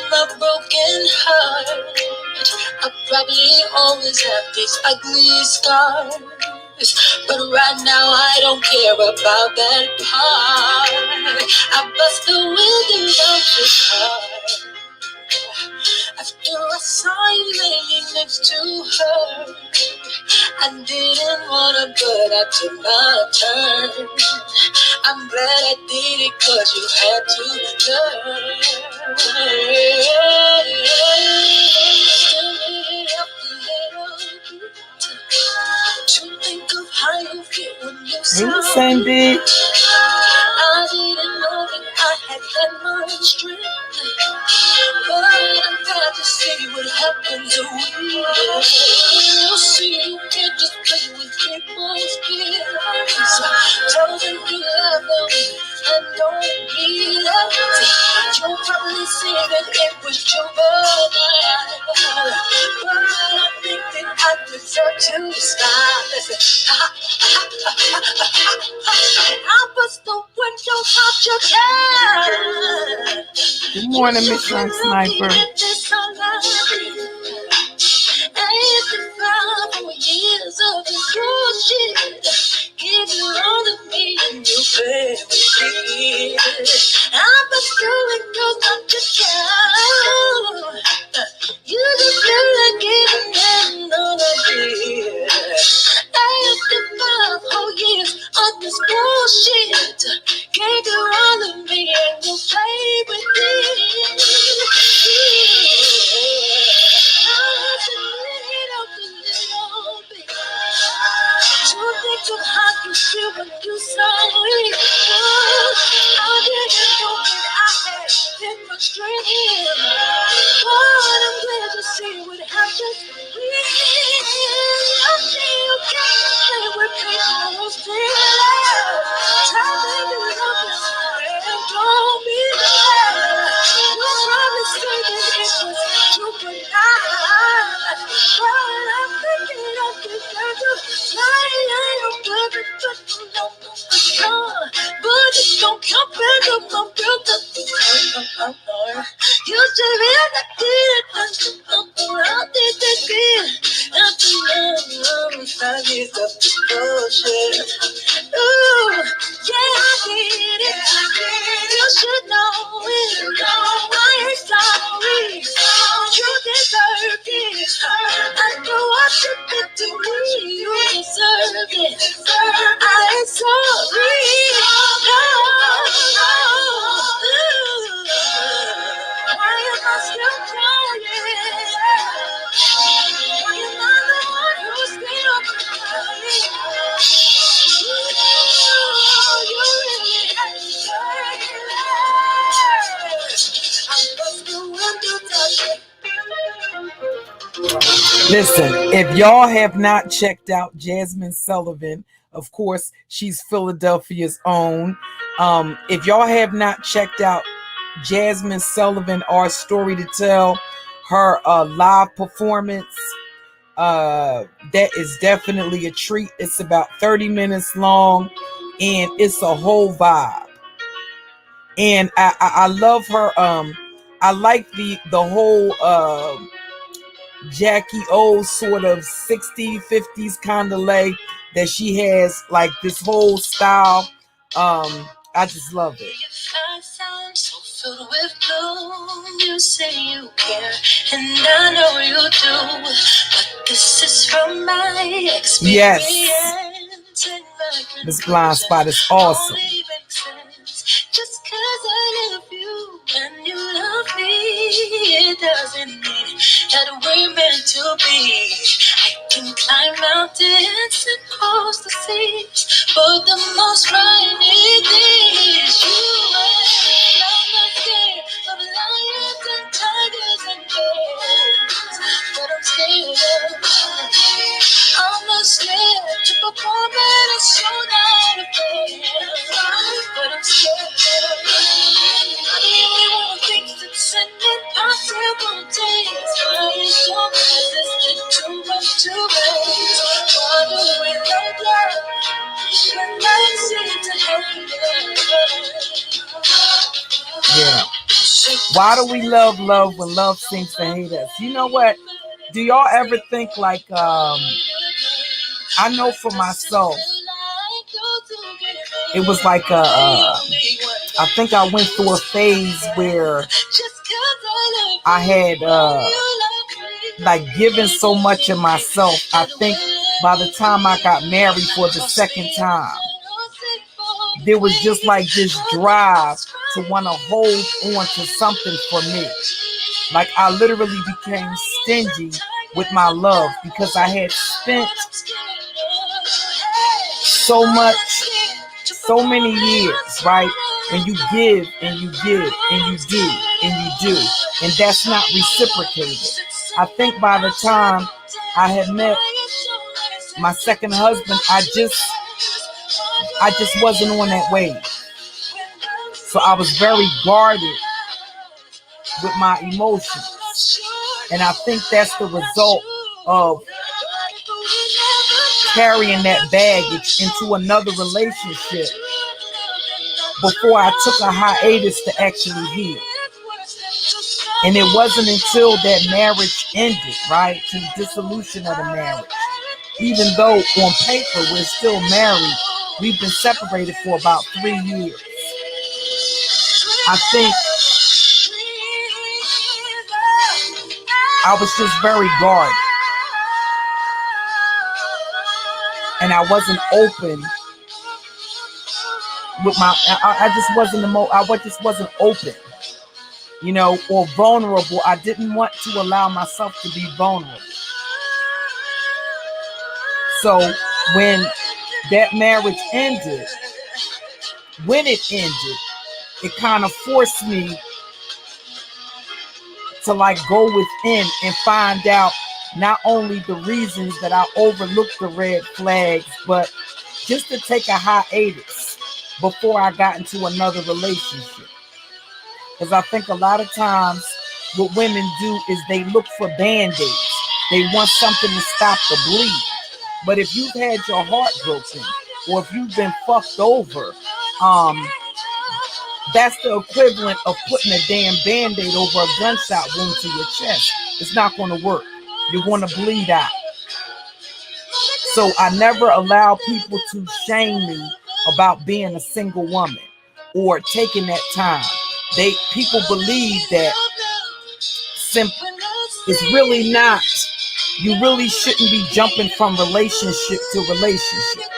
my broken heart. I probably always have these ugly scars, but right now I don't care about that part. I bust the windows out the car after I saw you laying next to her. I didn't wanna, but I took my turn. I'm glad I did it, 'cause you had to learn. Still it up a little bit to think of how you feel when you saw me. I didn't know that I had that much strength, but I'm glad to see what happens to we. You see, you can't just play with people's feelings. Tell them you love them and don't be left. You'll probably see that it was your bad, but I think that I deserve to stop. Listen, I bust the windows out your car. Good morning, Miss Young Sniper. Years of this bullshit, give you all of me and you pay me. I'm just doing 'cause I'm just down. You just feel like giving them all of me. After 5 whole years of this bullshit, gave you all of me and you play with me. To think of how you feel when you saw me. I didn't know that I had that much strength, but I'm glad to see what happens. I see you can't play with people's feelings. Tell them you love me and don't be mad. You probably say that it was true, but I'm thinking of this girl. But it don't come back up my brother. You should really did it. I did that good. After love, 5 years of this bullshit. Ooh, yeah, I did it. You should know it. I ain't sorry. You deserve it. After what you did to me, you deserve it. I ain't sorry. Why am I still crying? Why am I the one who's still crying? You really have to say I must do when you touch it. Listen, if y'all have not checked out Jasmine Sullivan, of course, she's Philadelphia's own. If y'all have not checked out Jasmine Sullivan, Our Story to Tell, her live performance, that is definitely a treat. It's about 30 minutes long, and it's a whole vibe. And I love her. I like the whole Jackie O sort of 60s, 50s kind of lay that she has, like this whole style. I just love it. So filled with gloom, you say you care, and I know you do, but this is from my experience. Yes, this blind spot is awesome. Just 'cause I love you and you love me, it doesn't mean that we're meant to be. I can climb mountains and cross the seas, but the most frightening thing is you. I'm not scared of lions and tigers and bears, but I'm scared of. I'm not scared to perform at a showdown affair, but I'm scared. I'm the only one who thinks it's an impossible taste. Why is your resistant too much to raise? Why do we love love when I seem to hate it? Why do we love when love seems to hate us? You know what? Do y'all ever think like I know for myself, it was like I think I went through a phase where I had like given so much of myself. I think by the time I got married for the second time, there was just like this drive to want to hold on to something for me. Like I literally became stingy with my love because I had spent so much, so many years, right? And you give and you give and you do and you do, and that's not reciprocated. I think by the time I had met my second husband, I just wasn't on that wave. So I was very guarded with my emotions. And I think that's the result of carrying that baggage into another relationship before I took a hiatus to actually heal. And it wasn't until that marriage ended, right, to the dissolution of the marriage. Even though on paper we're still married, we've been separated for about 3 years. I think I was just very guarded. And I wasn't open with my, I just wasn't I just wasn't open, you know, or vulnerable. I didn't want to allow myself to be vulnerable. So when that marriage ended, it kind of forced me to like go within and find out not only the reasons that I overlooked the red flags, but just to take a hiatus before I got into another relationship. Because I think a lot of times what women do is they look for band-aids. They want something to stop the bleed. But if you've had your heart broken, or if you've been fucked over, that's the equivalent of putting a damn band-aid over a gunshot wound to your chest. It's not going to work. You're going to bleed out. So I never allow people to shame me about being a single woman or taking that time. People believe that it's really not. You really shouldn't be jumping from relationship to relationship.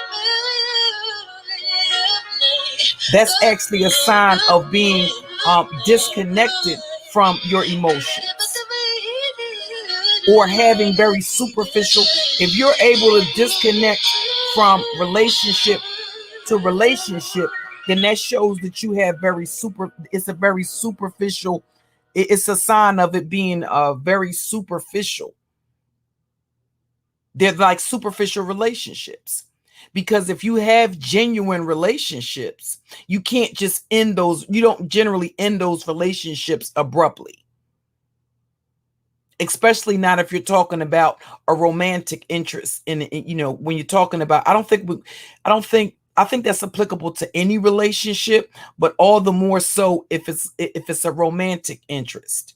That's actually a sign of being disconnected from your emotions, or having very superficial. If you're able to disconnect from relationship to relationship, then that shows that you have it's a very superficial, it's a sign of it being very superficial. They're like superficial relationships. Because if you have genuine relationships, you can't just end those. You don't generally end those relationships abruptly. Especially not if you're talking about a romantic interest in, you know, when you're talking about, I think that's applicable to any relationship, but all the more so if it's a romantic interest.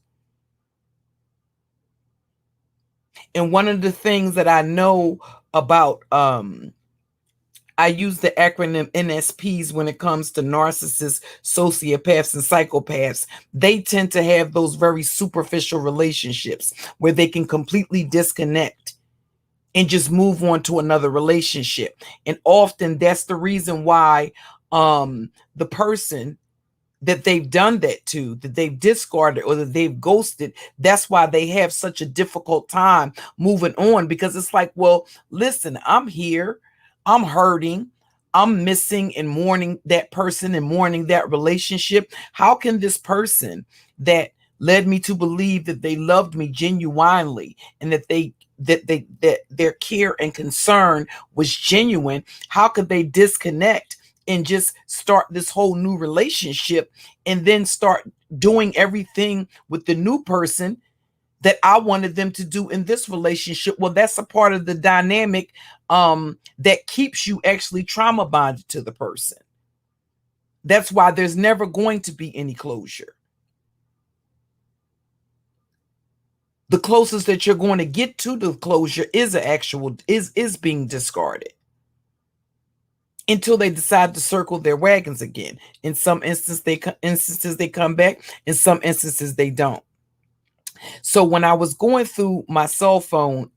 And one of the things that I know about, I use the acronym NSPs when it comes to narcissists, sociopaths, and psychopaths. They tend to have those very superficial relationships where they can completely disconnect and just move on to another relationship. And often that's the reason why the person that they've done that to, that they've discarded or that they've ghosted, that's why they have such a difficult time moving on. Because it's like, well, listen, I'm here. I'm hurting. I'm missing and mourning that person and mourning that relationship. How can this person that led me to believe that they loved me genuinely and that their care and concern was genuine, how could they disconnect and just start this whole new relationship and then start doing everything with the new person that I wanted them to do in this relationship? Well, that's a part of the dynamic that keeps you actually trauma bonded to the person. That's why there's never going to be any closure. The closest that you're going to get to the closure is being discarded until they decide to circle their wagons again. In some instances they come back, in some instances they don't. So when I was going through my cell phone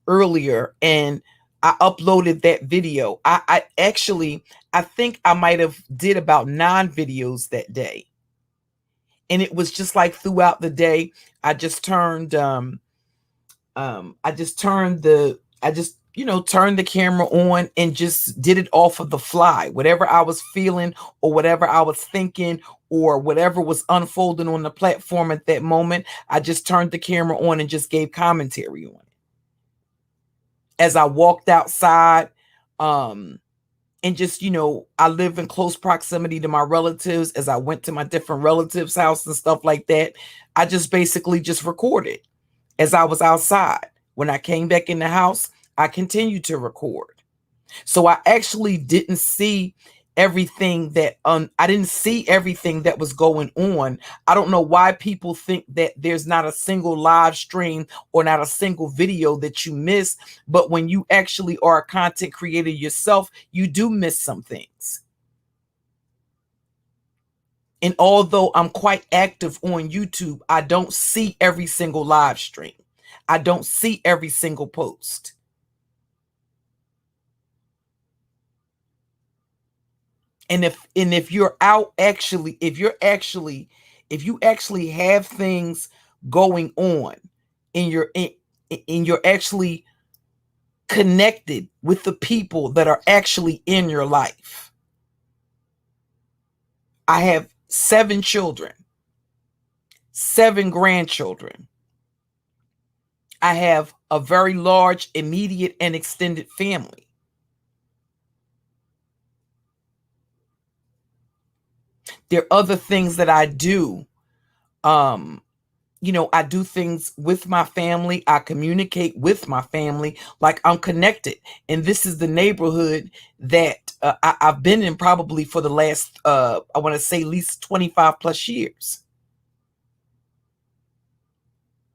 earlier and I uploaded that video, I think I might have did about 9 videos that day. And it was just like throughout the day, I just turned turned the camera on and just did it off of the fly. Whatever I was feeling or whatever I was thinking or whatever was unfolding on the platform at that moment, I just turned the camera on and just gave commentary on it. As I walked outside, and just, I live in close proximity to my relatives. As I went to my different relatives' house and stuff like that, I just basically just recorded as I was outside. When I came back in the house, I continued to record. So I actually didn't see everything that was going on. I don't know why people think that there's not a single live stream or not a single video that you miss, but when you actually are a content creator yourself, you do miss some things. And although I'm quite active on YouTube, I don't see every single live stream. I don't see every single post. And if you actually have things going on and you're actually connected with the people that are actually in your life. I have 7 children, 7 grandchildren. I have a very large, immediate, and extended family. There are other things that I do. I do things with my family. I communicate with my family like I'm connected. And this is the neighborhood that I've been in probably for the last, I want to say at least 25 plus years.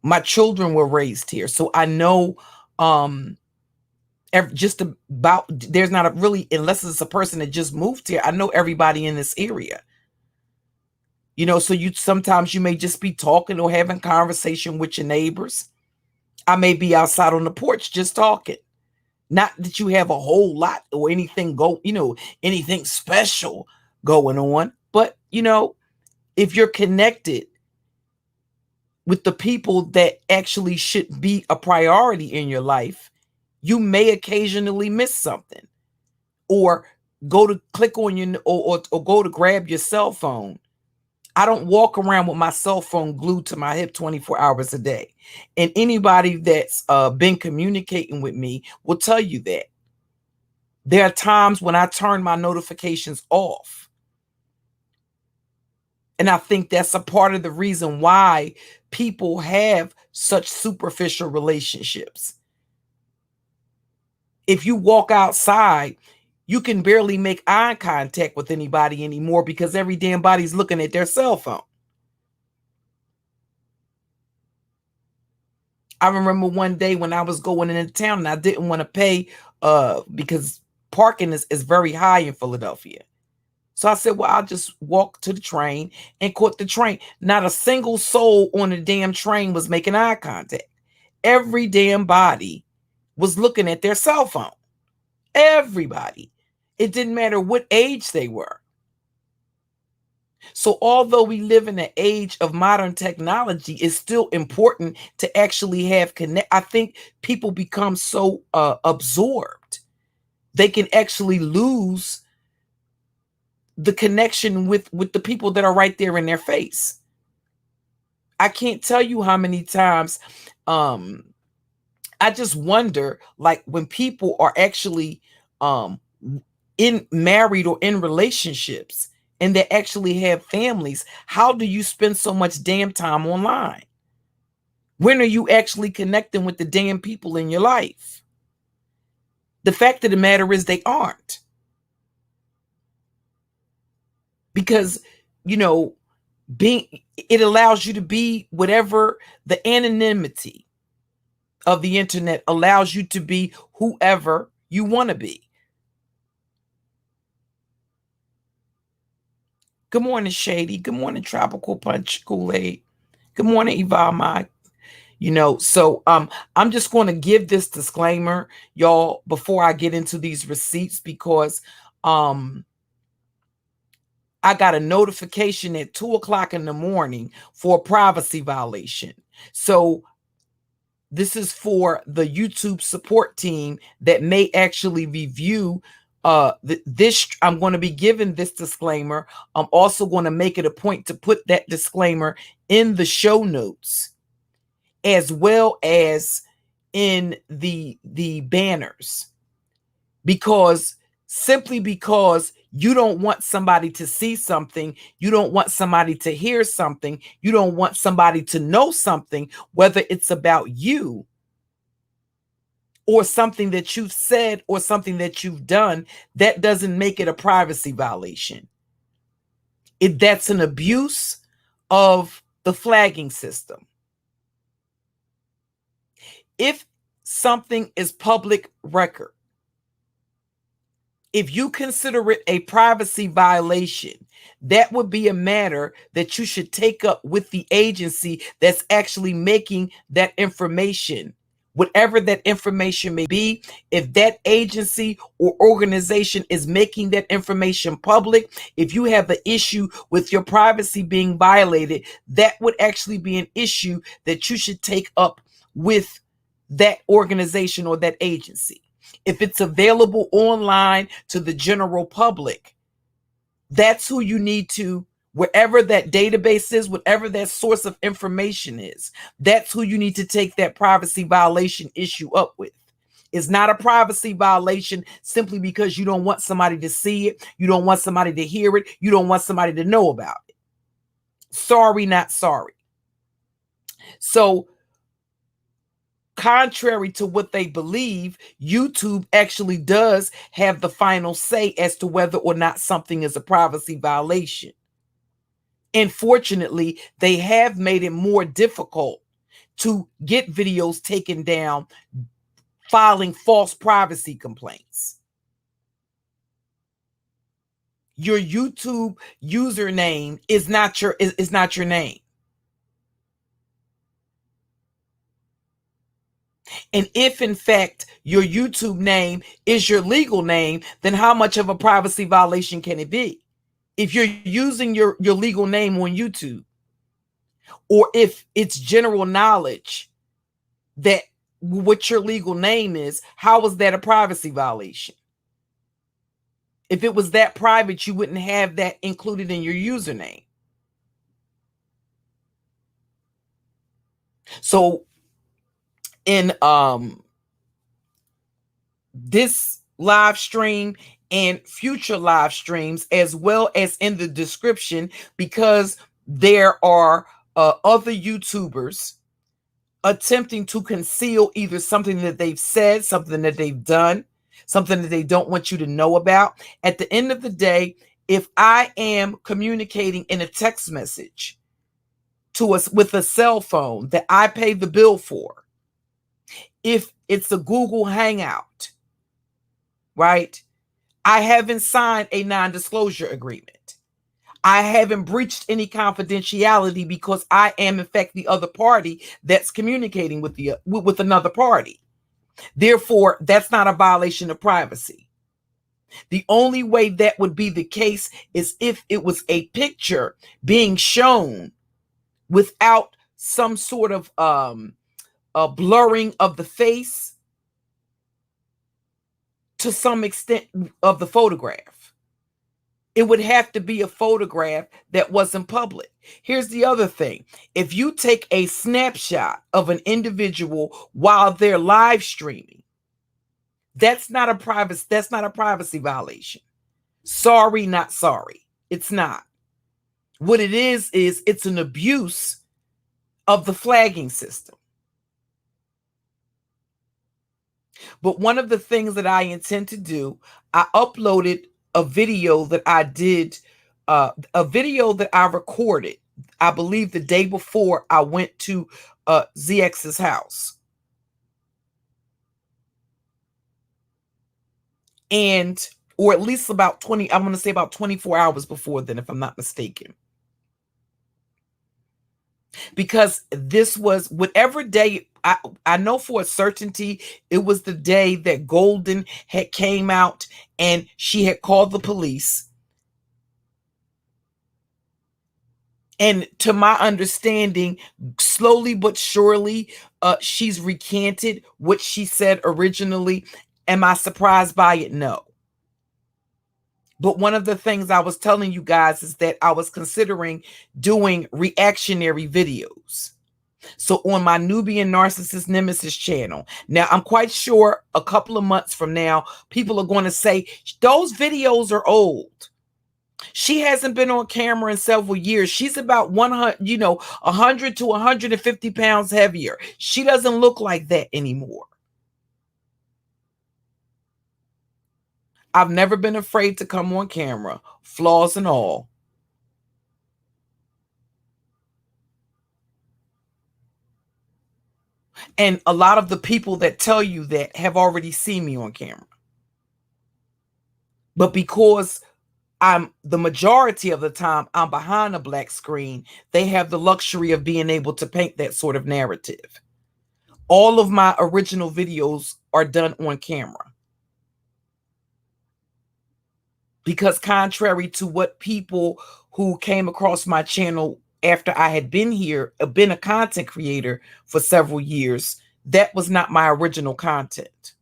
My children were raised here. So I know just about, there's not really, unless it's a person that just moved here, I know everybody in this area. So sometimes you may just be talking or having conversation with your neighbors. I may be outside on the porch just talking. Not that you have a whole lot or anything anything special going on, but if you're connected with the people that actually should be a priority in your life, you may occasionally miss something or go to click on your or go to grab your cell phone. I don't walk around with my cell phone glued to my hip 24 hours a day. And anybody that's been communicating with me will tell you that. There are times when I turn my notifications off. And I think that's a part of the reason why people have such superficial relationships. If you walk outside, you can barely make eye contact with anybody anymore because every damn body's looking at their cell phone. I remember one day when I was going into town and I didn't want to pay because parking is very high in Philadelphia. So I said, well, I'll just walk to the train and caught the train. Not a single soul on the damn train was making eye contact. Every damn body was looking at their cell phone. Everybody. It didn't matter what age they were. So although we live in an age of modern technology, it's still important to actually have connect. I think people become so absorbed, they can actually lose the connection with the people that are right there in their face. I can't tell you how many times I just wonder, like when people are actually in married or in relationships and they actually have families, how do you spend so much damn time online? When are you actually connecting with the damn people in your life? The fact of the matter is they aren't. Because, it allows you to be whatever. The anonymity of the internet allows you to be whoever you want to be. Good morning, Shady. Good morning, Tropical Punch Kool-Aid. Good morning, Ivama. So I'm just going to give this disclaimer, y'all, before I get into these receipts, because I got a notification at 2:00 in the morning for a privacy violation. So this is for the YouTube support team that may actually review this. I'm going to be giving this disclaimer. I'm also going to make it a point to put that disclaimer in the show notes, as well as in the banners, simply because you don't want somebody to see something, you don't want somebody to hear something, you don't want somebody to know something, whether it's about you or something that you've said or something that you've done, that doesn't make it a privacy violation. That's an abuse of the flagging system. If something is public record, if you consider it a privacy violation, that would be a matter that you should take up with the agency that's actually making that information, whatever that information may be. If that agency or organization is making that information public, if you have an issue with your privacy being violated, that would actually be an issue that you should take up with that organization or that agency. If it's available online to the general public, that's who you need to, wherever that database is, whatever that source of information is, that's who you need to take that privacy violation issue up with. It's not a privacy violation simply because you don't want somebody to see it, you don't want somebody to hear it, you don't want somebody to know about it. Sorry, not sorry. So, contrary to what they believe, YouTube actually does have the final say as to whether or not something is a privacy violation. Unfortunately, they have made it more difficult to get videos taken down, filing false privacy complaints. Your YouTube username is not your name. And if in fact your YouTube name is your legal name, then how much of a privacy violation can it be? If you're using your legal name on YouTube, or if it's general knowledge that what your legal name is, how is that a privacy violation? If it was that private, you wouldn't have that included in your username. So in this live stream and future live streams, as well as in the description, because there are other YouTubers attempting to conceal either something that they've said, something that they've done, something that they don't want you to know about. At the end of the day, if I am communicating in a text message to us with a cell phone that I pay the bill for, if it's a Google Hangout, right? I haven't signed a non-disclosure agreement. I haven't breached any confidentiality because I am in fact the other party that's communicating with another party. Therefore, that's not a violation of privacy. The only way that would be the case is if it was a picture being shown without some sort of a blurring of the face to some extent of the photograph. It would have to be a photograph that wasn't public. Here's the other thing. If you take a snapshot of an individual while they're live streaming, that's not a privacy violation. Sorry, not sorry. It's not. What it is it's an abuse of the flagging system. But one of the things that I intend to do, I uploaded a video that I did, a video that I recorded I believe the day before I went to ZX's house. And, or at least about 20, I'm going to say about 24 hours before then, if I'm not mistaken. Because this was whatever day, I know for a certainty, it was the day that Golden had came out and she had called the police. And to my understanding, slowly but surely, she's recanted what she said originally. Am I surprised by it? No. But one of the things I was telling you guys is that I was considering doing reactionary videos. So on my Nubian Narcissist Nemesis channel. Now, I'm quite sure a couple of months from now, people are going to say, those videos are old. She hasn't been on camera in several years. She's about 100, 100 to 150 pounds heavier. She doesn't look like that anymore. I've never been afraid to come on camera, flaws and all. And a lot of the people that tell you that have already seen me on camera. But because the majority of the time I'm behind a black screen, they have the luxury of being able to paint that sort of narrative. All of my original videos are done on camera. Because contrary to what people who came across my channel after I had been here, been a content creator for several years, that was not my original content.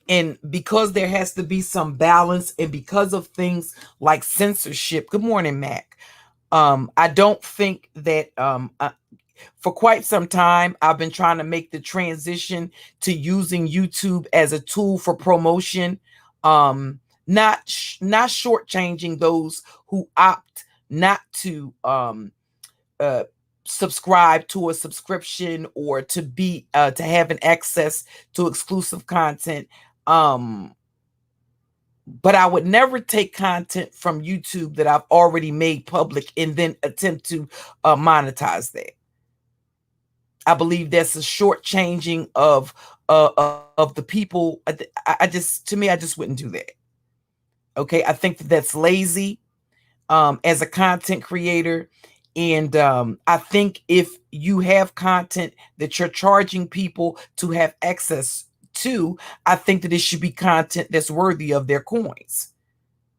And because there has to be some balance, and because of things like censorship, good morning, Mac. I don't think that for quite some time, I've been trying to make the transition to using YouTube as a tool for promotion, not shortchanging those who opt not to subscribe to a subscription or to be to have an access to exclusive content. But I would never take content from YouTube that I've already made public and then attempt to monetize that. I believe that's a shortchanging of the people. I just wouldn't do that. Okay, I think that's lazy as a content creator. And I think if you have content that you're charging people to have access to, I think that it should be content that's worthy of their coins.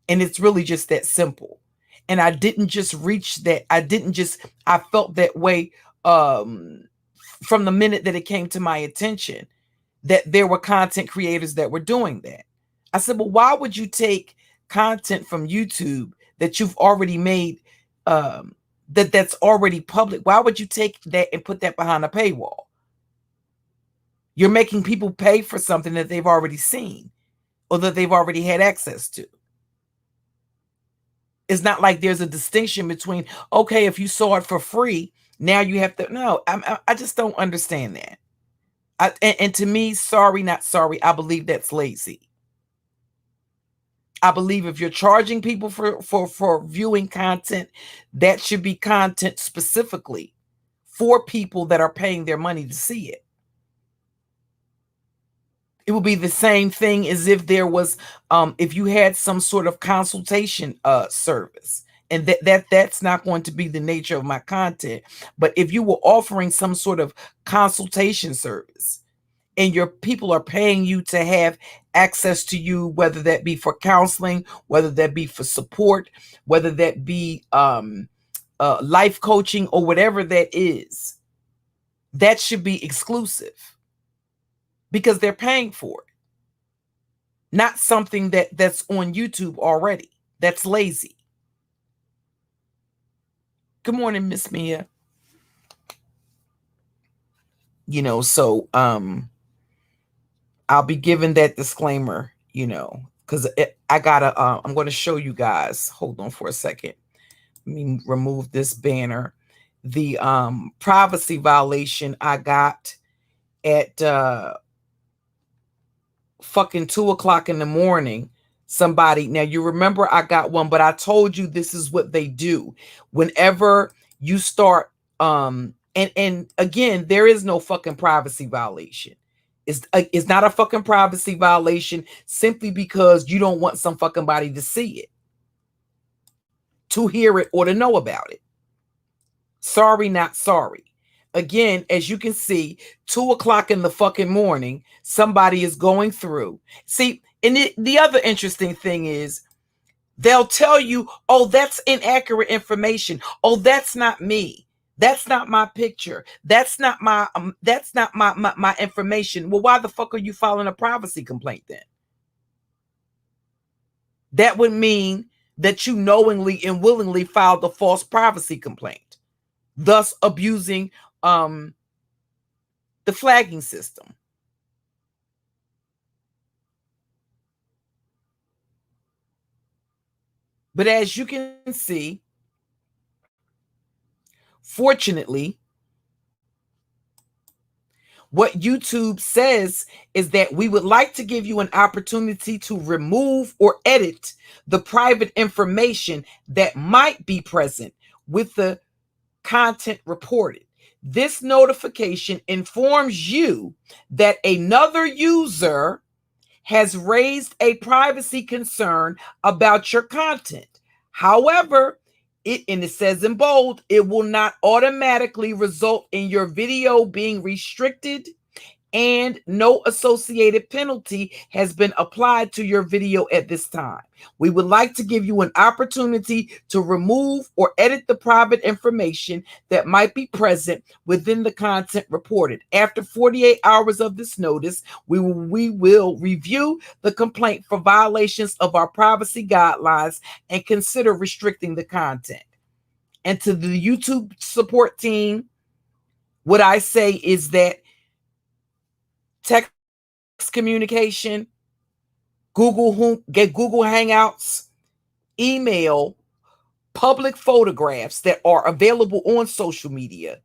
And it's really just that simple. And I didn't just reach that. I felt that way from the minute that it came to my attention that there were content creators that were doing that. I said, well, why would you take content from YouTube that you've already made, that's already public? Why would you take that and put that behind a paywall? You're making people pay for something that they've already seen or that they've already had access to. It's not like there's a distinction between, okay, if you saw it for free, now you have to. No, I just don't understand that. And to me, sorry, not sorry, I believe that's lazy. I believe if you're charging people for viewing content, that should be content specifically for people that are paying their money to see it. It would be the same thing as if there was, if you had some sort of consultation service, and that's not going to be the nature of my content. But if you were offering some sort of consultation service, and your people are paying you to have access to you, whether that be for counseling, whether that be for support, whether that be life coaching or whatever that is, that should be exclusive because they're paying for it. Not something that's on YouTube already. That's lazy. Good morning, Miss Mia. So I'll be giving that disclaimer, because I gotta, I'm going to show you guys. Hold on for a second. Let me remove this banner. The privacy violation I got at fucking 2 o'clock in the morning somebody. Now, you remember I got one, but I told you this is what they do. Whenever you start, and again, there is no fucking privacy violation. It's not a fucking privacy violation simply because you don't want some fucking body to see it, to hear it, or to know about it. Sorry, not sorry. Again, as you can see, 2:00 in the fucking morning, somebody is going through. See, and the other interesting thing is they'll tell you, oh, that's inaccurate information. Oh, that's not me. That's not my picture. That's not my my information. Well, why the fuck are you filing a privacy complaint then? That would mean that you knowingly and willingly filed a false privacy complaint, thus abusing the flagging system. But as you can see, fortunately, what YouTube says is that we would like to give you an opportunity to remove or edit the private information that might be present with the content reported. This notification informs you that another user has raised a privacy concern about your content. However, and it says in bold, it will not automatically result in your video being restricted, and no associated penalty has been applied to your video at this time. We would like to give you an opportunity to remove or edit the private information that might be present within the content reported. After 48 hours of this notice, we will review the complaint for violations of our privacy guidelines and consider restricting the content. And to the YouTube support team, what I say is that text communication, Google Hangouts, email, public photographs that are available on social media,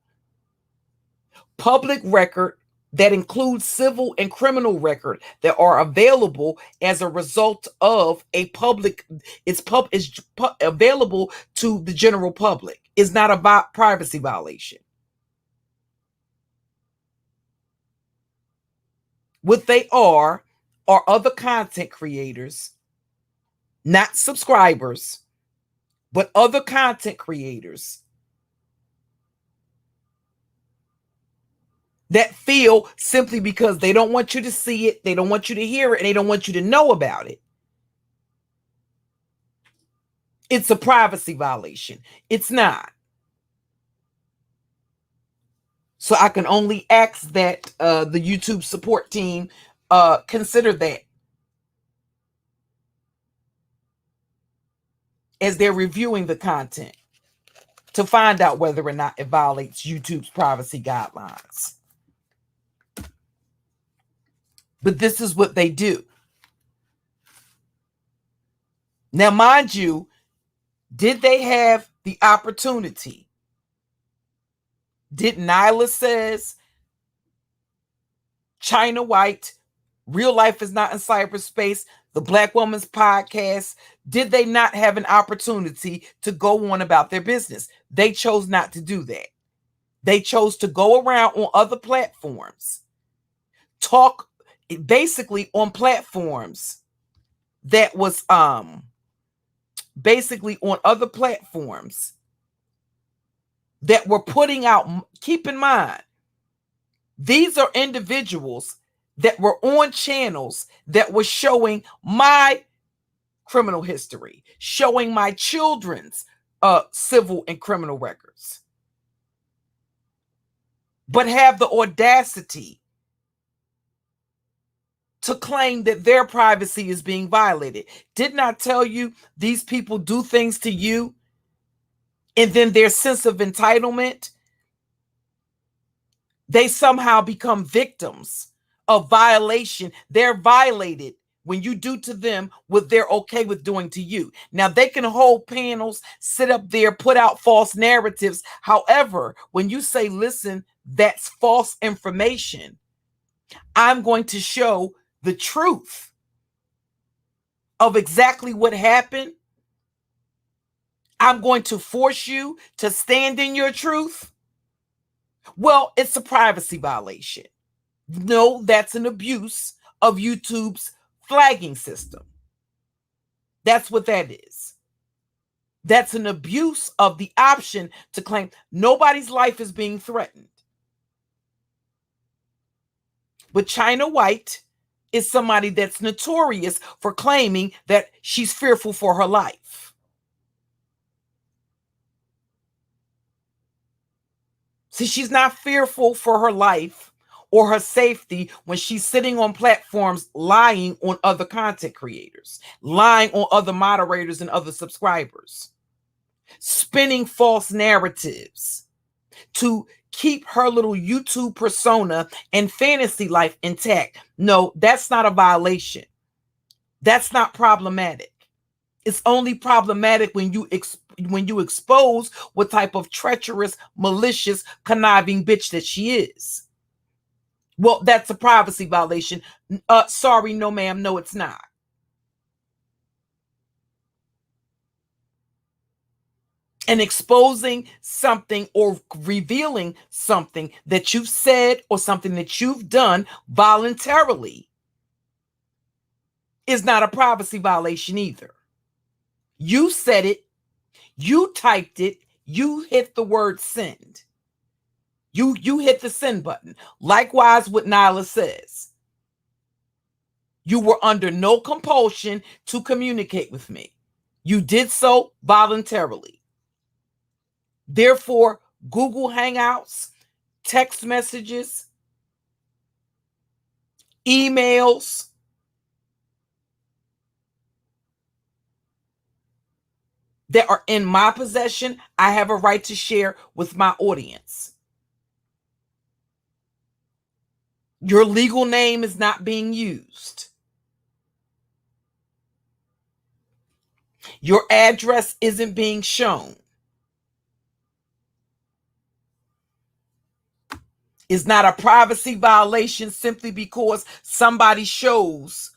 public record that includes civil and criminal record that are available as a result of a public, it's available to the general public, is not a privacy violation. What they are other content creators, not subscribers, but other content creators that feel simply because they don't want you to see it, they don't want you to hear it, and they don't want you to know about it, it's a privacy violation. It's not. So I can only ask that the YouTube support team consider that as they're reviewing the content to find out whether or not it violates YouTube's privacy guidelines. But this is what they do. Now, mind you, did they have the opportunity? Did Nyla says, China White, Real Life is Not in Cyberspace, the Black Woman's Podcast, did they not have an opportunity to go on about their business? They chose not to do that. They chose to go around on other platforms, talk basically on platforms that was basically on other platforms that were putting out, keep in mind, these are individuals that were on channels that were showing my criminal history, showing my children's civil and criminal records, but have the audacity to claim that their privacy is being violated. Didn't I tell you these people do things to you, and then their sense of entitlement, they somehow become victims of violation. They're violated when you do to them what they're okay with doing to you. Now, they can hold panels, sit up there, put out false narratives. However, when you say, listen, that's false information, I'm going to show the truth. of exactly what happened, I'm going to force you to stand in your truth. Well, it's a privacy violation. No, that's an abuse of YouTube's flagging system. That's what that is. That's an abuse of the option to claim nobody's life is being threatened. But China White is somebody that's notorious for claiming that she's fearful for her life. See, she's not fearful for her life or her safety when she's sitting on platforms lying on other content creators, lying on other moderators and other subscribers, spinning false narratives to keep her little YouTube persona and fantasy life intact. No, that's not a violation. That's not problematic. It's only problematic when you expose what type of treacherous, malicious, conniving bitch that she is. Well, that's a privacy violation. Sorry, no ma'am, no it's not. And exposing something or revealing something that you've said or something that you've done voluntarily is not a privacy violation either. You said it, you typed it, you hit the word send. You hit the send button. Likewise, what Nyla says. You were under no compulsion to communicate with me. You did so voluntarily. Therefore, Google Hangouts, text messages, emails, that are in my possession, I have a right to share with my audience. Your legal name is not being used. Your address isn't being shown. It's not a privacy violation simply because somebody shows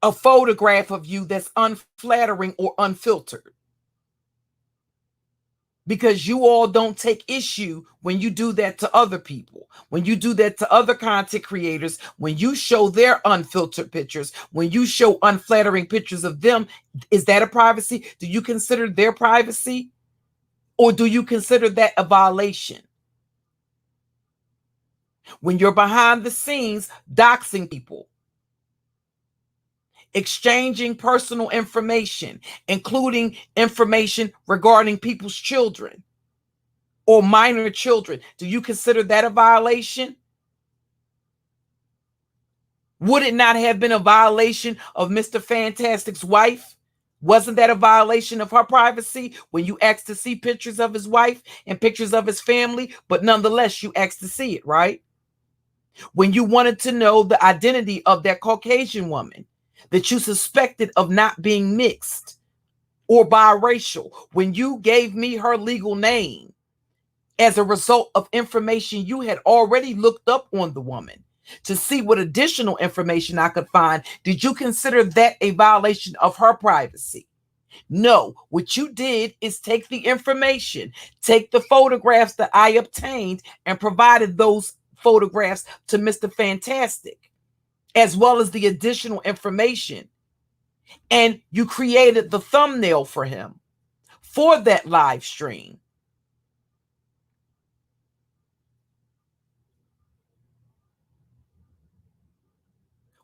a photograph of you that's unflattering or unfiltered. Because you all don't take issue when you do that to other people, when you do that to other content creators, when you show their unfiltered pictures, when you show unflattering pictures of them. Is that a privacy? Do you consider their privacy? Or do you consider that a violation? When you're behind the scenes doxing people, exchanging personal information, including information regarding people's children or minor children, do you consider that a violation? Would it not have been a violation of Mr. Fantastic's wife? Wasn't that a violation of her privacy when you asked to see pictures of his wife and pictures of his family, but nonetheless you asked to see it, right? When you wanted to know the identity of that Caucasian woman that you suspected of not being mixed or biracial, when you gave me her legal name as a result of information you had already looked up on the woman to see what additional information I could find, did you consider that a violation of her privacy? No. What you did is take the information, take the photographs that I obtained and provided those photographs to Mr. Fantastic, as well as the additional information. And you created the thumbnail for him for that live stream.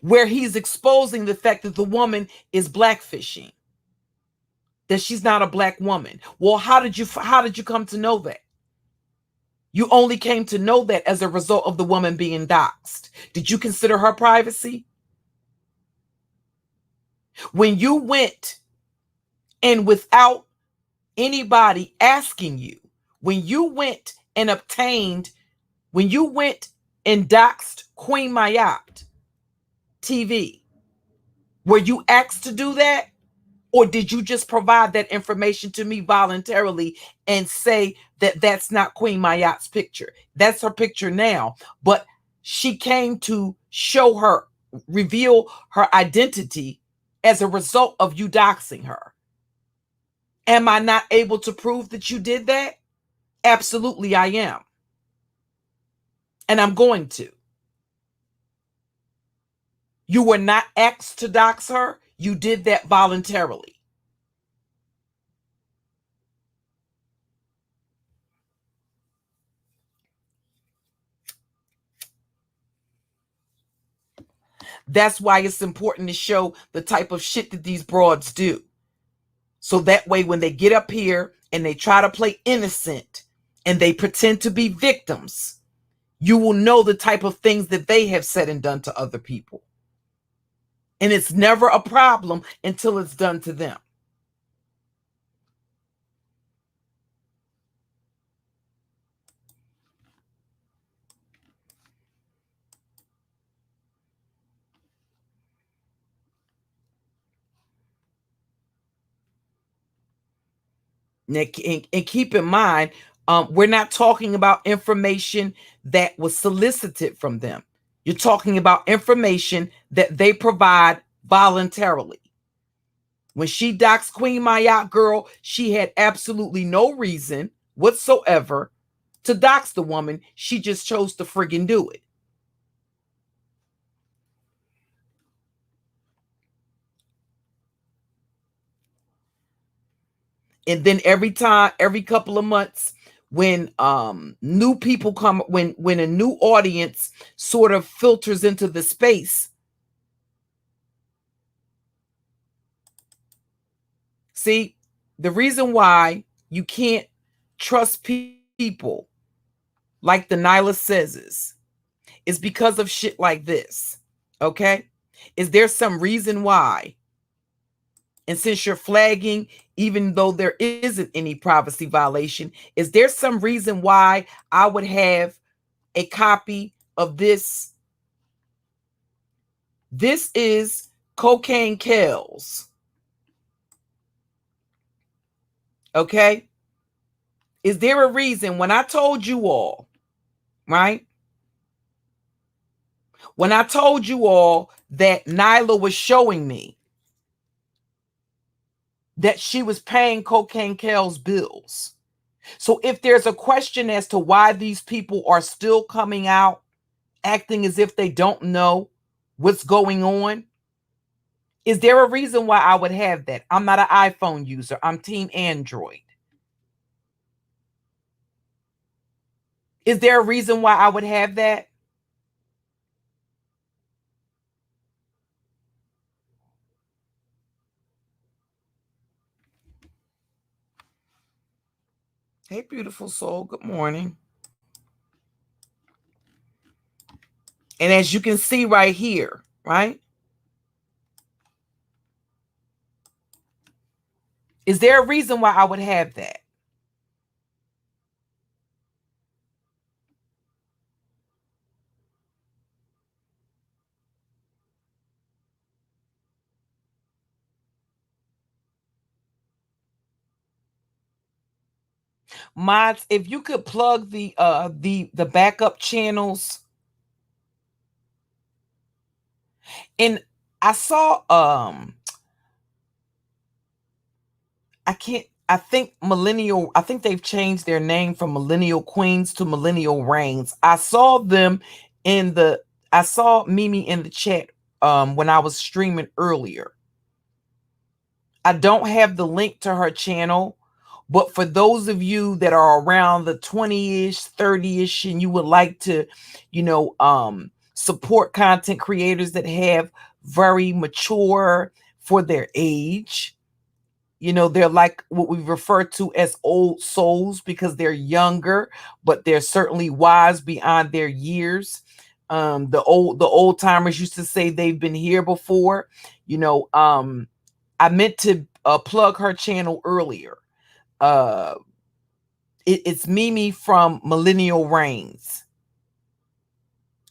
Where he's exposing the fact that the woman is blackfishing, that she's not a black woman. Well, how did you come to know that? You only came to know that as a result of the woman being doxxed. Did you consider her privacy? When you went and without anybody asking you, when you went and doxed HoNeYyY TV, were you asked to do that? Or did you just provide that information to me voluntarily and say that that's not HoNeYyY's picture? That's her picture now. But she came to show her reveal her identity as a result of you doxing her. Am I not able to prove that you did that? Absolutely, I am. And I'm going to. You were not asked to dox her. You did that voluntarily. That's why it's important to show the type of shit that these broads do. So that way, when they get up here and they try to play innocent and they pretend to be victims, you will know the type of things that they have said and done to other people. And it's never a problem until it's done to them. And keep in mind, we're not talking about information that was solicited from them. You're talking about information that they provide voluntarily. When she doxed Queen HoNeYyY, girl, she had absolutely no reason whatsoever to dox the woman. She just chose to friggin' do it. And then every couple of months, when new people come, when a new audience sort of filters into the space, see, the reason why you can't trust people like the Nyla says is because of shit like this. Okay? Is there some reason why? And since you're flagging, even though there isn't any privacy violation, is there some reason why I would have a copy of this? This is Cocaine Kells. Okay? Is there a reason when I told you all, right? When I told you all that Nyla was showing me that she was paying Cocaine Kells bills. So if there's a question as to why these people are still coming out acting as if they don't know what's going on, is there a reason why I would have that? I'm not an iPhone user. I'm Team Android. Is there a reason why I would have that? Hey, beautiful soul. Good morning. And as you can see right here, right? Is there a reason why I would have that? Mods, if you could plug the backup channels. And I saw I think they've changed their name from Millennial Queens to Millennial Reigns. I saw Mimi in the chat when I was streaming earlier. I don't have the link to her channel, but for those of you that are around the 20-ish, 30-ish, and you would like to, support content creators that have very mature for their age, they're like what we refer to as old souls because they're younger, but they're certainly wise beyond their years. The old timers used to say they've been here before. I meant to plug her channel earlier. It's Mimi from Millennial Reigns.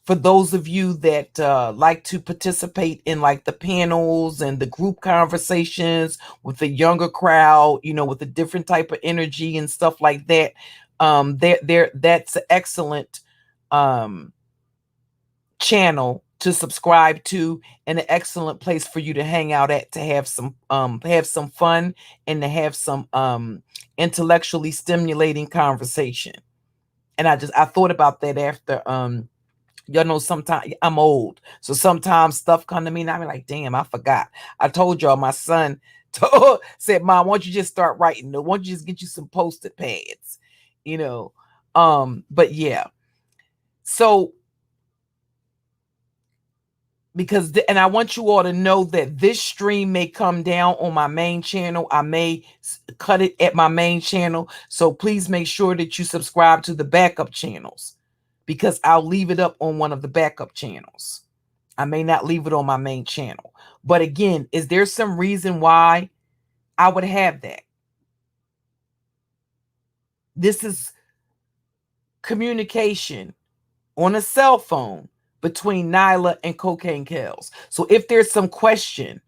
For those of you that like to participate in like the panels and the group conversations with the younger crowd, with a different type of energy and stuff like that, that's an excellent channel to subscribe to, and an excellent place for you to hang out at, to have some fun and to have some intellectually stimulating conversation. And I thought about that after y'all know, sometimes I'm old, so sometimes stuff come to me and I be like, damn, I forgot. I told y'all my son said, Mom, why don't you just start writing? Why don't you just get you some post-it pads? But yeah. So and I want you all to know that this stream may come down on my main channel. I may cut it at my main channel. So please make sure that you subscribe to the backup channels, because I'll leave it up on one of the backup channels. I may not leave it on my main channel. But again, is there some reason why I would have that? This is communication on a cell phone between Nyla and Cocaine Kells. So if there's some question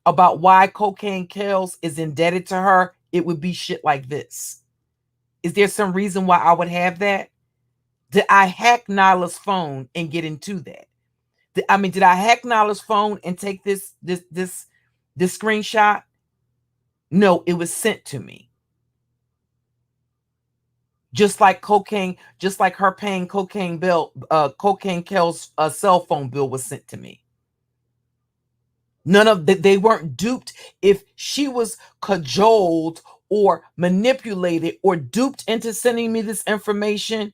about why Cocaine Kells is indebted to her, it would be shit like this. Is there some reason why I would have that? Did I hack Nyla's phone and get into that? Did I hack Nyla's phone and take this screenshot? No, it was sent to me. Just like her paying Cocaine Kells cell phone bill was sent to me. None of that. They weren't duped. If she was cajoled or manipulated or duped into sending me this information,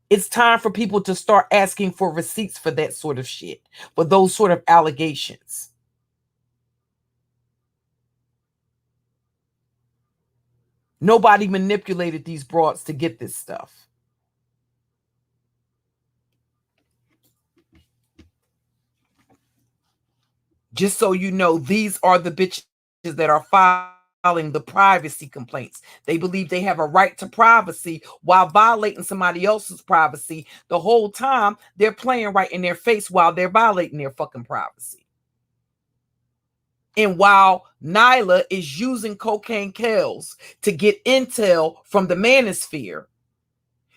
it's time for people to start asking for receipts for that sort of shit, for those sort of allegations. Nobody manipulated these broads to get this stuff. Just so you know, these are the bitches that are filing the privacy complaints. They believe they have a right to privacy while violating somebody else's privacy. The whole time they're playing right in their face while they're violating their fucking privacy. And while Nyla is using Cocaine Kells to get intel from the manosphere,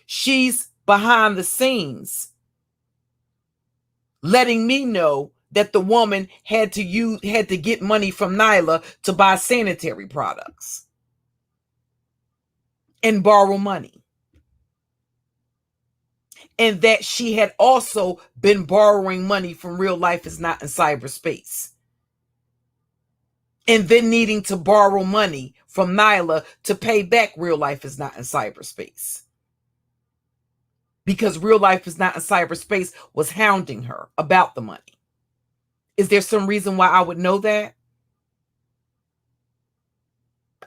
she's behind the scenes letting me know that the woman had to get money from Nyla to buy sanitary products and borrow money. And that she had also been borrowing money from Real Life Is Not in Cyberspace. And then needing to borrow money from Nyla to pay back Real Life Is Not in Cyberspace. Because Real Life Is Not in Cyberspace was hounding her about the money. Is there some reason why I would know that?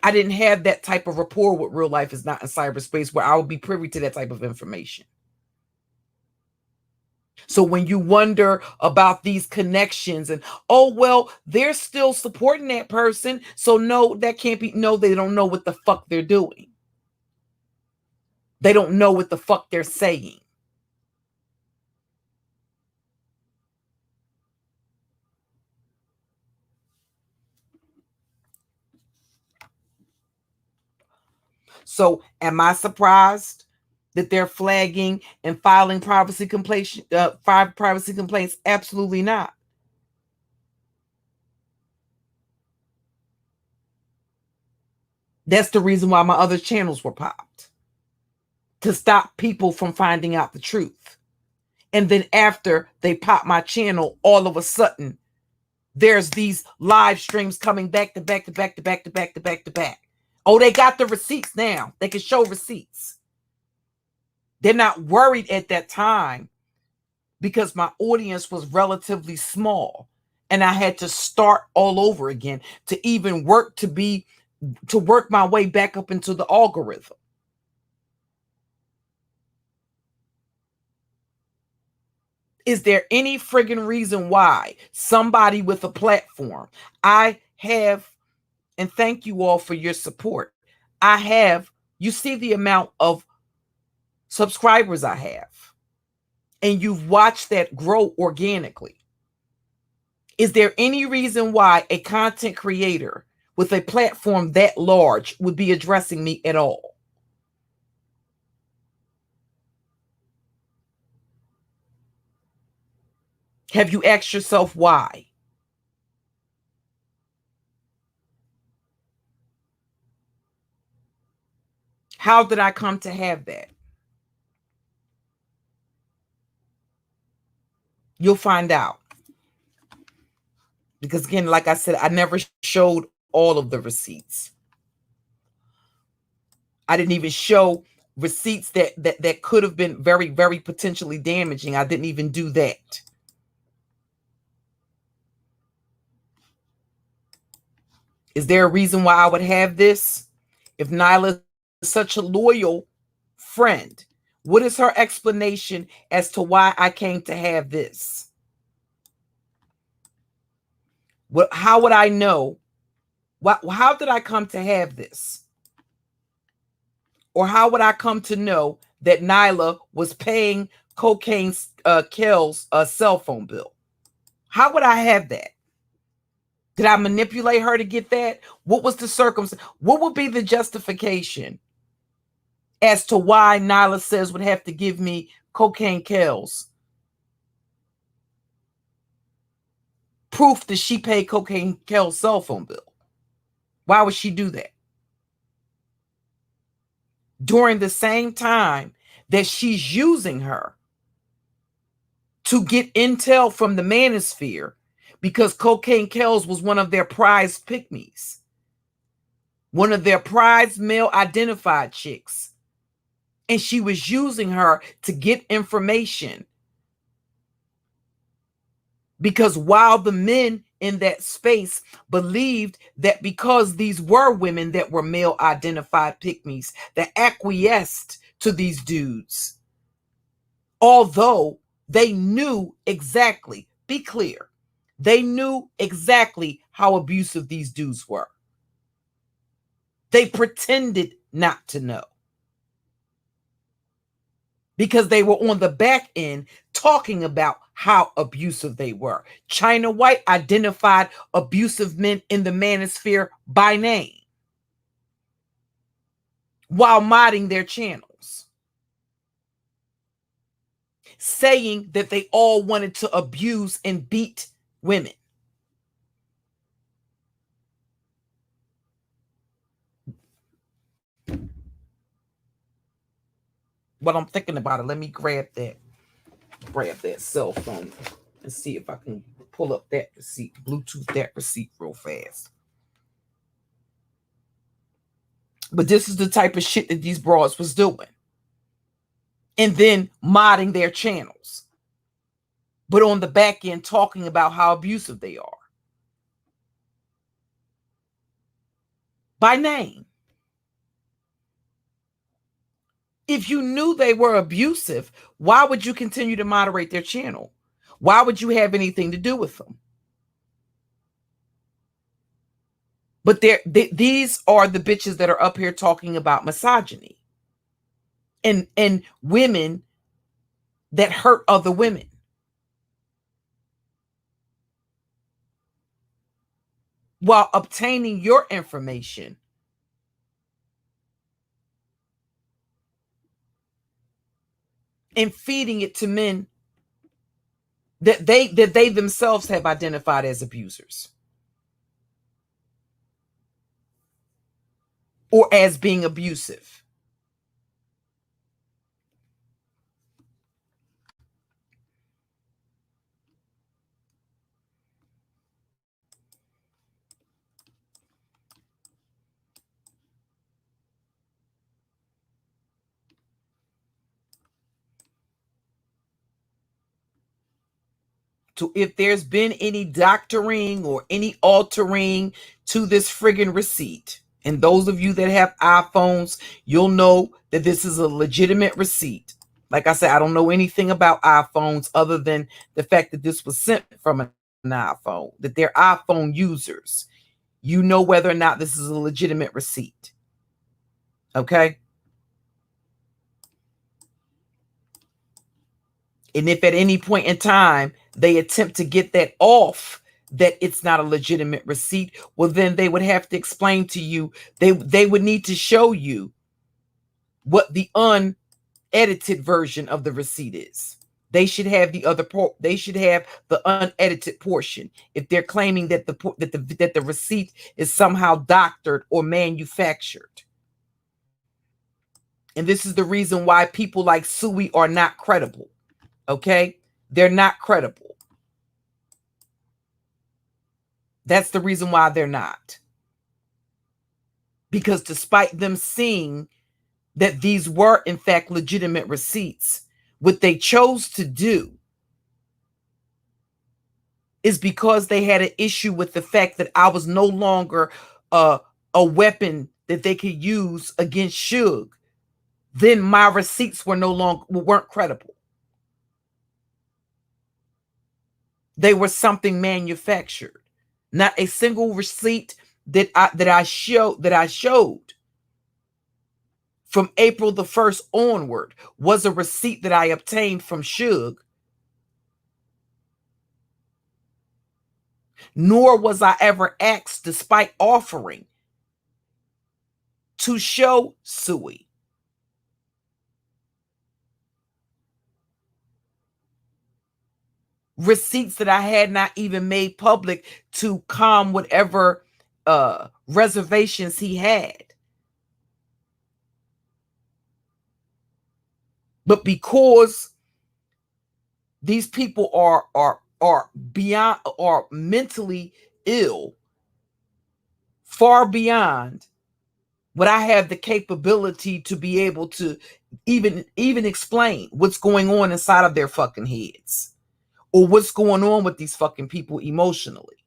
I didn't have that type of rapport with Real Life Is Not in Cyberspace where I would be privy to that type of information. So when you wonder about these connections and, oh, well, they're still supporting that person. So no, that can't be. No, they don't know what the fuck they're doing. They don't know what the fuck they're saying. So am I surprised that they're flagging and filing privacy complaints? Absolutely not. That's the reason why my other channels were popped. To stop people from finding out the truth. And then after they pop my channel, all of a sudden, there's these live streams coming back to back to back to back to back to back to back. Oh, they got the receipts now. They can show receipts. They're not worried at that time because my audience was relatively small and I had to start all over again to even work my way back up into the algorithm. Is there any friggin' reason why somebody with a platform, I have, and thank you all for your support. You see the amount of subscribers I have, and you've watched that grow organically. Is there any reason why a content creator with a platform that large would be addressing me at all? Have you asked yourself why? How did I come to have that? You'll find out. Because again, like I said, I never showed all of the receipts. I didn't even show receipts that could have been very, very potentially damaging. I didn't even do that. Is there a reason why I would have this? If Nyla is such a loyal friend, what is her explanation as to why I came to have this? How would I know? How did I come to have this? Or how would I come to know that Nyla was paying Cocaine Kel's cell phone bill? How would I have that? Did I manipulate her to get that? What was the circumstance? What would be the justification as to why Nyla says would have to give me Cocaine Kel's proof that she paid Cocaine Kel's cell phone bill? Why would she do that? During the same time that she's using her to get intel from the manosphere, because Cocaine Kel's was one of their prized pick-me's, one of their prized male identified chicks. And she was using her to get information. Because while the men in that space believed that because these were women that were male identified pick-me's that acquiesced to these dudes, although they knew exactly, be clear, they knew exactly how abusive these dudes were. They pretended not to know. Because they were on the back end talking about how abusive they were. China White identified abusive men in the manosphere by name while modding their channels, saying that they all wanted to abuse and beat women. What I'm thinking about it, let me grab that cell phone and see if I can pull up that receipt, Bluetooth that receipt real fast. But this is the type of shit that these broads was doing. And then modding their channels. But on the back end talking about how abusive they are. By name. If you knew they were abusive, why would you continue to moderate their channel? Why would you have anything to do with them? But these are the bitches that are up here talking about misogyny and women that hurt other women. While obtaining your information and feeding it to men that they themselves have identified as abusers or as being abusive. So if there's been any doctoring or any altering to this friggin' receipt, and those of you that have iPhones, you'll know that this is a legitimate receipt. Like I said, I don't know anything about iPhones other than the fact that this was sent from an iPhone, that they're iPhone users. You know whether or not this is a legitimate receipt. Okay? And if at any point in time they attempt to get that off, that it's not a legitimate receipt, well, then they would have to explain to you, they would need to show you what the unedited version of the receipt is. They should have the other they should have the unedited portion. If they're claiming that the receipt is somehow doctored or manufactured. And this is the reason why people like Sui are not credible. Okay? They're not credible. That's the reason why they're not. Because despite them seeing that these were in fact legitimate receipts, what they chose to do is because they had an issue with the fact that I was no longer a weapon that they could use against Suge, then my receipts weren't credible. They were something manufactured. Not a single receipt that I showed from April the 1st onward was a receipt that I obtained from Suge. Nor was I ever asked, despite offering, to show Sui. Receipts that I had not even made public to calm whatever reservations he had. But because these people are beyond, are mentally ill, far beyond what I have the capability to be able to even explain what's going on inside of their fucking heads, or what's going on with these fucking people emotionally.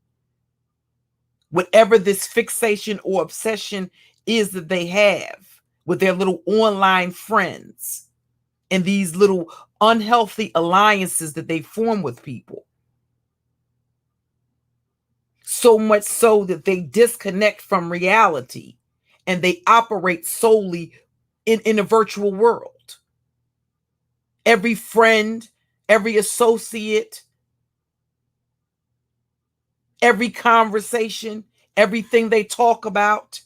Whatever this fixation or obsession is that they have with their little online friends and these little unhealthy alliances that they form with people. So much so that they disconnect from reality and they operate solely in a virtual world. Every friend, every associate, every conversation, everything they talk about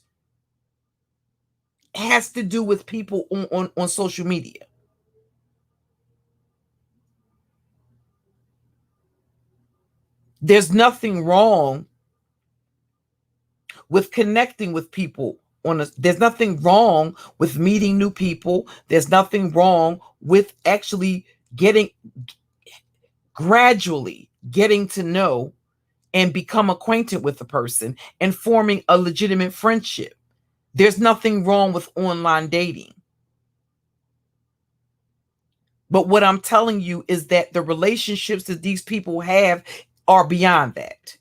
has to do with people on social media. There's nothing wrong with connecting with people there's nothing wrong with meeting new people. There's nothing wrong with actually gradually getting to know and become acquainted with a person and forming a legitimate friendship. There's nothing wrong with online dating. But what I'm telling you is that the relationships that these people have are beyond that.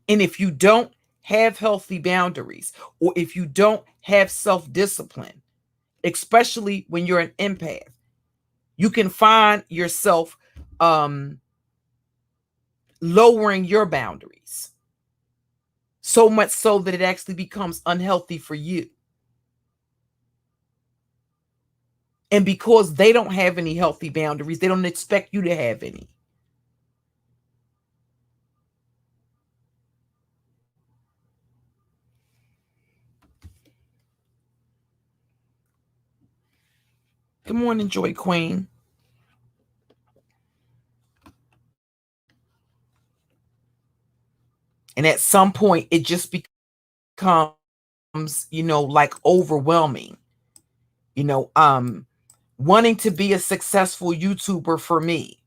And if you don't have healthy boundaries, or if you don't have self-discipline, especially when you're an empath, you can find yourself lowering your boundaries. So much so that it actually becomes unhealthy for you. And because they don't have any healthy boundaries, they don't expect you to have any. Good morning, Joy Queen. And at some point, it just becomes, like overwhelming. Wanting to be a successful YouTuber for me.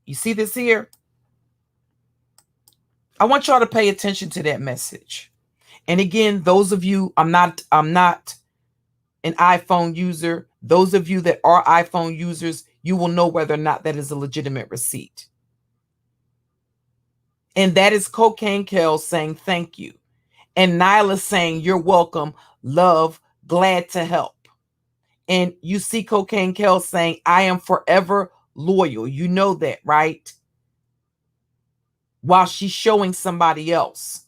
You see this here? I want y'all to pay attention to that message. And again, those of you, I'm not an iPhone user. Those of you that are iPhone users, you will know whether or not that is a legitimate receipt. And that is Cocaine Kel saying thank you. And Nyla saying you're welcome, love, glad to help. And you see Cocaine Kel saying I am forever loyal. You know that, right? While she's showing somebody else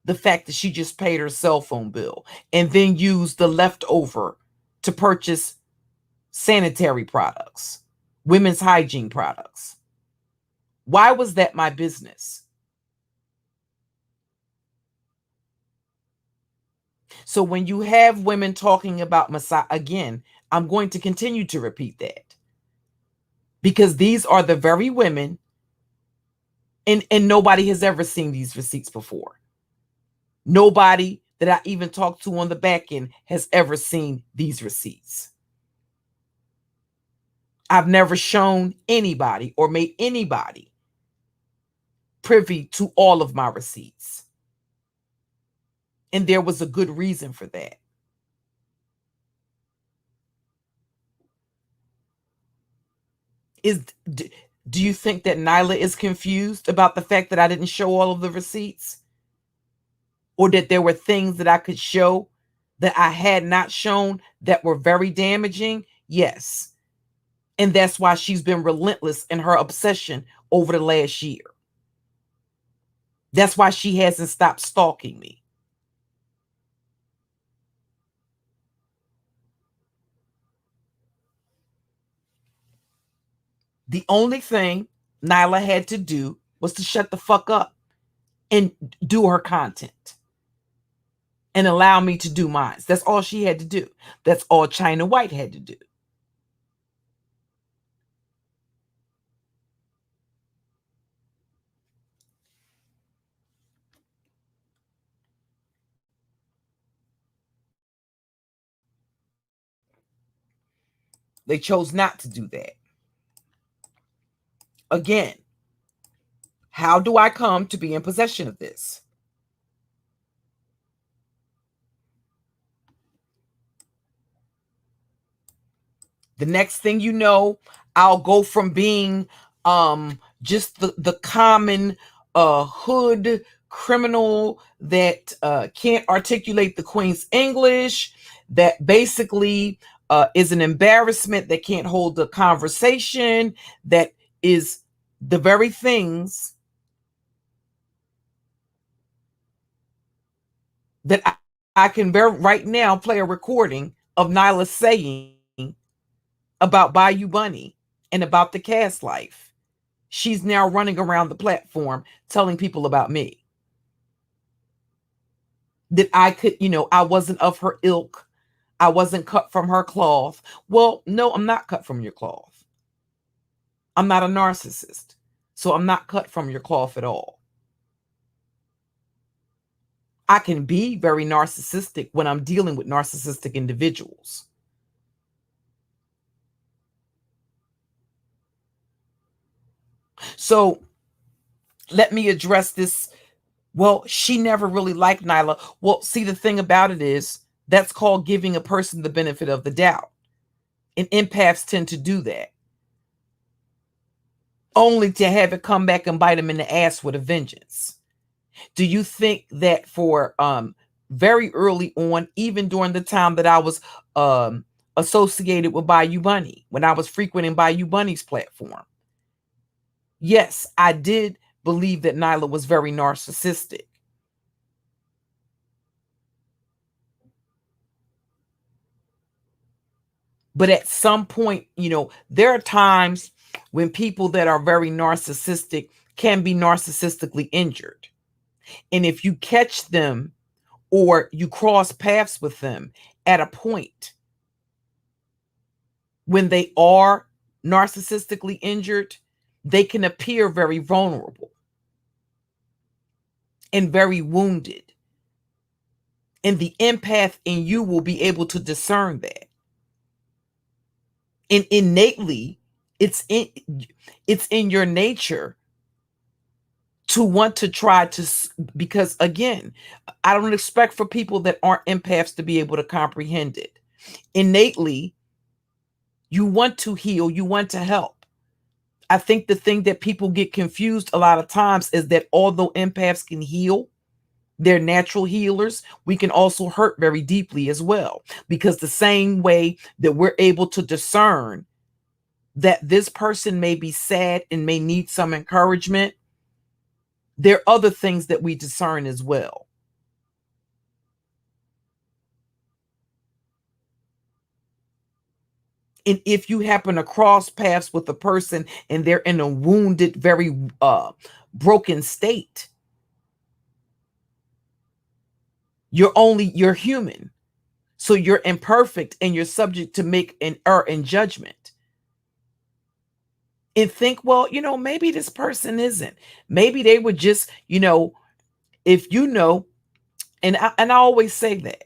the fact that she just paid her cell phone bill and then used the leftover to purchase sanitary products, women's hygiene products. Why was that my business? So when you have women talking about again, I'm going to continue to repeat that, because these are the very women, and nobody has ever seen these receipts before. Nobody that I even talked to on the back end has ever seen these receipts. I've never shown anybody or made anybody privy to all of my receipts. And there was a good reason for that. Do you think that Nyla is confused about the fact that I didn't show all of the receipts? Or that there were things that I could show that I had not shown that were very damaging? Yes. And that's why she's been relentless in her obsession over the last year. That's why she hasn't stopped stalking me. The only thing Nyla had to do was to shut the fuck up and do her content and allow me to do mine. That's all she had to do. That's all China White had to do. They chose not to do that. Again, how do I come to be in possession of this? The next thing you know, I'll go from being just the common hood criminal that can't articulate the Queen's English, that basically is an embarrassment, that can't hold a conversation, that is the very things that I can right now play a recording of Nyla saying about Bayou Bunny and about the cast life. She's now running around the platform telling people about me. That I could, I wasn't of her ilk. I wasn't cut from her cloth. Well, no, I'm not cut from your cloth. I'm not a narcissist. So I'm not cut from your cloth at all. I can be very narcissistic when I'm dealing with narcissistic individuals. So let me address this. Well, she never really liked Nyla. Well, see, the thing about it is that's called giving a person the benefit of the doubt. And empaths tend to do that, only to have it come back and bite them in the ass with a vengeance. Do you think that for very early on, even during the time that I was associated with Bayou Bunny, when I was frequenting Bayou Bunny's platform, yes, I did believe that Nyla was very narcissistic. But at some point, there are times when people that are very narcissistic can be narcissistically injured. And if you catch them or you cross paths with them at a point when they are narcissistically injured, they can appear very vulnerable and very wounded. And the empath in you will be able to discern that. And innately, it's in your nature to want to try to, because again, I don't expect for people that aren't empaths to be able to comprehend it. Innately, you want to heal, you want to help. I think the thing that people get confused a lot of times is that although empaths can heal, they're natural healers, we can also hurt very deeply as well. Because the same way that we're able to discern that this person may be sad and may need some encouragement, there are other things that we discern as well. And if you happen to cross paths with a person and they're in a wounded, very broken state, You're human. So you're imperfect and you're subject to make an error in judgment. And think, well, maybe this person isn't. Maybe they would just, if and I always say that.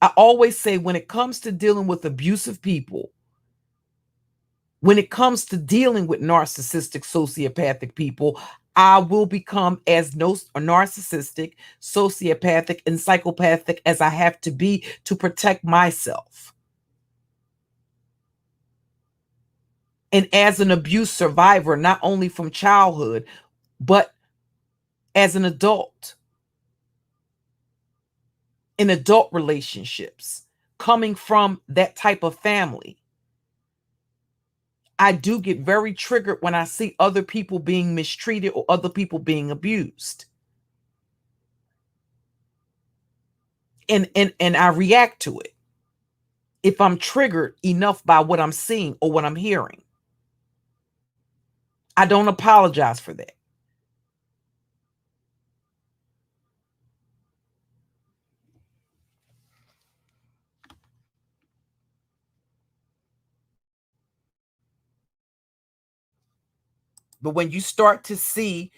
I always say when it comes to dealing with abusive people, when it comes to dealing with narcissistic, sociopathic people, I will become as narcissistic, sociopathic, and psychopathic as I have to be to protect myself. And as an abuse survivor, not only from childhood, but as an adult, in adult relationships, coming from that type of family, I do get very triggered when I see other people being mistreated or other people being abused. And I react to it if I'm triggered enough by what I'm seeing or what I'm hearing. I don't apologize for that. But when you start to see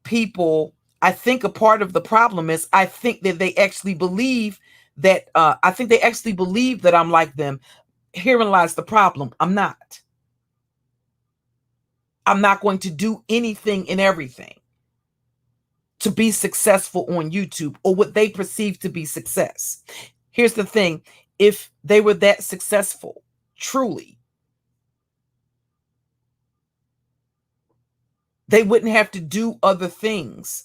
people, I think a part of the problem is I think that they actually believe that I'm like them. Herein lies the problem. I'm not. I'm not going to do anything and everything to be successful on YouTube or what they perceive to be success. Here's the thing. If they were that successful, truly, they wouldn't have to do other things.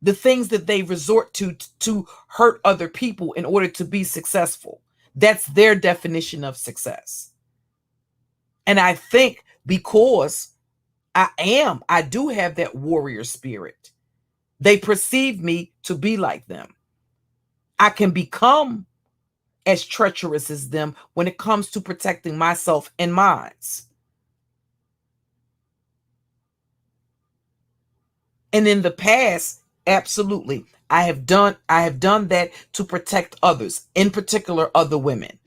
The things that they resort to hurt other people in order to be successful. That's their definition of success. And I think because I do have that warrior spirit, they perceive me to be like them. I can become as treacherous as them when it comes to protecting myself and mine. And in the past, absolutely, I have done that to protect others, in particular other women.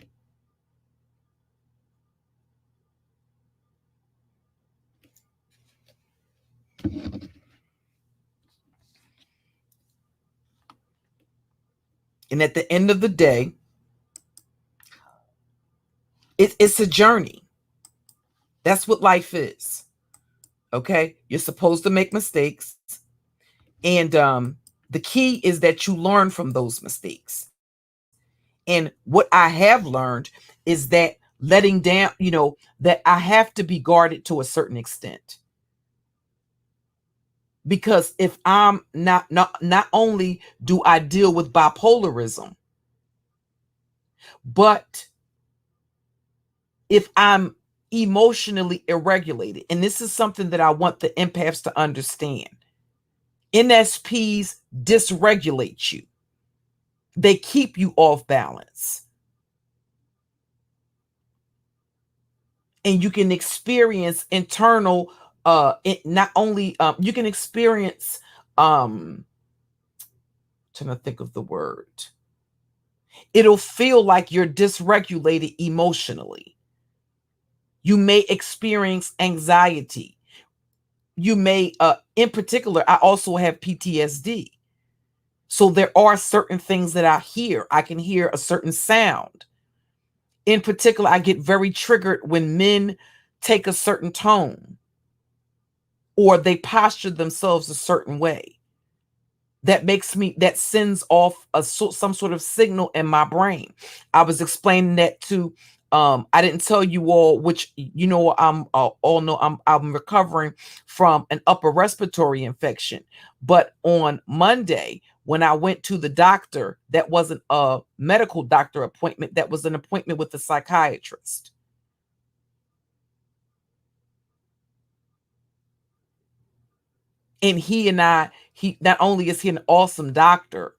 And at the end of the day, it's a journey. That's what life is. Okay? You're supposed to make mistakes. And the key is that you learn from those mistakes. And what I have learned is that letting down, that I have to be guarded to a certain extent. Because if I'm not only do I deal with bipolarism, but if I'm emotionally irregulated, and this is something that I want the empaths to understand, NSPs dysregulate you. They keep you off balance. And you can experience internal, not only, you can experience, trying to think of the word. It'll feel like you're dysregulated emotionally. You may experience anxiety. You may, in particular, I also have PTSD. So there are certain things that I hear. I can hear a certain sound. In particular, I get very triggered when men take a certain tone or they posture themselves a certain way. That sends off some sort of signal in my brain. I was explaining that to, I didn't tell you all, which, I'm all know I'm recovering from an upper respiratory infection. But on Monday, when I went to the doctor, that wasn't a medical doctor appointment. That was an appointment with a psychiatrist. And he not only is he an awesome doctor,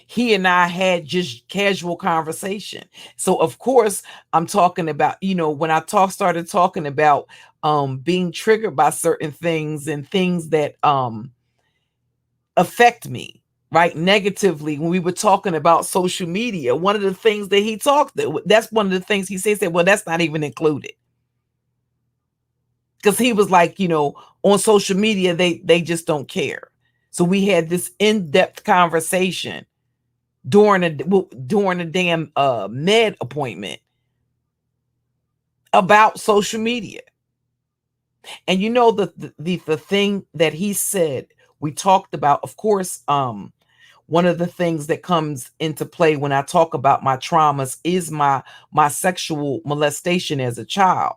he and I had just casual conversation. So of course I'm talking about, when I started talking about being triggered by certain things and things that affect me, right, negatively when we were talking about social media. One of the things that he talked, that's one of the things he said, well, that's not even included. Because he was like, on social media, they just don't care. So we had this in-depth conversation during a damn med appointment about social media. And the thing that he said, we talked about, of course, one of the things that comes into play when I talk about my traumas is my sexual molestation as a child.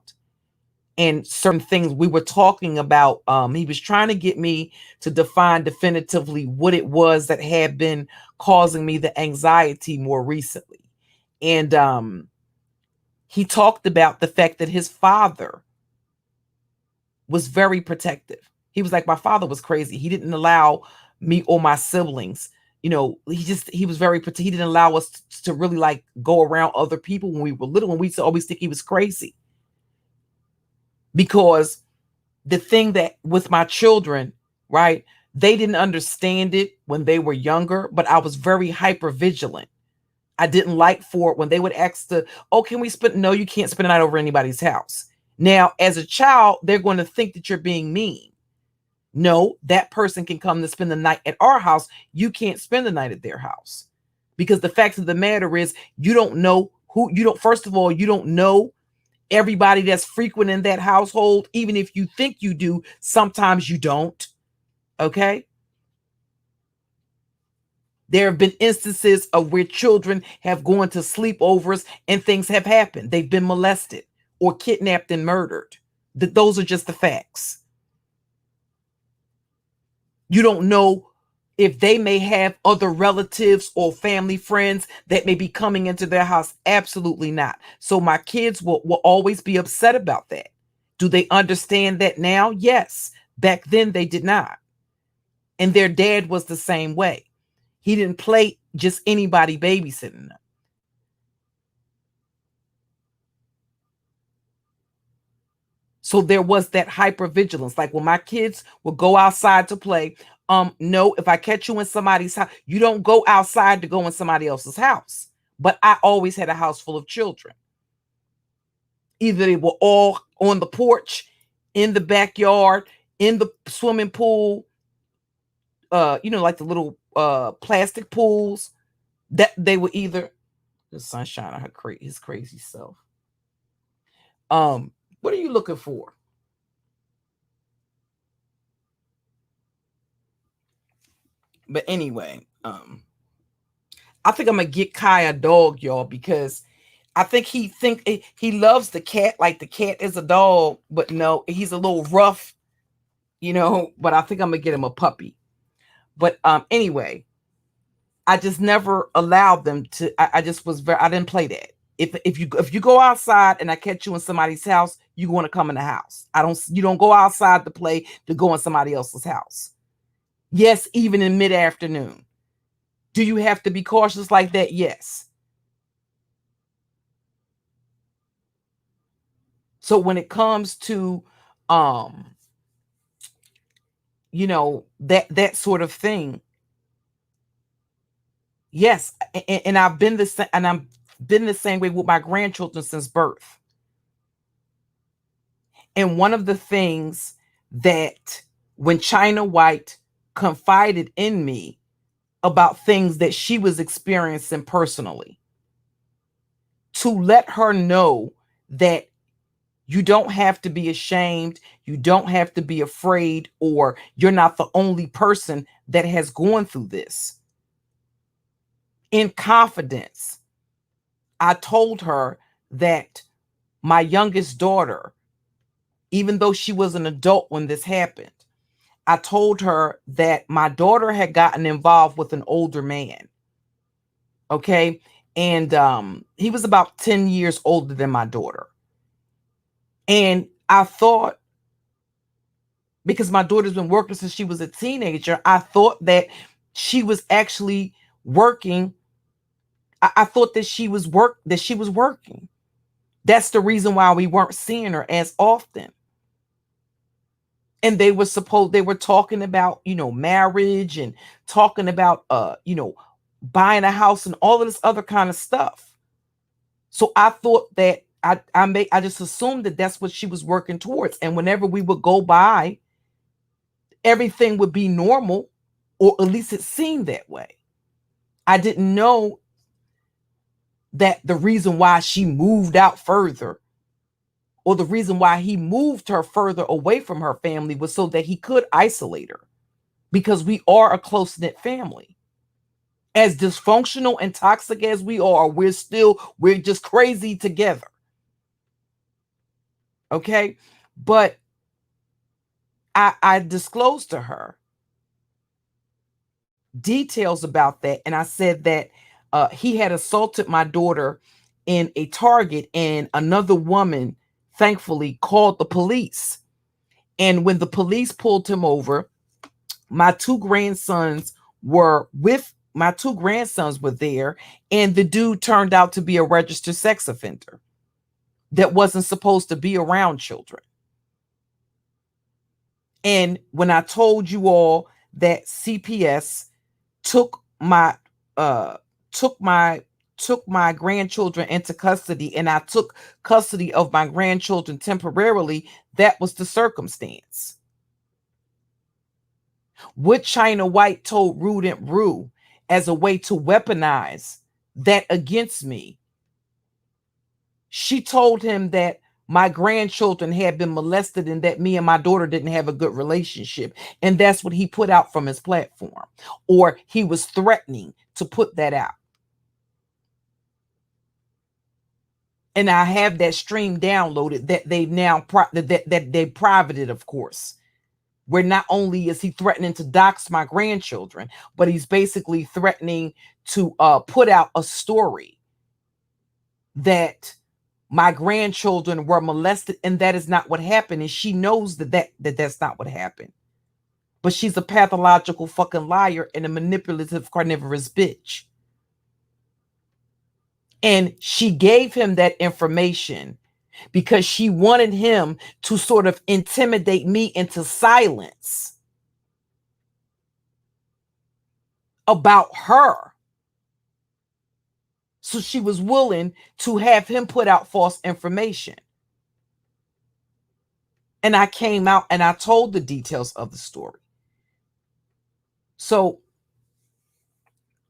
And certain things we were talking about, he was trying to get me to define definitively what it was that had been causing me the anxiety more recently. And he talked about the fact that his father was very protective. He was like, my father was crazy. He didn't allow me or my siblings, he was very protective. He didn't allow us to really like go around other people when we were little, and we used to always think he was crazy. Because the thing that with my children, right, they didn't understand it when they were younger, but I was very hyper vigilant. I didn't like for it when they would ask can we spend? No, you can't spend the night over anybody's house. Now, as a child, they're going to think that you're being mean. No, that person can come to spend the night at our house. You can't spend the night at their house. Because the fact of the matter is, you don't know first of all, you don't know everybody that's frequent in that household. Even if you think you do, sometimes you don't. Okay? There have been instances of where children have gone to sleepovers and things have happened. They've been molested or kidnapped and murdered. Those are just the facts. You don't know if they may have other relatives or family friends that may be coming into their house. Absolutely not. So my kids will always be upset about that. Do they understand that now? Yes. Back then they did not. And their dad was the same way. He didn't play just anybody babysitting them. So there was that hypervigilance. Like when my kids would go outside to play, no, if I catch you in somebody's house, you don't go outside to go in somebody else's house. But I always had a house full of children. Either they were all on the porch, in the backyard, in the swimming pool, like the little plastic pools, that they were either the sunshine or his crazy self. What are you looking for? But anyway, I think I'm gonna get Kai a dog, y'all, because I think he loves the cat, like the cat is a dog, but no, he's a little rough, but I think I'm gonna get him a puppy. But anyway, I just never allowed them to. I just was I didn't play that. If you go outside and I catch you in somebody's house, you want to come in the house. You don't go outside to play to go in somebody else's house. Yes, even in mid-afternoon. Do you have to be cautious like that? Yes. So when it comes to that sort of thing, yes, and I've been the same way with my grandchildren since birth. And one of the things that when China White confided in me about things that she was experiencing personally, to let her know that you don't have to be ashamed, you don't have to be afraid, or you're not the only person that has gone through this. In confidence, I told her that my youngest daughter, even though she was an adult when this happened, I told her that my daughter had gotten involved with an older man. Okay. And he was about 10 years older than my daughter. And I thought, because my daughter's been working since she was a teenager, I thought that she was actually working. I thought that she was working. That's the reason why we weren't seeing her as often. And they were talking about, marriage and talking about, buying a house and all of this other kind of stuff. So I thought that I just assumed that that's what she was working towards. And whenever we would go by, everything would be normal, or at least it seemed that way. I didn't know that the reason why she moved out further, or the reason why he moved her further away from her family, was so that he could isolate her, because we are a close-knit family. As dysfunctional and toxic as we are, we're just crazy together. Okay. But I disclosed to her details about that. And I said that he had assaulted my daughter in a Target, and another woman, thankfully, called the police. And when the police pulled him over, my two grandsons were there, and the dude turned out to be a registered sex offender that wasn't supposed to be around children. And when I told you all that CPS took my grandchildren into custody, and I took custody of my grandchildren temporarily, that was the circumstance. What China White told Rude and Rue as a way to weaponize that against me. She told him that my grandchildren had been molested and that me and my daughter didn't have a good relationship. And that's what he put out from his platform, or he was threatening to put that out. And I have that stream downloaded that they've now that they privated, of course, where not only is he threatening to dox my grandchildren, but he's basically threatening to put out a story that my grandchildren were molested, and that is not what happened. And she knows that's not what happened. But she's a pathological fucking liar and a manipulative, carnivorous bitch. And she gave him that information because she wanted him to sort of intimidate me into silence about her. So she was willing to have him put out false information. And I came out and I told the details of the story. So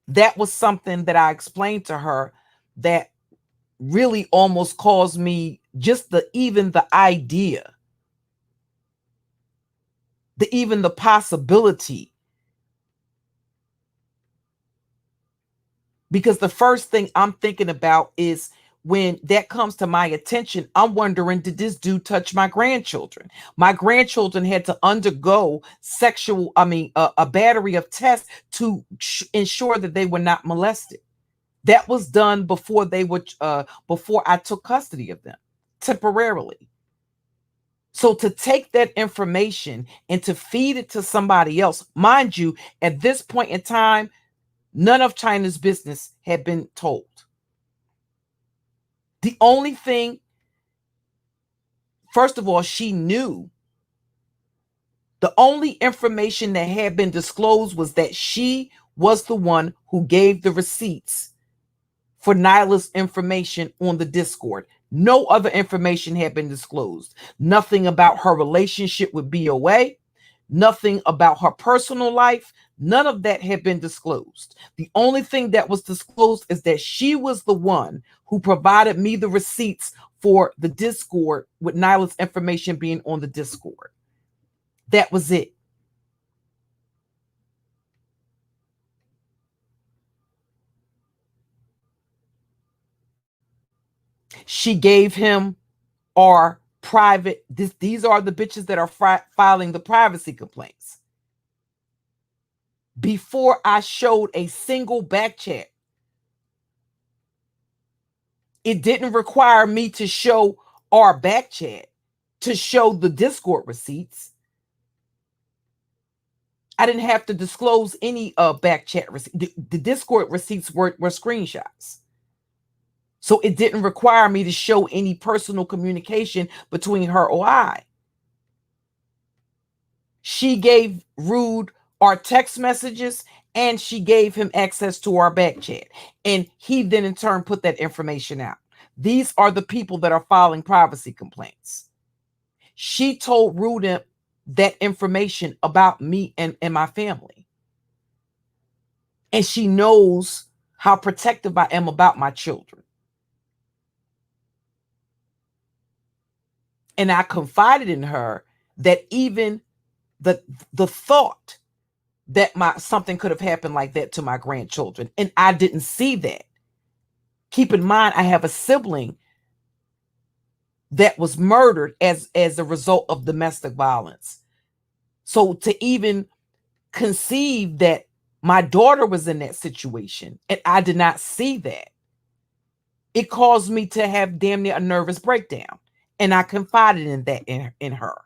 that was something that I explained to her that really almost caused me just the idea, the possibility. Because the first thing I'm thinking about is, when that comes to my attention, I'm wondering, did this dude touch my grandchildren? My grandchildren had to undergo a battery of tests to ensure that they were not molested. That was done before before I took custody of them temporarily. So to take that information and to feed it to somebody else, mind you, at this point in time, none of China's business had been told. The only thing, first of all, she knew the only information that had been disclosed was that she was the one who gave the receipts for Nyla's information on the Discord. No other information had been disclosed. Nothing about her relationship with BOA, nothing about her personal life. None of that had been disclosed. The only thing that was disclosed is that she was the one who provided me the receipts for the Discord, with Nyla's information being on the Discord. That was it. She gave him our private, these are the bitches that are filing the privacy complaints. Before I showed a single back chat, it didn't require me to show our back chat to show the Discord receipts. I didn't have to disclose any back chat receipts. The Discord receipts were screenshots. So it didn't require me to show any personal communication between her or I. She gave Rude our text messages, and she gave him access to our back chat. And he then in turn put that information out. These are the people that are filing privacy complaints. She told Rude that information about me and my family. And she knows how protective I am about my children. And I confided in her that even the thought that something could have happened like that to my grandchildren, and I didn't see that. Keep in mind, I have a sibling that was murdered as a result of domestic violence. So to even conceive that my daughter was in that situation and I did not see that, it caused me to have damn near a nervous breakdown. And I confided in that in her.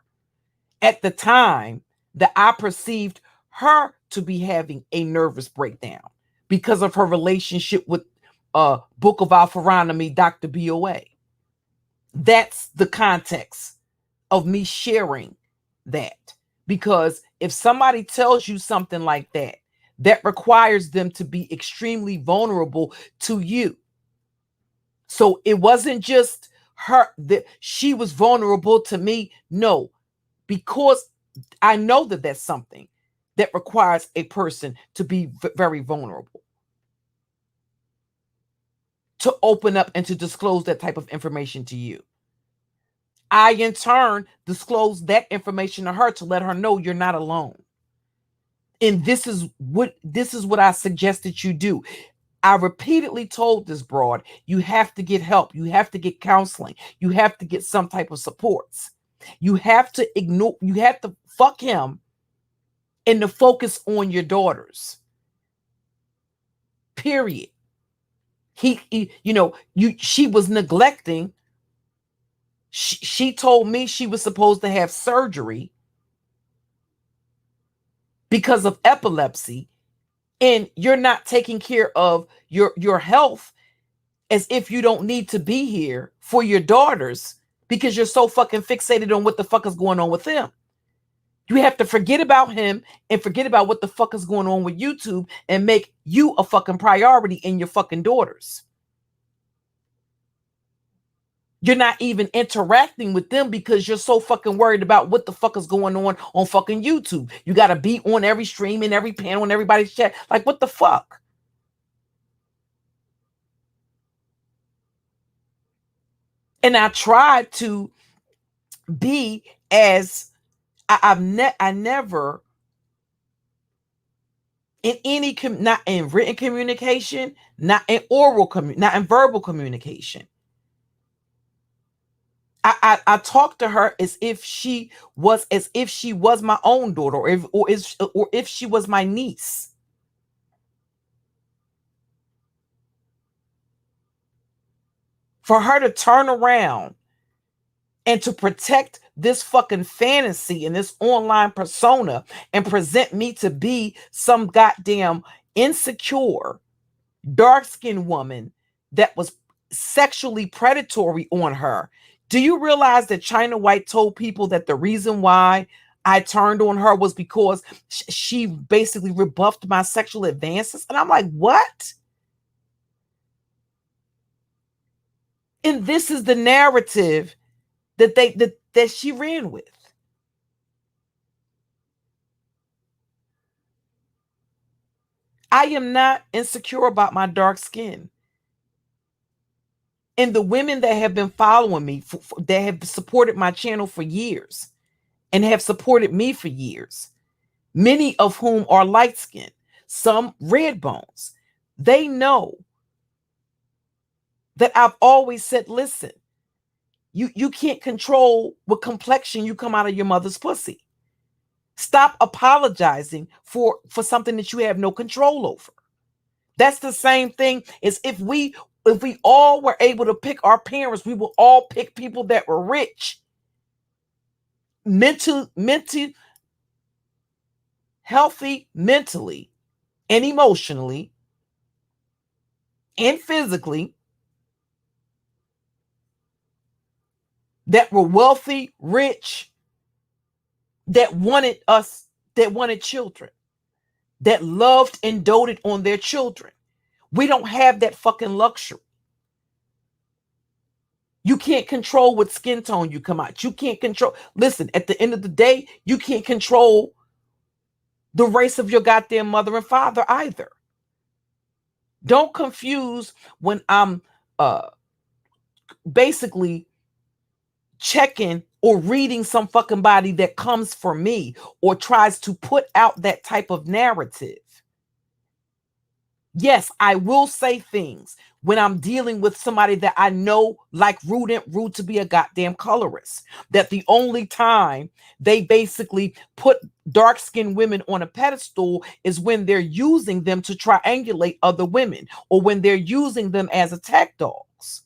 At the time that I perceived her to be having a nervous breakdown because of her relationship with Book of Alpharonomy, Dr. BOA. That's the context of me sharing that. Because if somebody tells you something like that, that requires them to be extremely vulnerable to you. So it wasn't just her that she was vulnerable to me. No, because I know that that's something that requires a person to be very vulnerable, to open up and to disclose that type of information to you. I, in turn, disclose that information to her to let her know you're not alone. And this is what I suggested you do. I repeatedly told this broad, you have to get help. You have to get counseling. You have to get some type of supports. You have to fuck him and to focus on your daughters. Period. She was neglecting. She told me she was supposed to have surgery because of epilepsy, and you're not taking care of your health as if you don't need to be here for your daughters because you're so fucking fixated on what the fuck is going on with them. You have to forget about him and forget about what the fuck is going on with YouTube and make you a fucking priority in your fucking daughters. You're not even interacting with them because you're so fucking worried about what the fuck is going on fucking YouTube. You got to be on every stream and every panel and everybody's chat. Like, what the fuck? And I tried to be as I never in any not in written communication, not in not in verbal communication. I talked to her as if she was my own daughter, or if she was my niece. For her to turn around and to protect this fucking fantasy and this online persona and present me to be some goddamn insecure, dark-skinned woman that was sexually predatory on her. Do you realize that China White told people that the reason why I turned on her was because she basically rebuffed my sexual advances? And I'm like, what? And this is the narrative that she ran with. I am not insecure about my dark skin. And the women that have been following me, that have supported my channel for years and have supported me for years, many of whom are light-skinned, some red bones, they know that I've always said, listen, you can't control what complexion you come out of your mother's pussy. Stop apologizing for something that you have no control over. That's the same thing as if we all were able to pick our parents, we will all pick people that were rich, mental, healthy mentally and emotionally and physically, that were wealthy, rich, that wanted children, that loved and doted on their children. We don't have that fucking luxury. You can't control what skin tone you come out. You can't control. Listen, at the end of the day, you can't control the race of your goddamn mother and father either. Don't confuse when I'm basically checking or reading some fucking body that comes for me or tries to put out that type of narrative. Yes, I will say things when I'm dealing with somebody that I know like rude to be a goddamn colorist. That the only time they basically put dark-skinned women on a pedestal is when they're using them to triangulate other women or when they're using them as attack dogs.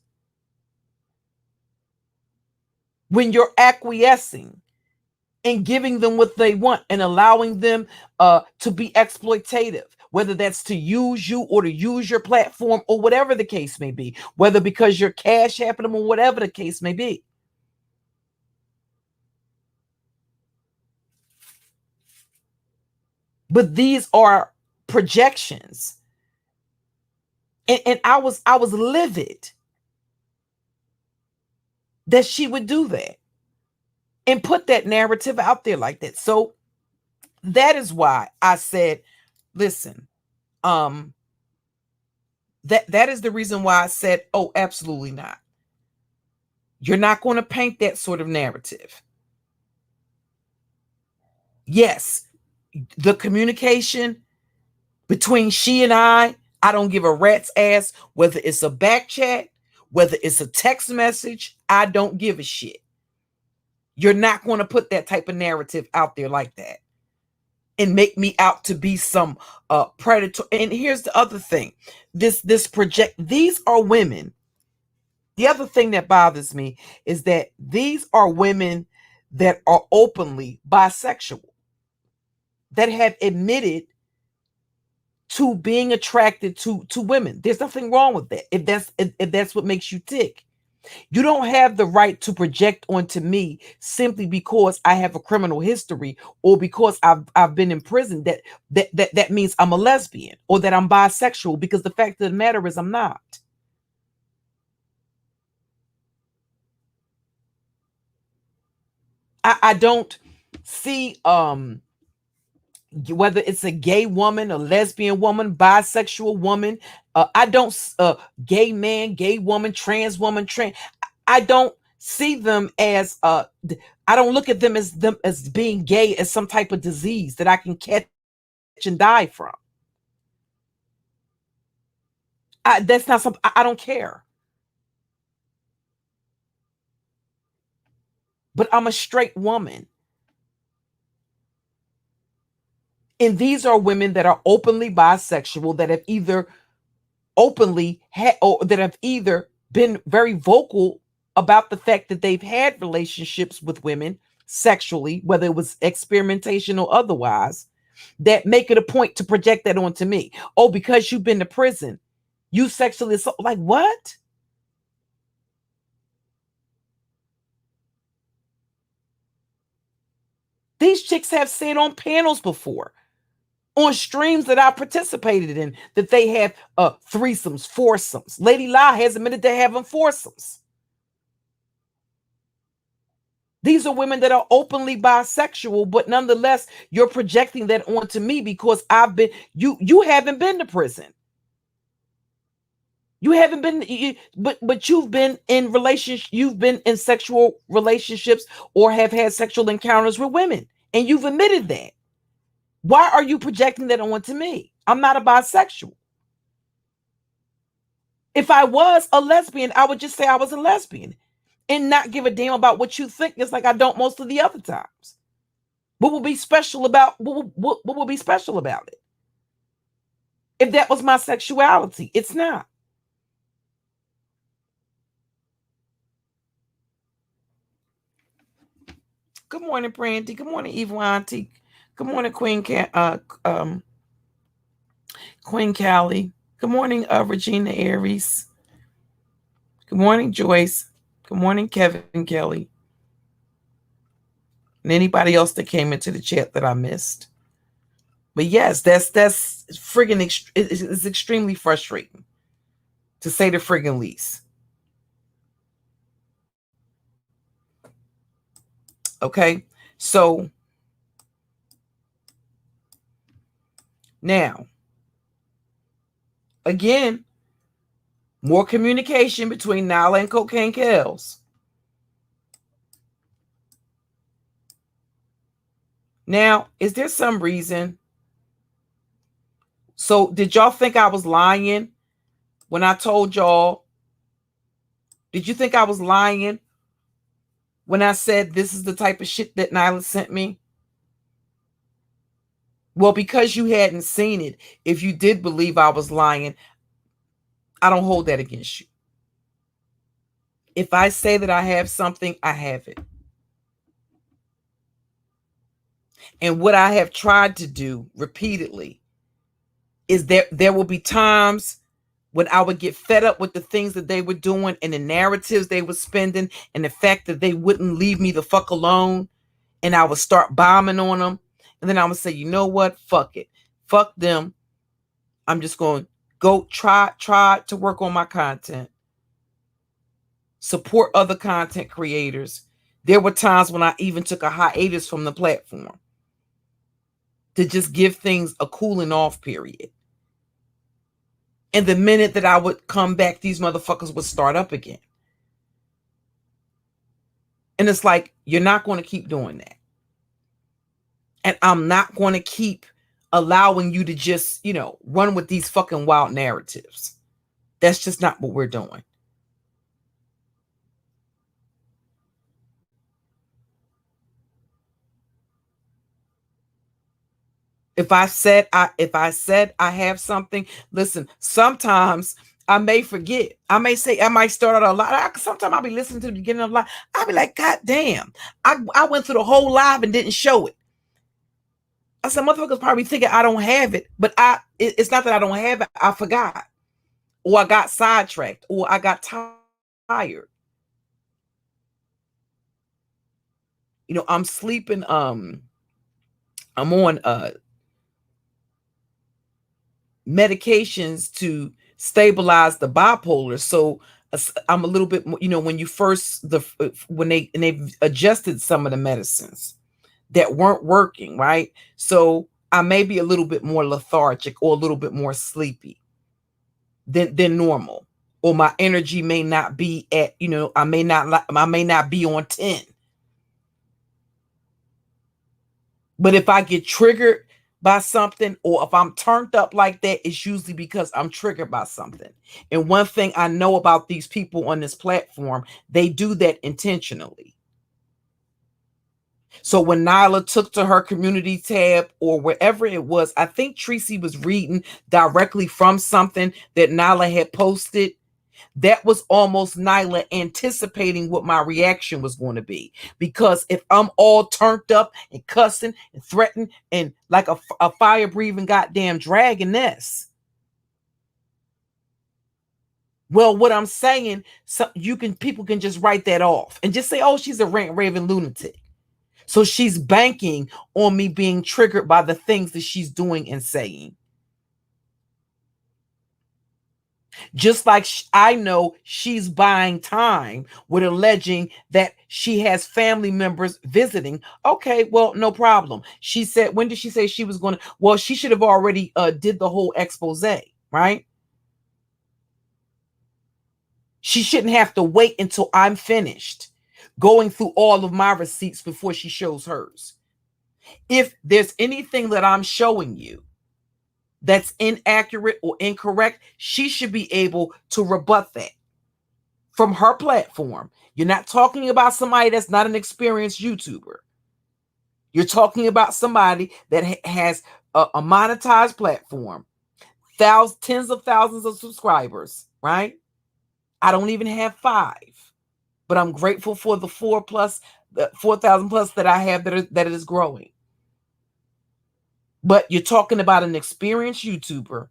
When you're acquiescing and giving them what they want and allowing them to be exploitative, whether that's to use you or to use your platform or whatever the case may be, whether because you're cash apping them or whatever the case may be. But these are projections. And I was livid that she would do that and put that narrative out there like that. So that is why I said, listen, that is the reason why I said, oh, absolutely not. You're not going to paint that sort of narrative. Yes, the communication between she and I don't give a rat's ass whether it's a back chat, whether it's a text message. I don't give a shit. You're not going to put that type of narrative out there like that and make me out to be some predator. And here's the other thing. These are women. The other thing that bothers me is that these are women that are openly bisexual, that have admitted to being attracted to women. There's nothing wrong with that. If that's what makes you tick. You don't have the right to project onto me simply because I have a criminal history or because I've been in prison. That means I'm a lesbian or that I'm bisexual, because the fact of the matter is I'm not. I don't see whether it's a gay woman, a lesbian woman, bisexual woman, I don't gay man, gay woman, trans woman, I don't see them as I don't look at them as being gay as some type of disease that I can catch and die from. That's not something I don't care. But I'm a straight woman. And these are women that are openly bisexual, that have either openly had or that have either been very vocal about the fact that they've had relationships with women sexually, whether it was experimentation or otherwise, that make it a point to project that onto me. Oh, because you've been to prison, you sexually assault. Like what? These chicks have said on panels before, on streams that I participated in, that they have threesomes, foursomes. Lady La has admitted to having foursomes. These are women that are openly bisexual, but nonetheless, you're projecting that onto me because I've been, you haven't been to prison. You haven't been, but you've been in relationships, you've been in sexual relationships or have had sexual encounters with women, and you've admitted that. Why are you projecting that onto me? I'm not a bisexual. If I was a lesbian, I would just say I was a lesbian and not give a damn about what you think. It's like I don't most of the other times. What would be special about what would be special about it? If that was my sexuality, it's not. Good morning, Brandy. Good morning, Auntie. Good morning, Queen Callie. Good morning, Regina Aries. Good morning, Joyce. Good morning, Kevin Kelly. And anybody else that came into the chat that I missed. But yes, that's friggin' it's extremely frustrating, to say the friggin' least. Okay, so now, again, more communication between Nyla and Cocaine Kells. Now, is there some reason? So, did y'all think I was lying when I told y'all? Did you think I was lying when I said this is the type of shit that Nyla sent me? Well, because you hadn't seen it, if you did believe I was lying, I don't hold that against you. If I say that I have something, I have it. And what I have tried to do repeatedly is that there will be times when I would get fed up with the things that they were doing and the narratives they were spending and the fact that they wouldn't leave me the fuck alone. And I would start bombing on them. And then I would say, you know what? Fuck it. Fuck them. I'm just going to go try to work on my content. Support other content creators. There were times when I even took a hiatus from the platform to just give things a cooling off period. And the minute that I would come back, these motherfuckers would start up again. And it's like, you're not going to keep doing that. And I'm not going to keep allowing you to just, run with these fucking wild narratives. That's just not what we're doing. If I said I have something, listen, sometimes I may forget. I might start out a lot. Sometimes I'll be listening to the beginning of live. I'll be like, God damn, I went through the whole live and didn't show it. I said, motherfuckers probably thinking I don't have it, but it's not that I don't have it. I forgot, or I got sidetracked, or I got tired. I'm sleeping. I'm on medications to stabilize the bipolar. So I'm a little bit more, when you first when they've adjusted some of the medicines that weren't working, right? So I may be a little bit more lethargic or a little bit more sleepy than normal, or my energy may not be at, I may not be on 10. But if I get triggered by something, or if I'm turned up like that, it's usually because I'm triggered by something. And one thing I know about these people on this platform, they do that intentionally. So when Nyla took to her community tab or wherever it was, I think Tracy was reading directly from something that Nyla had posted. That was almost Nyla anticipating what my reaction was going to be. Because if I'm all turned up and cussing and threatening and like a fire-breathing goddamn dragoness, well, what I'm saying, people can just write that off and just say, oh, she's a rant-raving lunatic. So she's banking on me being triggered by the things that she's doing and saying. Just like I know she's buying time with alleging that she has family members visiting. Okay, well, no problem. She said, when did she say she was going to? Well, she should have already did the whole expose, right? She shouldn't have to wait until I'm finished going through all of my receipts before she shows hers. If there's anything that I'm showing you that's inaccurate or incorrect, she should be able to rebut that from her platform. You're not talking about somebody that's not an experienced YouTuber. You're talking about somebody that has a monetized platform, tens of thousands of subscribers, right? I don't even have 5, but I'm grateful for the 4,000 plus that I have that is growing. But you're talking about an experienced YouTuber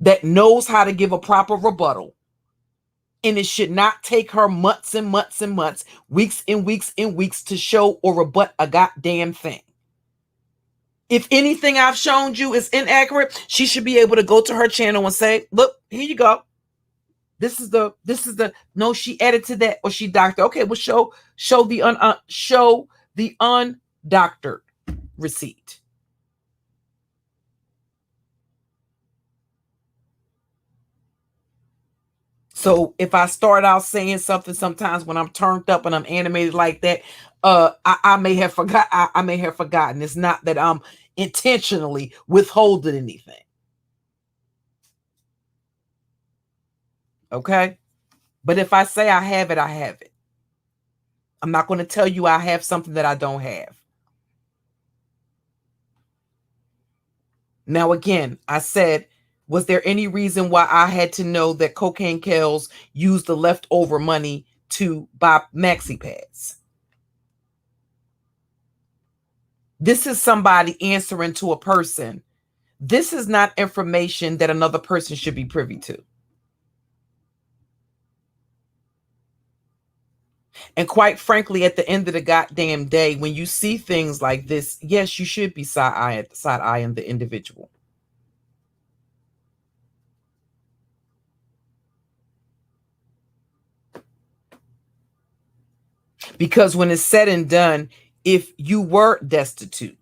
that knows how to give a proper rebuttal And it should not take her months and months and months, weeks and weeks and weeks to show or rebut a goddamn thing. If anything I've shown you is inaccurate, she should be able to go to her channel and say, look, here you go. This is the no, she edited that or she doctored. Okay, well show the undoctored receipt. So if I start out saying something sometimes when I'm turned up and I'm animated like that, I may have forgotten. It's not that I'm intentionally withholding anything. Okay? But if I say I have it, I have it. I'm not going to tell you I have something that I don't have. Now, again, I said, was there any reason why I had to know that Cocaine Kells used the leftover money to buy maxi pads? This is somebody answering to a person. This is not information that another person should be privy to. And quite frankly, at the end of the goddamn day, when you see things like this, yes, you should be side-eyeing the individual. Because when it's said and done, if you were destitute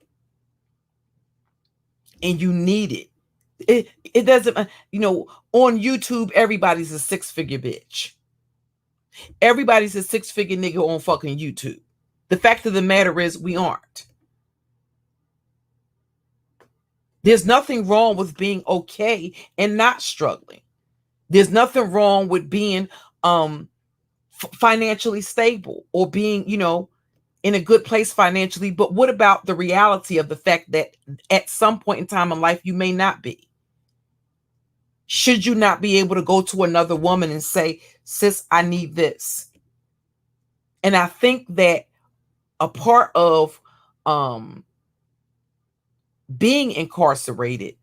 and you need it doesn't, on YouTube, everybody's a six-figure bitch. Everybody's a six-figure nigga on fucking YouTube. The fact of the matter is we aren't. There's nothing wrong with being okay and not struggling. There's nothing wrong with being financially stable or being, in a good place financially. But what about the reality of the fact that at some point in time in life, you may not be? Should you not be able to go to another woman and say, sis, I need this? And I think that a part of being incarcerated,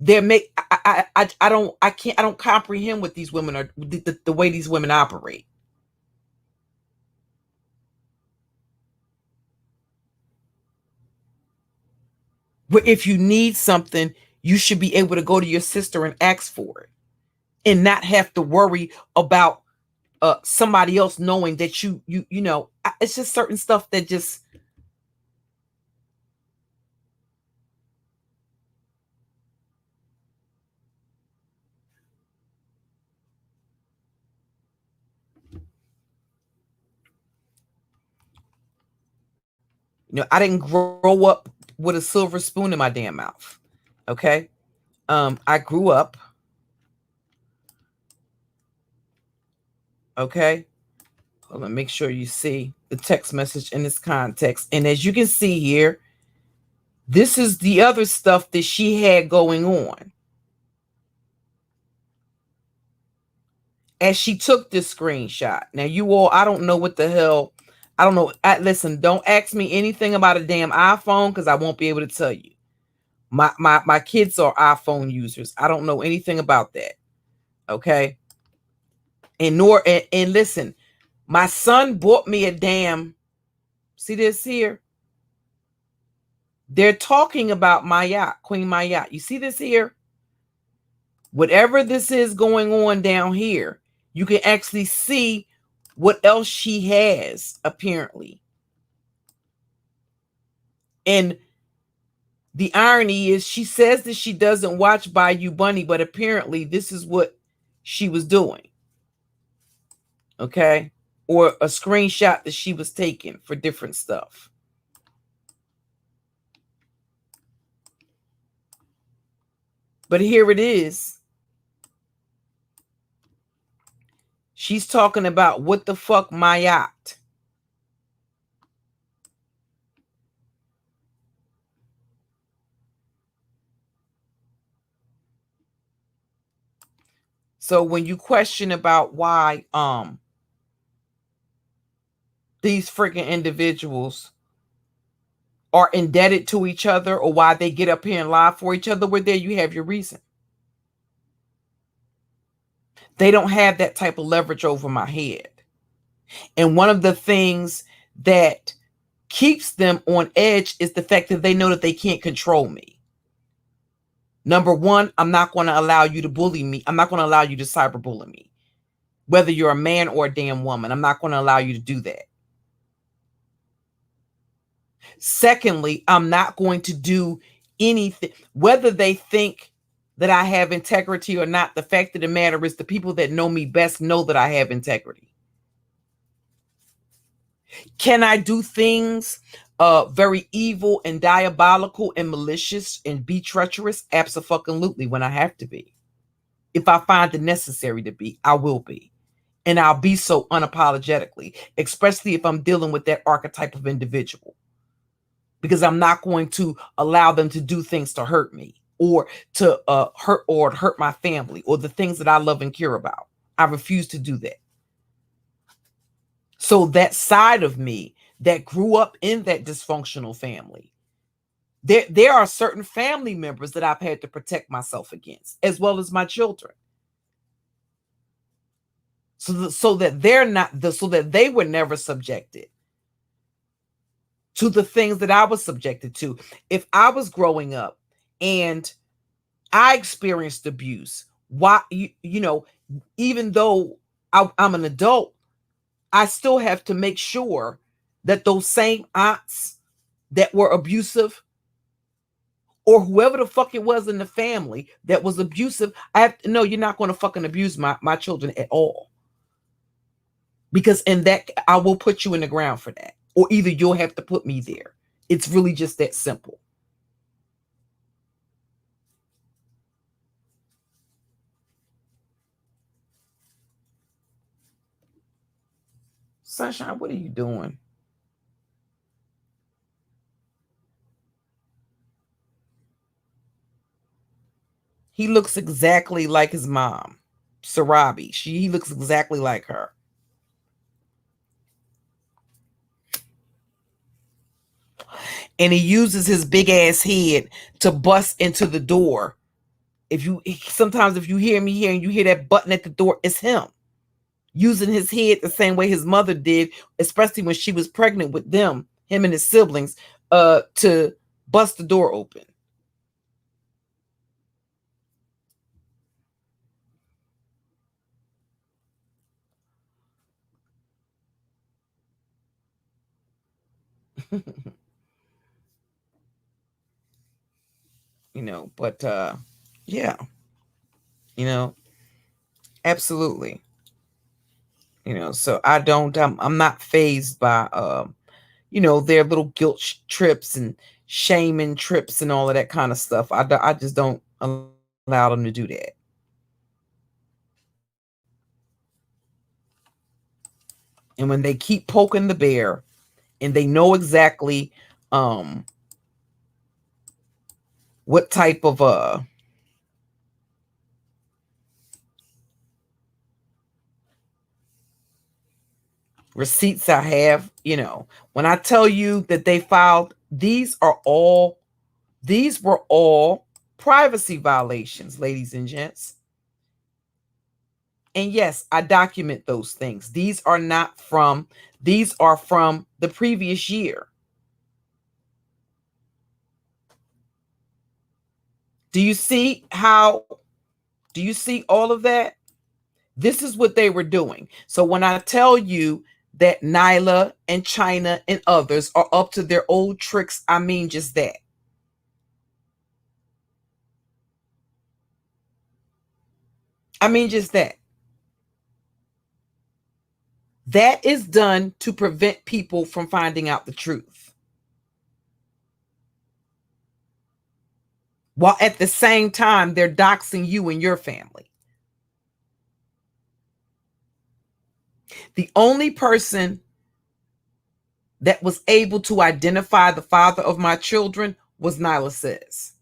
I don't comprehend what these women are, the way these women operate. But if you need something, you should be able to go to your sister and ask for it and not have to worry about somebody else knowing that you know, it's just certain stuff that just, I didn't grow up with a silver spoon in my damn mouth. Okay. I grew up. Okay. Hold on, make sure you see the text message in this context. And as you can see here, this is the other stuff that she had going on as she took this screenshot. Now, you all, I don't know what the hell. I don't know. Listen, don't ask me anything about a damn iPhone because I won't be able to tell you. My kids are iPhone users. I don't know anything about that. Okay. And listen, my son bought me a damn, see this here? They're talking about HoNeYyY, Queen HoNeYyY. You see this here? Whatever this is going on down here, you can actually see what else she has, apparently. And the irony is she says that she doesn't watch Bayou Bunny, but apparently this is what she was doing. Okay? Or a screenshot that she was taking for different stuff. But here it is. She's talking about what the fuck HoNeYyY. So when you question about why these freaking individuals are indebted to each other or why they get up here and lie for each other, well, there you have your reason. They don't have that type of leverage over my head. And one of the things that keeps them on edge is the fact that they know that they can't control me. Number one, I'm not going to allow you to bully me. I'm not going to allow you to cyberbully me. Whether you're a man or a damn woman, I'm not going to allow you to do that. Secondly, I'm not going to do anything, whether they think that I have integrity or not. The fact of the matter is the people that know me best know that I have integrity. Can I do things very evil and diabolical and malicious and be treacherous? Absolutely, when I have to be. If I find it necessary to be, I will be. And I'll be so unapologetically, especially if I'm dealing with that archetype of individual. Because I'm not going to allow them to do things to hurt me or to hurt my family or the things that I love and care about. I refuse to do that. So that side of me that grew up in that dysfunctional family, there are certain family members that I've had to protect myself against, as well as my children. So that they were never subjected to the things that I was subjected to. If I was growing up and I experienced abuse, why even though I'm an adult, I still have to make sure that those same aunts that were abusive, or whoever the fuck it was in the family that was abusive, I have to know you're not going to fucking abuse my children at all. Because in that, I will put you in the ground for that. Or either you'll have to put me there. It's really just that simple. Sunshine, what are you doing? He looks exactly like his mom, Sarabi. He looks exactly like her. And he uses his big ass head to bust into the door. Sometimes if you hear me here and you hear that button at the door, it's him using his head the same way his mother did, especially when she was pregnant with him and his siblings, to bust the door open. But yeah, absolutely. So I'm not fazed by their little guilt trips and shaming trips and all of that kind of stuff. I just don't allow them to do that. And when they keep poking the bear and they know exactly what type of receipts I have, when I tell you that they filed, these were all privacy violations, ladies and gents. And yes, I document those things. These are from the previous year. Do you see all of that? This is what they were doing. So when I tell you that Nyla and China and others are up to their old tricks, I mean just that. I mean just that. That is done to prevent people from finding out the truth, while at the same time they're doxing you and your family. The only person that was able to identify the father of my children was Nyla Says.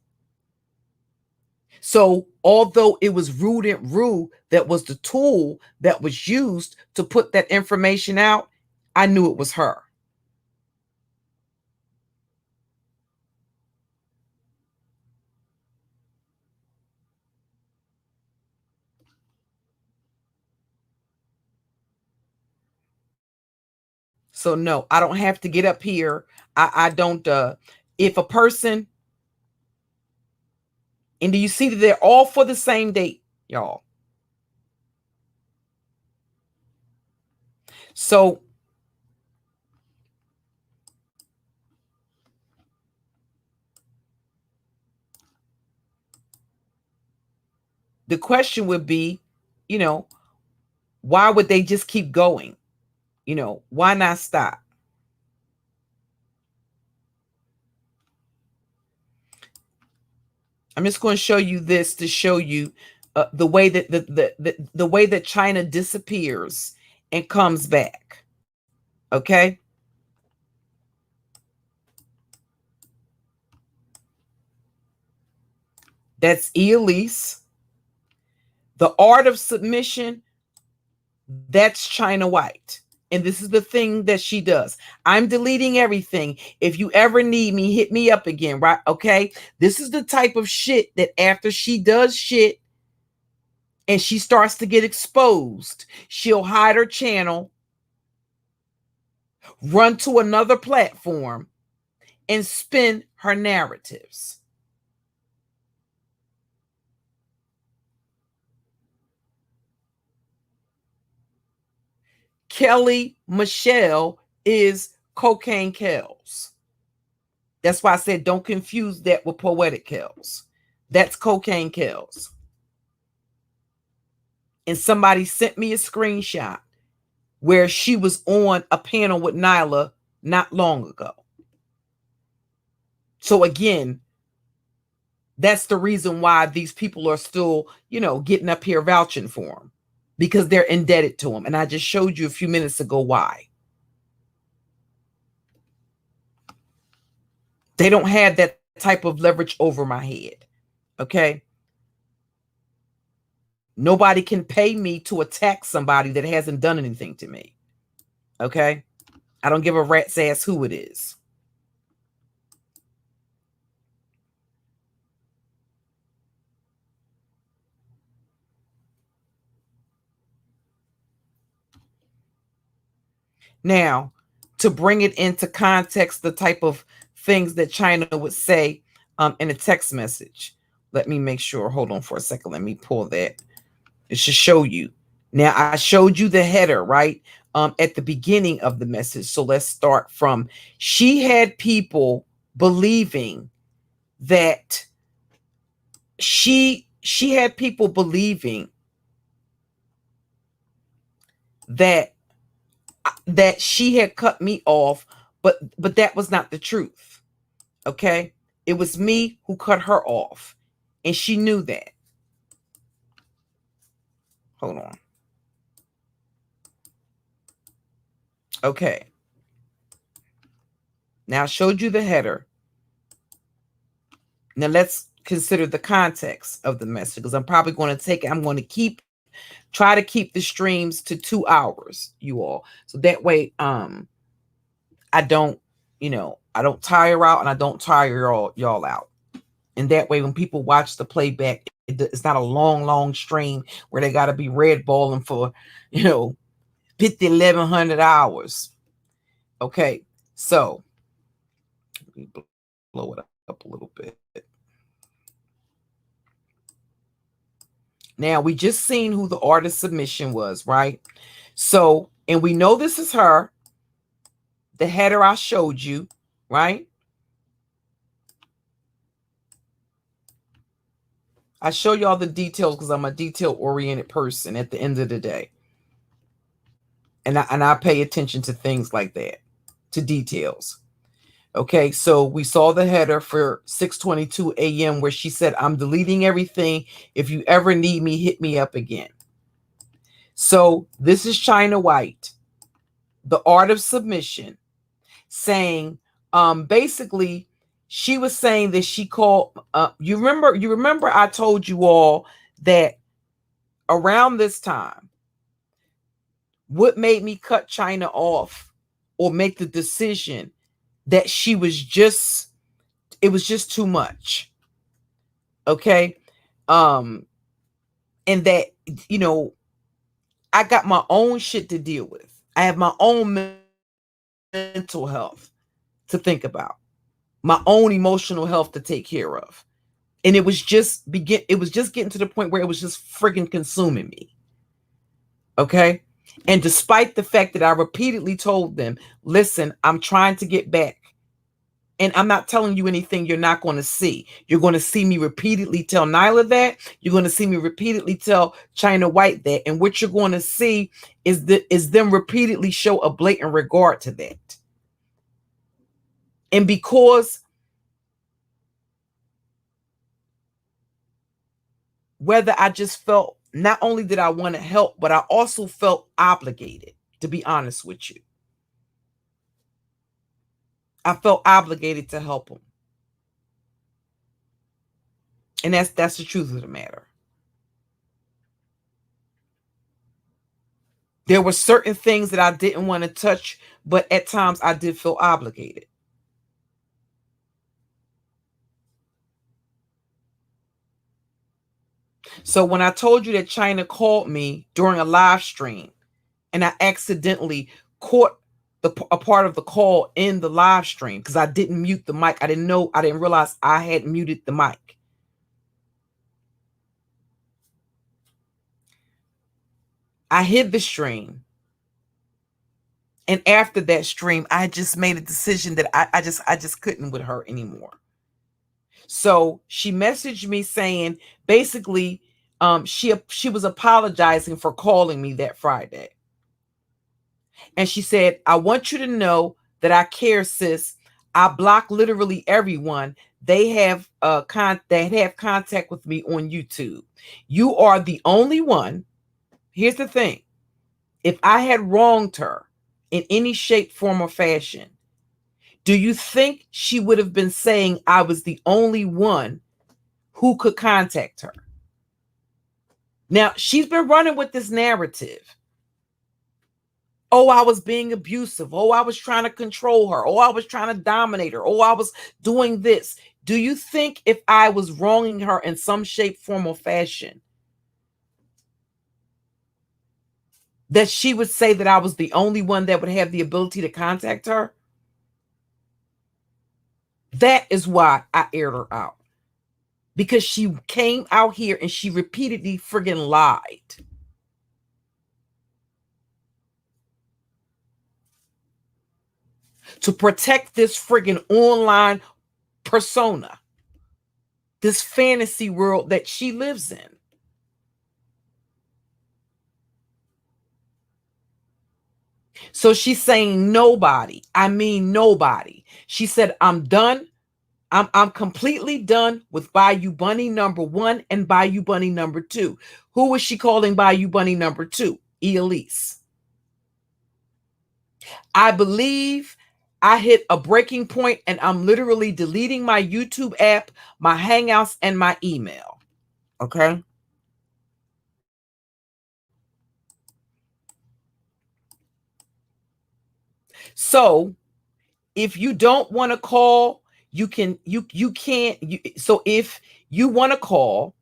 So although it was Rue that was the tool that was used to put that information out, I knew it was her. So no, I don't have to get up here. I don't, if a person, and do you see that they're all for the same date, y'all? So the question would be, you know, why would they just keep going? You know, why not stop? I'm just going to show you this to show you the way that the way that China disappears and comes back. Okay. That's Elise. The Art of Submission, that's China White. And this is the thing that she does. I'm deleting everything. If you ever need me, hit me up again, right? Okay. This is the type of shit that after she does shit and she starts to get exposed, she'll hide her channel, run to another platform, and spin her narratives. Kelly Michelle is Cocaine Kells. That's why I said don't confuse that with Poetic Kells. That's Cocaine Kells. And somebody sent me a screenshot where she was on a panel with Nyla not long ago. So again, that's the reason why these people are still, you know, getting up here vouching for them, because they're indebted to them. And I just showed you a few minutes ago why. They don't have that type of leverage over my head. Okay. Nobody can pay me to attack somebody that hasn't done anything to me. Okay. I don't give a rat's ass who it is. Now, to bring it into context, the type of things that China would say in a text message. Let me make sure. Hold on for a second. Let me pull that. It should show you. Now, I showed you the header, right? At the beginning of the message. So let's start from, she had people believing that she had people believing that she had cut me off, but that was not the truth. Okay? It was me who cut her off, and she knew that. Hold on. Okay. Now I showed you the header. Now let's consider the context of the message, because I'm probably going to take it. I'm going to try to keep the streams to 2 hours, you all. So that way, I don't, you know, I don't tire out and I don't tire y'all out. And that way, when people watch the playback, it's not a long stream where they got to be red balling for, you know, 1,100 hours. Okay. So let me blow it up a little bit. Now, we just seen who the artist submission was, right? So, and we know this is her. The header I showed you, right? I show y'all the details because I'm a detail-oriented person at the end of the day. And I pay attention to things like that, to details. Okay, so we saw the header for 6:22 a.m. where she said, I'm deleting everything. If you ever need me, hit me up again. So this is China White, the Art of Submission, saying, basically, she was saying that she called, you remember I told you all that around this time, what made me cut China off or make the decision that it was just too much. Okay. And that, you know, I got my own shit to deal with. I have my own mental health to think about, my own emotional health to take care of. And it was just getting to the point where it was just friggin' consuming me. Okay? And despite the fact that I repeatedly told them, listen, I'm trying to get back. And I'm not telling you anything you're not going to see. You're going to see me repeatedly tell Nyla that. You're going to see me repeatedly tell HoNeYyY that. And what you're going to see is them repeatedly show a blatant regard to that. And because whether I just felt, not only did I want to help, but I also felt obligated, to be honest with you. I felt obligated to help them. And that's the truth of the matter. There were certain things that I didn't want to touch, but at times I did feel obligated. So when I told you that China called me during a live stream and I accidentally caught a part of the call in the live stream because I didn't mute the mic. I didn't realize I had muted the mic. I hid the stream. And after that stream, I just made a decision that I just couldn't with her anymore. So she messaged me saying, basically, she was apologizing for calling me that Friday. And she said, I want you to know that I care, sis. I block literally everyone. They have contact with me on YouTube. You are the only one. Here's the thing. If I had wronged her in any shape, form, or fashion, do you think she would have been saying I was the only one who could contact her? Now, she's been running with this narrative. Oh, I was being abusive. Oh, I was trying to control her. Oh, I was trying to dominate her. Oh, I was doing this. Do you think if I was wronging her in some shape, form, or fashion, that she would say that I was the only one that would have the ability to contact her? That is why I aired her out. Because she came out here and she repeatedly friggin' lied. To protect this friggin' online persona. This fantasy world that she lives in. So she's saying nobody. I mean nobody. She said, I'm done. I'm completely done with Bayou Bunny number 1 and Bayou Bunny number 2. Who was she calling Bayou Bunny number 2? Elise. I believe I hit a breaking point and I'm literally deleting my YouTube app, my Hangouts, and my email. Okay? So if you don't want to call, you can't. So if you want to call,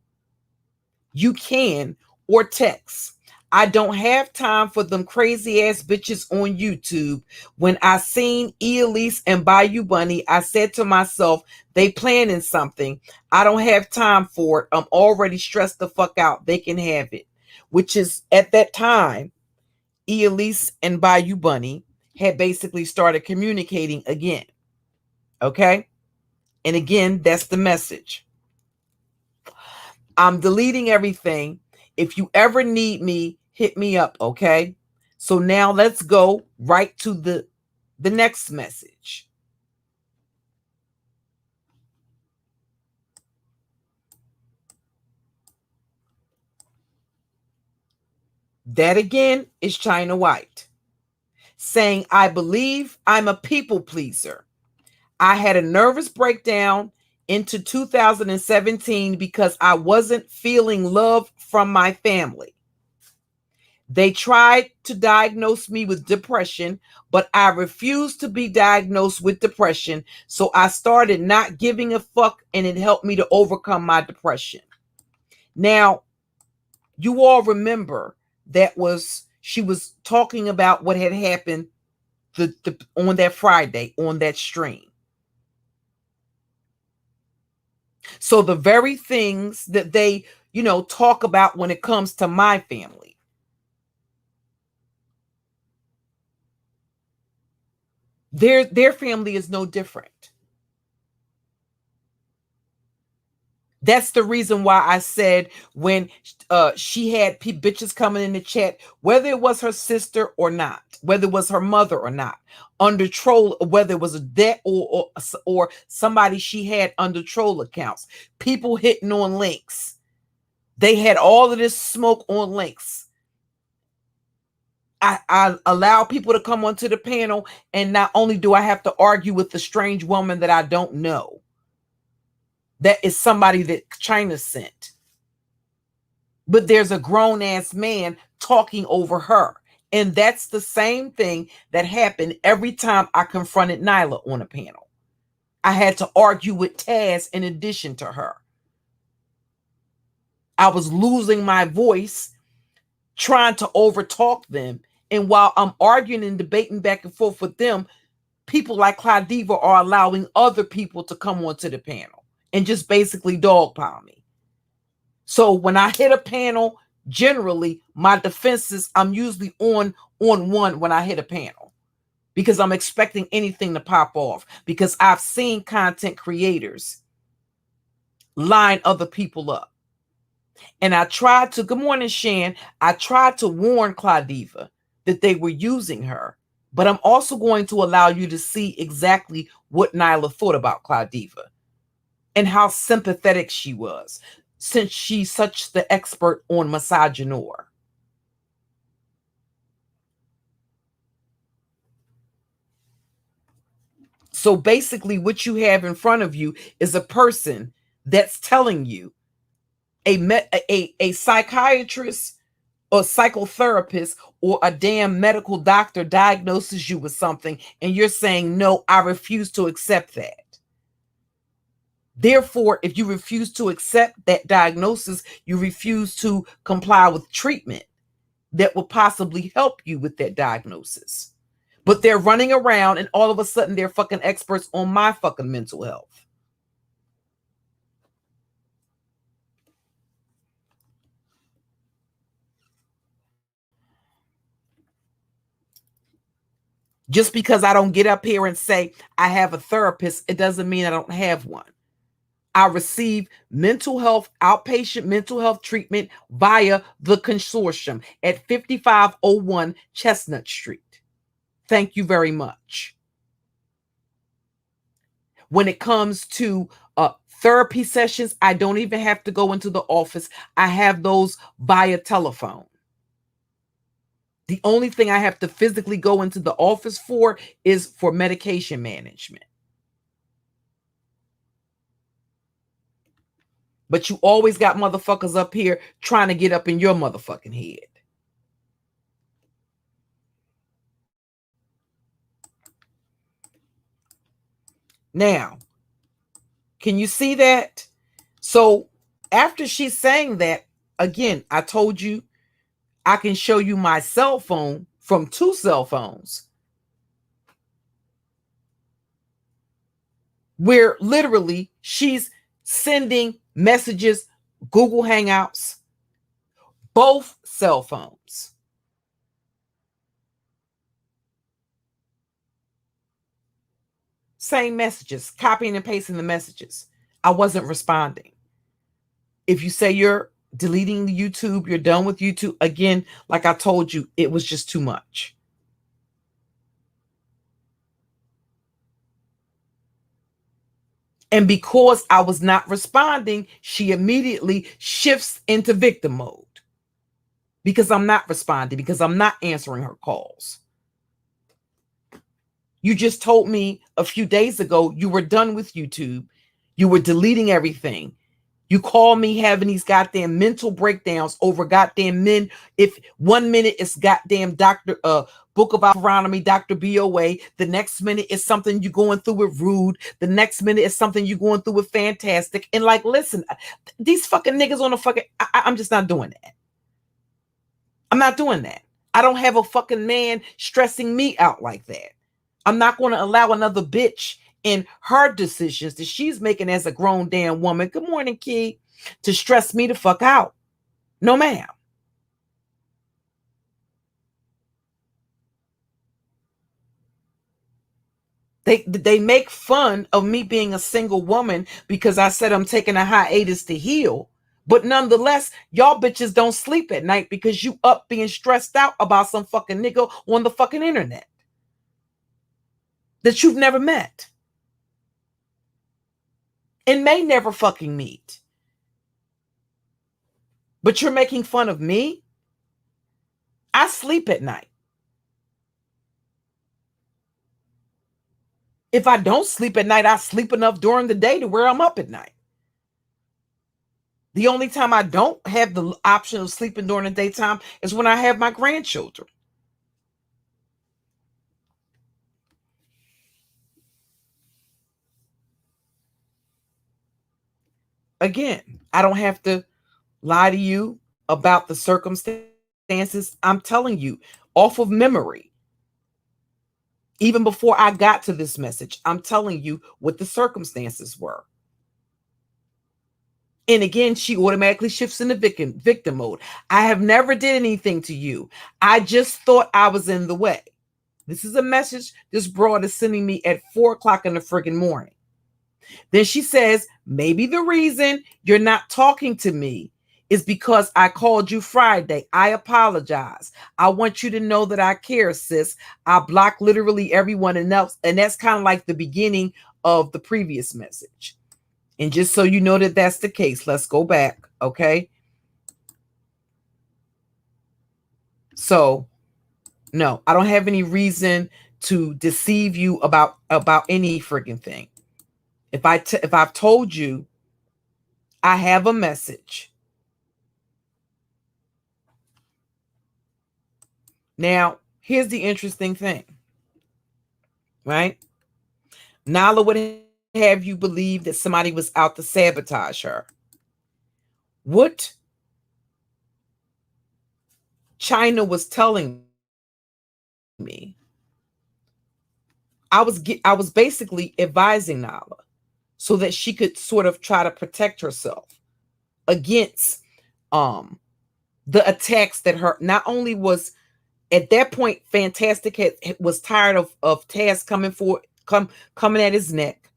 you can, or text. I don't have time for them crazy ass bitches on YouTube. When I seen Elise and Bayou Bunny, I said to myself, they planning something. I don't have time for it. I'm already stressed the fuck out. They can have it. Which is, at that time, Elise and Bayou Bunny had basically started communicating again. Okay? And again, that's the message. I'm deleting everything. If you ever need me, hit me up, okay? So now let's go right to the next message. That again is HoNeYyY saying, I believe I'm a people pleaser. I had a nervous breakdown into 2017 because I wasn't feeling love from my family. They tried to diagnose me with depression, but I refused to be diagnosed with depression. So I started not giving a fuck, and it helped me to overcome my depression. Now, you all remember she was talking about what had happened on that Friday on that stream. So the very things that they, talk about when it comes to my family, their family is no different. That's the reason why I said when she had bitches coming in the chat, whether it was her sister or not, whether it was her mother or not, under troll, whether it was a debt or somebody she had under troll accounts, people hitting on links. They had all of this smoke on links. I allow people to come onto the panel, and not only do I have to argue with the strange woman that I don't know, that is somebody that China sent, but there's a grown-ass man talking over her. And that's the same thing that happened every time I confronted Nyla on a panel. I had to argue with Taz in addition to her. I was losing my voice trying to overtalk them. And while I'm arguing and debating back and forth with them, people like Claudiva are allowing other people to come onto the panel and just basically dogpile me. So when I hit a panel, generally my defenses, I'm usually on one when I hit a panel, because I'm expecting anything to pop off, because I've seen content creators line other people up. And I tried to, good morning, Shan. I tried to warn Claudiva that they were using her, but I'm also going to allow you to see exactly what Nyla thought about Claudiva and how sympathetic she was, since she's such the expert on misogynoir. So basically what you have in front of you is a person that's telling you, a psychiatrist or psychotherapist or a damn medical doctor diagnoses you with something, and you're saying, no, I refuse to accept that. Therefore, if you refuse to accept that diagnosis, you refuse to comply with treatment that will possibly help you with that diagnosis. But they're running around and all of a sudden they're fucking experts on my fucking mental health. Just because I don't get up here and say I have a therapist, it doesn't mean I don't have one. I receive mental health, outpatient mental health treatment via the consortium at 5501 Chestnut Street. Thank you very much. When it comes to therapy sessions, I don't even have to go into the office. I have those via telephone. The only thing I have to physically go into the office for is for medication management. But you always got motherfuckers up here trying to get up in your motherfucking head. Now, can you see that? So after she's saying that, again, I told you I can show you my cell phone from 2 cell phones, where literally she's sending messages, Google Hangouts, both cell phones. Same messages, copying and pasting the messages. I wasn't responding. If you say you're deleting the YouTube, you're done with YouTube, again, like I told you, it was just too much. And because I was not responding, she immediately shifts into victim mode, because I'm not responding, because I'm not answering her calls. You just told me a few days ago you were done with YouTube. You were deleting everything. You call me having these goddamn mental breakdowns over goddamn men. If 1 minute it's goddamn Dr. Book of Aforementioned, Dr. BOA. The next minute is something you're going through with Rude. The next minute is something you're going through with Fantastic. And like, listen, these fucking niggas on the fucking, I'm just not doing that. I'm not doing that. I don't have a fucking man stressing me out like that. I'm not going to allow another bitch in her decisions that she's making as a grown damn woman. Good morning, Key. To stress me the fuck out. No, ma'am. They make fun of me being a single woman because I said I'm taking a hiatus to heal. But nonetheless, y'all bitches don't sleep at night because you up being stressed out about some fucking nigga on the fucking internet that you've never met and may never fucking meet. But you're making fun of me? I sleep at night. If I don't sleep at night, I sleep enough during the day to where I'm up at night. The only time I don't have the option of sleeping during the daytime is when I have my grandchildren. Again, I don't have to lie to you about the circumstances. I'm telling you off of memory. Even before I got to this message, I'm telling you what the circumstances were. And again, she automatically shifts into victim mode. I have never did anything to you. I just thought I was in the way. This is a message this broad is sending me at 4 o'clock in the friggin' morning. Then she says, maybe the reason you're not talking to me is because I called you Friday. I apologize. I want you to know that I care, sis. I block literally everyone else. And that's kind of like the beginning of the previous message. And just so you know that that's the case, let's go back, okay? So, no, I don't have any reason to deceive you about any freaking thing. If I've told you I have a message. Now, here's the interesting thing, right? Nala would have you believe that somebody was out to sabotage her. What China was telling me, I was basically advising Nala so that she could sort of try to protect herself against the attacks that her, not only was at that point Fantastic was tired of Taz coming at his neck.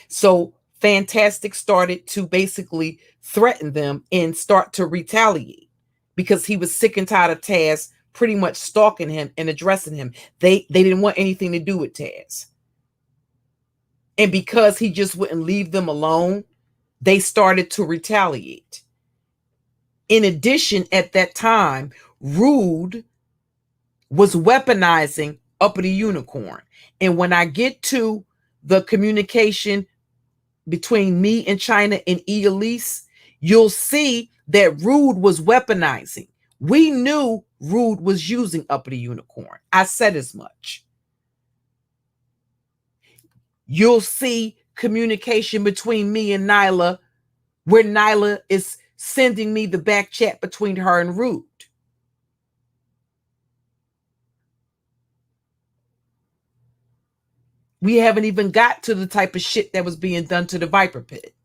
So Fantastic started to basically threaten them and start to retaliate because he was sick and tired of Taz pretty much stalking him and addressing him. They didn't want anything to do with Taz. And because he just wouldn't leave them alone, they started to retaliate. In addition, at that time, Rude was weaponizing Uppity Unicorn. And when I get to the communication between me and China and Elise, you'll see that Rude was weaponizing. We knew Rude was using Uppity Unicorn. I said as much. You'll see communication between me and Nyla where Nyla is sending me the back chat between her and Rude. We haven't even got to the type of shit that was being done to the Viper Pit.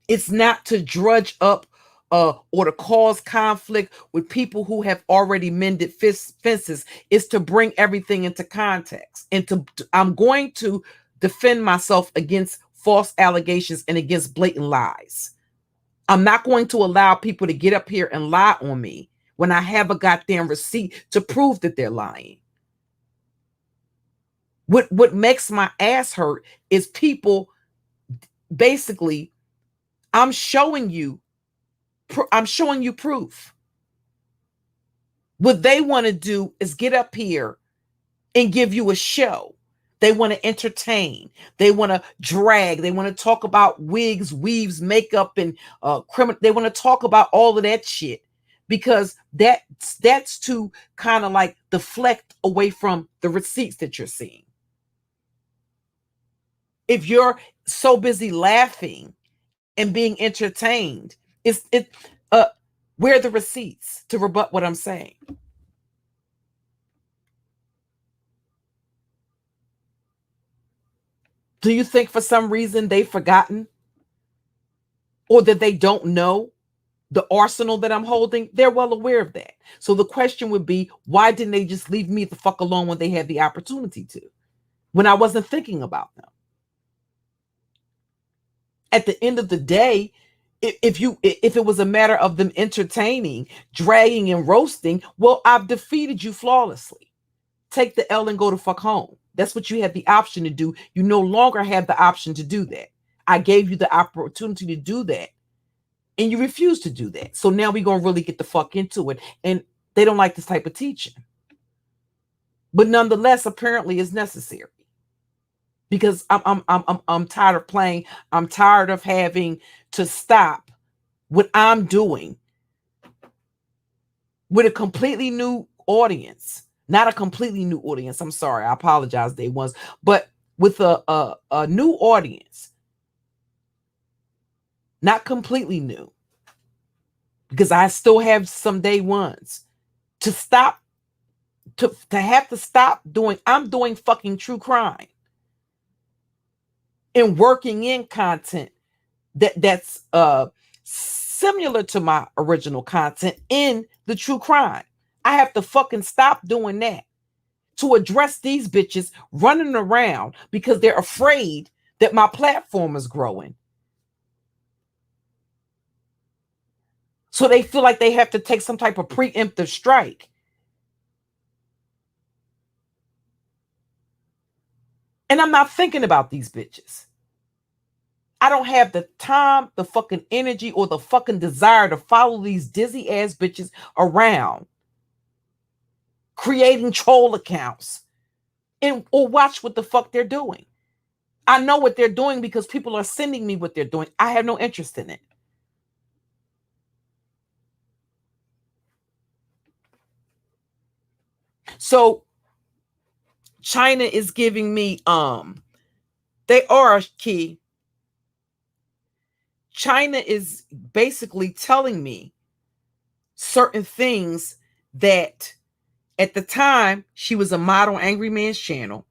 It's not to drudge up or to cause conflict with people who have already mended fences. It's to bring everything into context. And I'm going to defend myself against false allegations and against blatant lies. I'm not going to allow people to get up here and lie on me when I have a goddamn receipt to prove that they're lying. What makes my ass hurt is people basically, I'm showing you proof. What they want to do is get up here and give you a show. They want to entertain. They want to drag. They want to talk about wigs, weaves, makeup, and criminal. They want to talk about all of that shit because that's to kind of like deflect away from the receipts that you're seeing. If you're so busy laughing and being entertained, where are the receipts to rebut what I'm saying? Do you think for some reason they've forgotten or that they don't know the arsenal that I'm holding? They're well aware of that. So the question would be, why didn't they just leave me the fuck alone when they had the opportunity to, when I wasn't thinking about them? At the end of the day, if it was a matter of them entertaining, dragging, and roasting, well, I've defeated you flawlessly. Take the L and go to fuck home. That's what you had the option to do. You no longer have the option to do that. I gave you the opportunity to do that, and you refused to do that. So now we're gonna really get the fuck into it. And they don't like this type of teaching, but nonetheless, apparently, it's necessary. Because I'm tired of playing. I'm tired of having to stop what I'm doing with a completely new audience. Not a completely new audience. I'm sorry. I apologize, day ones. But with a new audience. Not completely new. Because I still have some day ones. To stop. To have to stop doing. I'm doing fucking true crime. And working in content that's similar to my original content in the true crime. I have to fucking stop doing that to address these bitches running around because they're afraid that my platform is growing. So they feel like they have to take some type of preemptive strike. And I'm not thinking about these bitches. I don't have the time, the fucking energy, or the fucking desire to follow these dizzy ass bitches around, creating troll accounts, or watch what the fuck they're doing. I know what they're doing because people are sending me what they're doing. I have no interest in it. So China is giving me, they are key. China is basically telling me certain things that at the time she was a model Angry Man's channel,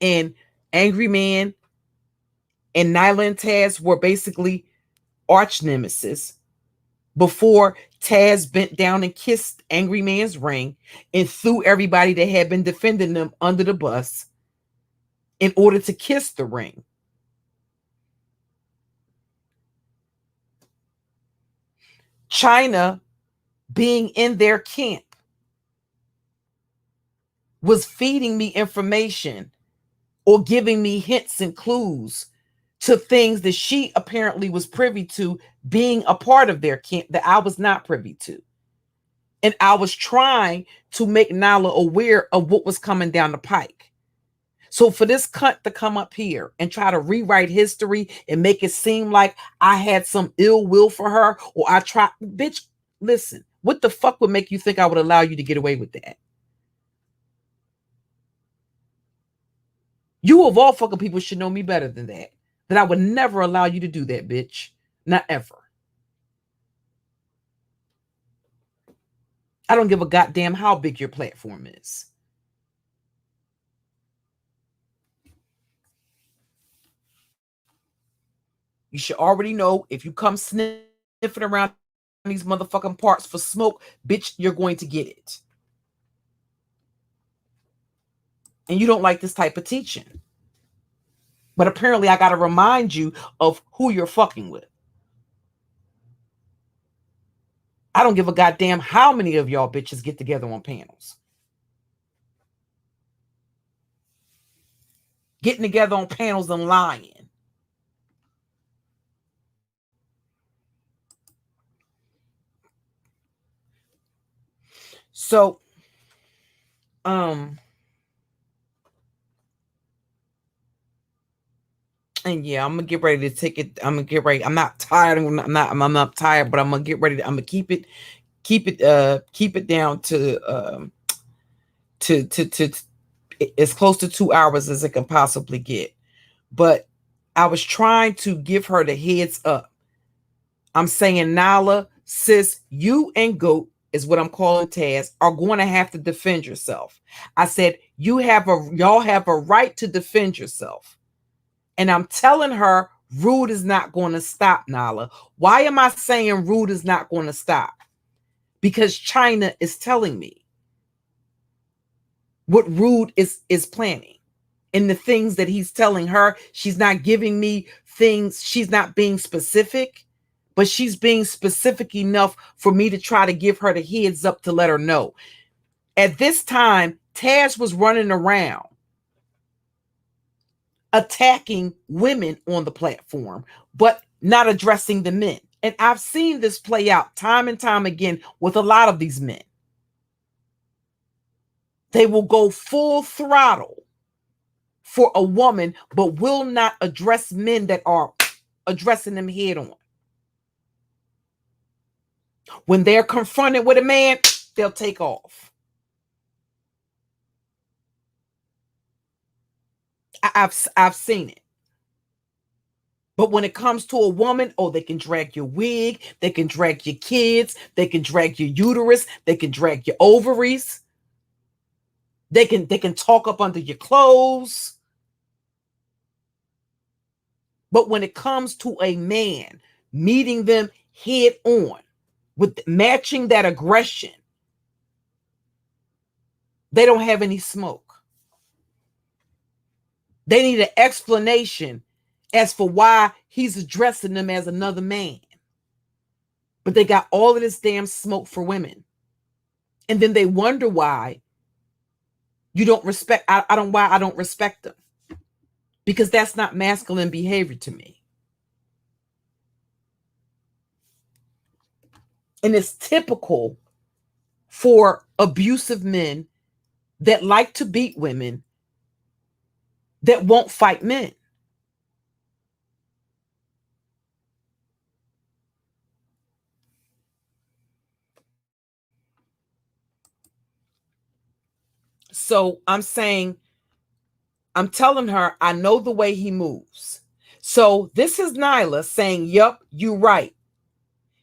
and Angry Man and Nyla and Taz were basically arch nemesis before Taz bent down and kissed Angry Man's ring and threw everybody that had been defending them under the bus in order to kiss the ring. China, being in their camp, was feeding me information or giving me hints and clues to things that she apparently was privy to, being a part of their camp that I was not privy to. And I was trying to make Nyla aware of what was coming down the pike. So for this cunt to come up here and try to rewrite history and make it seem like I had some ill will for her, or I tried, bitch, listen, what the fuck would make you think I would allow you to get away with that? You of all fucking people should know me better than that. That I would never allow you to do that, bitch. Not ever. I don't give a goddamn how big your platform is. You should already know if you come sniffing around these motherfucking parts for smoke, bitch, you're going to get it. And you don't like this type of teaching. But apparently I got to remind you of who you're fucking with. I don't give a goddamn how many of y'all bitches get together on panels. Getting together on panels and lying. So, and yeah, I'm gonna get ready to take it. I'm gonna get ready. I'm not tired. I'm not tired, but I'm gonna get ready. I'm gonna keep it down to as close to 2 hours as it can possibly get. But I was trying to give her the heads up. I'm saying, Nyla, sis, you and Goat is what I'm calling Taz, are going to have to defend yourself. I said, y'all have a right to defend yourself. And I'm telling her rude is not going to stop, Nala. Why am I saying rude is not going to stop? Because China is telling me what rude is planning. And the things that he's telling her, she's not giving me things. She's not being specific, but she's being specific enough for me to try to give her the heads up to let her know. At this time, Taz was running around attacking women on the platform, but not addressing the men. And I've seen this play out time and time again with a lot of these men. They will go full throttle for a woman, but will not address men that are addressing them head on. When they're confronted with a man, they'll take off. I've seen it. But when it comes to a woman, oh, they can drag your wig, they can drag your kids, they can drag your uterus, they can drag your ovaries. They can talk up under your clothes. But when it comes to a man, meeting them head on with matching that aggression, they don't have any smoke. They need an explanation as for why he's addressing them as another man. But they got all of this damn smoke for women. And then they wonder why you don't respect, why I don't respect them. Because that's not masculine behavior to me. And it's typical for abusive men that like to beat women that won't fight men. So I'm telling her, I know the way he moves. So this is Nyla saying, yup, you right.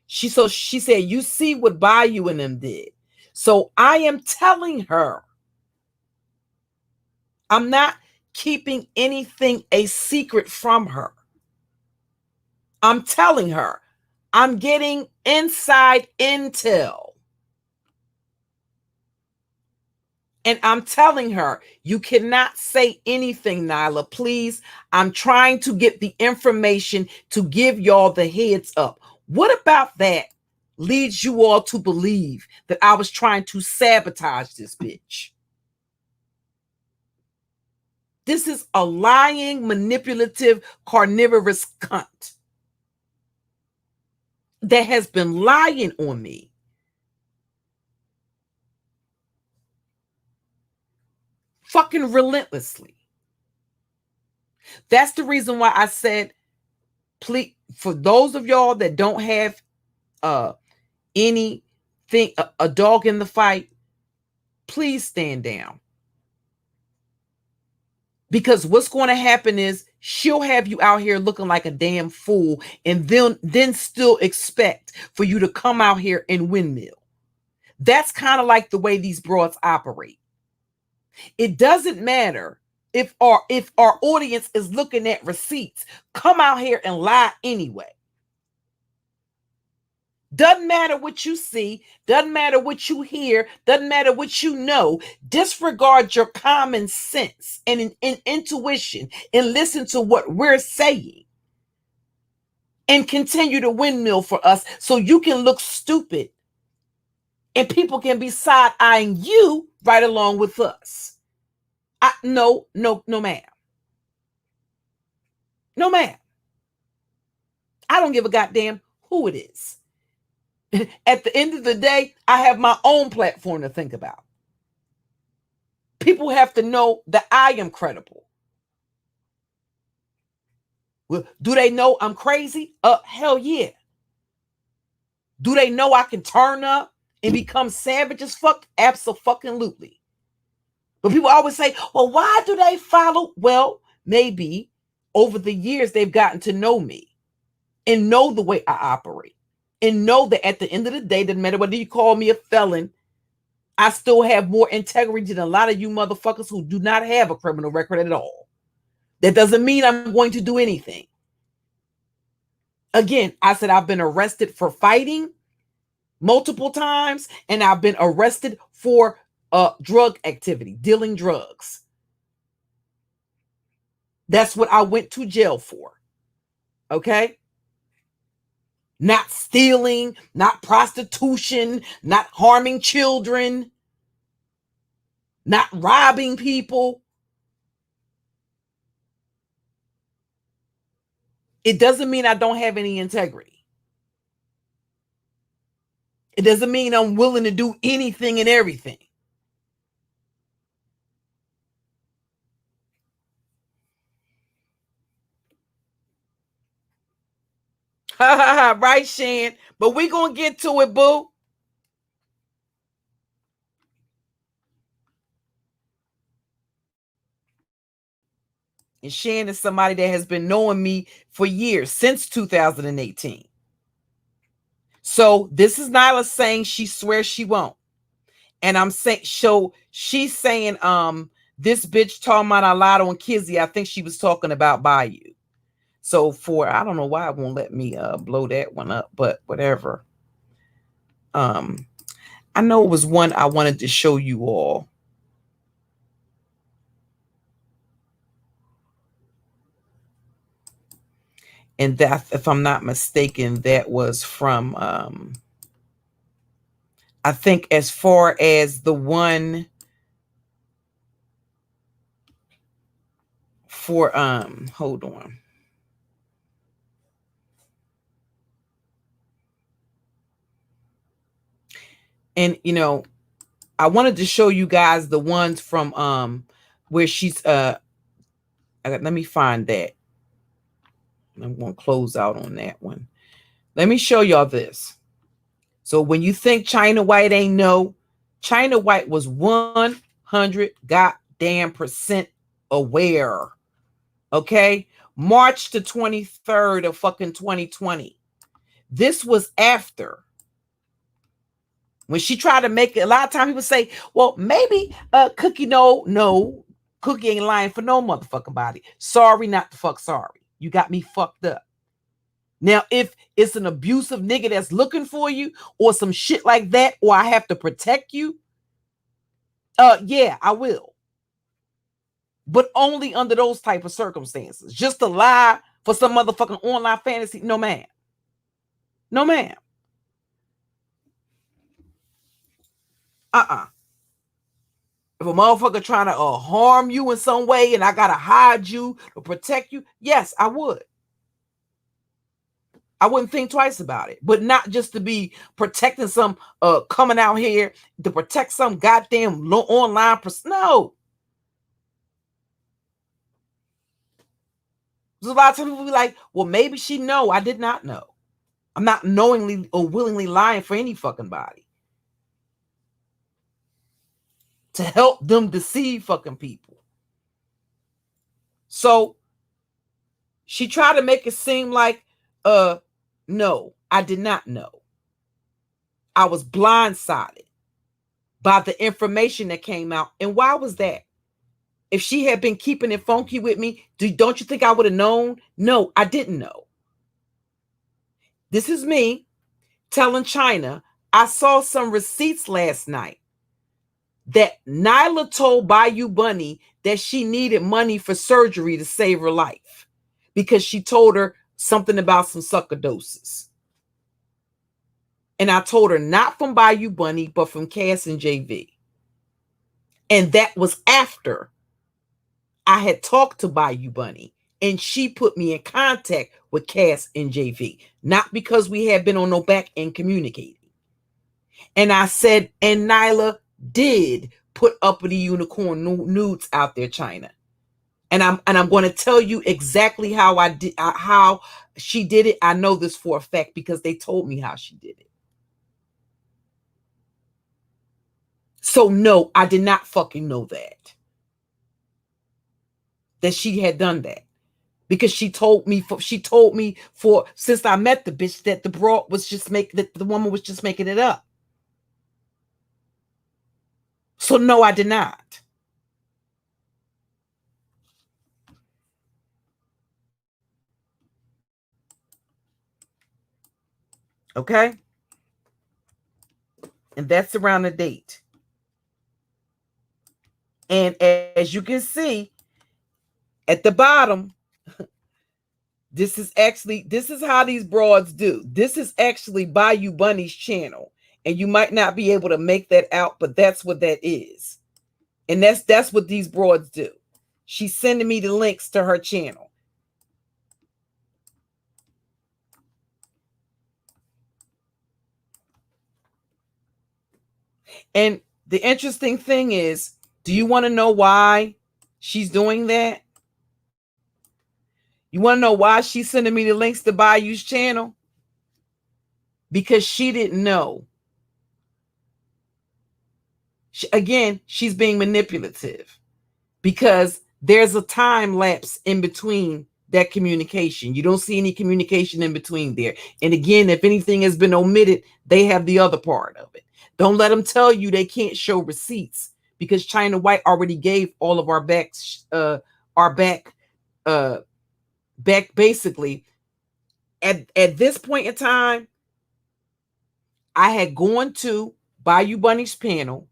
She said, you see what Bayou and them did. So I am telling her, I'm not keeping anything a secret from her. I'm telling her, I'm getting inside intel. And I'm telling her, you cannot say anything, Nyla, please. I'm trying to get the information to give y'all the heads up. What about that leads you all to believe that I was trying to sabotage this bitch? This is a lying, manipulative, carnivorous cunt that has been lying on me. Fucking relentlessly. That's the reason why I said, please, for those of y'all that don't have anything, a dog in the fight, please stand down. Because what's going to happen is she'll have you out here looking like a damn fool and then still expect for you to come out here and windmill. That's kind of like the way these broads operate. It doesn't matter if our audience is looking at receipts. Come out here and lie anyway. Doesn't matter what you see, doesn't matter what you hear, doesn't matter what you know. Disregard your common sense and intuition and listen to what we're saying. And continue to windmill for us so you can look stupid and people can be side-eyeing you right along with us. No, ma'am. No, ma'am. I don't give a goddamn who it is. At the end of the day, I have my own platform to think about. People have to know that I am credible. Well, do they know I'm crazy? Hell yeah. Do they know I can turn up and become savage as fuck? Absolutely. But people always say, well, why do they follow? Well, maybe over the years they've gotten to know me and know the way I operate. And know that at the end of the day, doesn't matter whether you call me a felon, I still have more integrity than a lot of you motherfuckers who do not have a criminal record at all. That doesn't mean I'm going to do anything. Again, I said I've been arrested for fighting multiple times, and I've been arrested for drug activity, dealing drugs. That's what I went to jail for. Okay? Not stealing, not prostitution, not harming children, not robbing people. It doesn't mean I don't have any integrity. It doesn't mean I'm willing to do anything and everything. Right, Shan? But we're going to get to it, boo. And Shan is somebody that has been knowing me for years, since 2018. So this is Nyla saying she swears she won't. And I'm saying, so she's saying, this bitch talking about Alado and Kizzy, I think she was talking about Bayou. So I don't know why it won't let me blow that one up, but whatever. I know it was one I wanted to show you all. And that, if I'm not mistaken, that was from, I think, as far as the one for, hold on. And, you know, I wanted to show you guys the ones from, where she's, let me find that. I'm going to close out on that one. Let me show y'all this. So when you think China White ain't no, China White was 100 goddamn % aware. Okay? March the 23rd of fucking 2020. This was after. When she tried to make it, a lot of times people say, well, maybe Cookie, no, Cookie ain't lying for no motherfucking body. Sorry, not the fuck sorry. You got me fucked up. Now, if it's an abusive nigga that's looking for you or some shit like that, or I have to protect you, yeah, I will. But only under those type of circumstances. Just to lie for some motherfucking online fantasy, no ma'am. No ma'am. If a motherfucker trying to harm you in some way and I gotta hide you or protect you, yes, I would. I wouldn't think twice about it, but not just to be protecting some coming out here to protect some goddamn online no. There's a lot of times people be like, well, maybe she know. I did not know. I'm not knowingly or willingly lying for any fucking body to help them deceive fucking people. So she tried to make it seem like, no, I did not know. I was blindsided by the information that came out. And why was that? If she had been keeping it funky with me, don't you think I would have known? No, I didn't know. This is me telling China, I saw some receipts last night that Nyla told Bayou Bunny that she needed money for surgery to save her life because she told her something about some sucker doses. And I told her not from Bayou Bunny, but from Cass and JV. And that was after I had talked to Bayou Bunny and she put me in contact with Cass and JV, not because we had been on no back end communicating. And I said, and Nyla did put uppity unicorn nudes out there, China. And I'm going to tell you exactly how I did, how she did it. I know this for a fact because they told me how she did it. So no, I did not fucking know that she had done that. Because she told me for since I met the bitch that the broad was just that the woman was just making it up. So no, I did not. Okay? And that's around the date. And as you can see at the bottom, this is how these broads do. This is actually Bayou Bunny's channel. And you might not be able to make that out, but that's what that is. And that's what these broads do. She's sending me the links to her channel. And the interesting thing is, do you want to know why she's doing that? You want to know why she's sending me the links to Bayou's channel? Because she didn't know. Again, she's being manipulative because there's a time lapse in between that communication. You don't see any communication in between there. And again, if anything has been omitted, they have the other part of it. Don't let them tell you they can't show receipts because China White already gave all of our back basically. At this point in time, I had gone to Bayou Bunny's panel,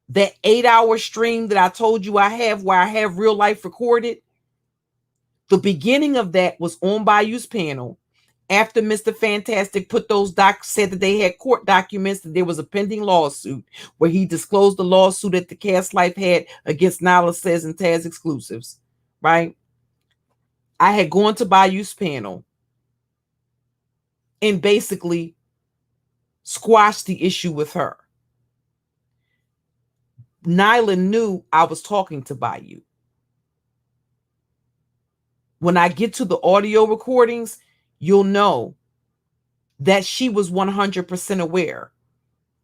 that 8-hour stream that I told you I have where I have real life recorded. The beginning of that was on Bayou's panel after Mr. Fantastic put those said that they had court documents that there was a pending lawsuit where he disclosed the lawsuit that the Cast Life had against Nyla Says and Taz Exclusives, right? I had gone to Bayou's panel and basically squashed the issue with her. Nyla knew I was talking to Bayou. When I get to the audio recordings, you'll know that she was 100% aware.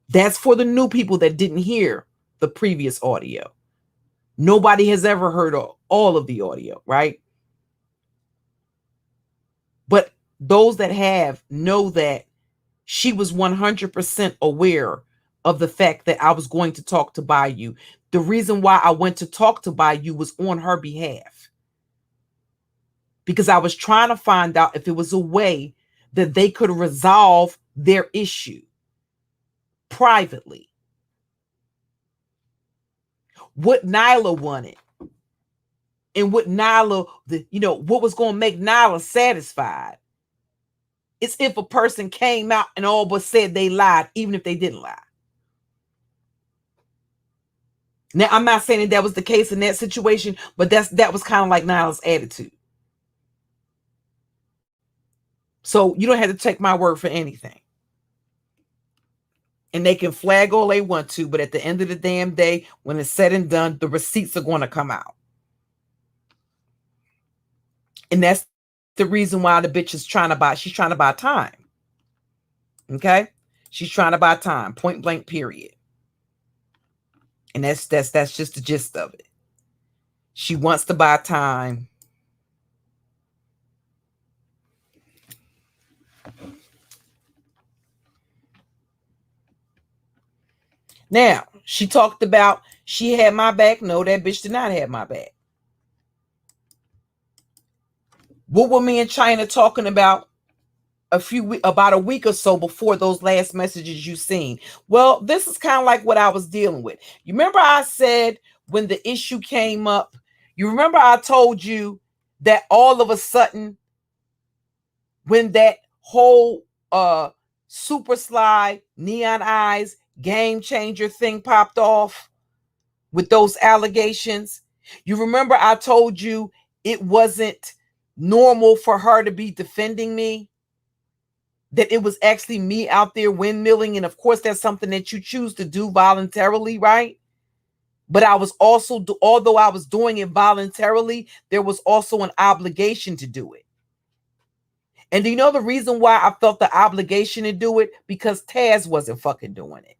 That's for the new people that didn't hear the previous audio. Nobody has ever heard all of the audio, right? But those that have know that she was 100% aware of the fact that I was going to talk to Bayou. The reason why I went to talk to Bayou was on her behalf. Because I was trying to find out if it was a way that they could resolve their issue privately. What Nyla wanted and what Nyla, what was going to make Nyla satisfied is if a person came out and all but said they lied, even if they didn't lie. Now, I'm not saying that was the case in that situation, but that was kind of like Nyla's attitude. So you don't have to take my word for anything. And they can flag all they want to, but at the end of the damn day, when it's said and done, the receipts are going to come out. And that's the reason why the bitch is trying to buy. She's trying to buy time. Okay? She's trying to buy time. Point blank, period. And that's just the gist of it. She wants to buy time. Now, she talked about she had my back. No, that bitch did not have my back. What were me and China talking about about a week or so before those last messages you seen? Well, this is kind of like what I was dealing with. You remember I said when the issue came up, you remember I told you that all of a sudden when that whole Super Sly, Neon Eyes, Game Changer thing popped off with those allegations, you remember I told you it wasn't normal for her to be defending me, that it was actually me out there windmilling. And of course, that's something that you choose to do voluntarily, right? But I was also, although I was doing it voluntarily, there was also an obligation to do it. And do you know the reason why I felt the obligation to do it? Because Taz wasn't fucking doing it.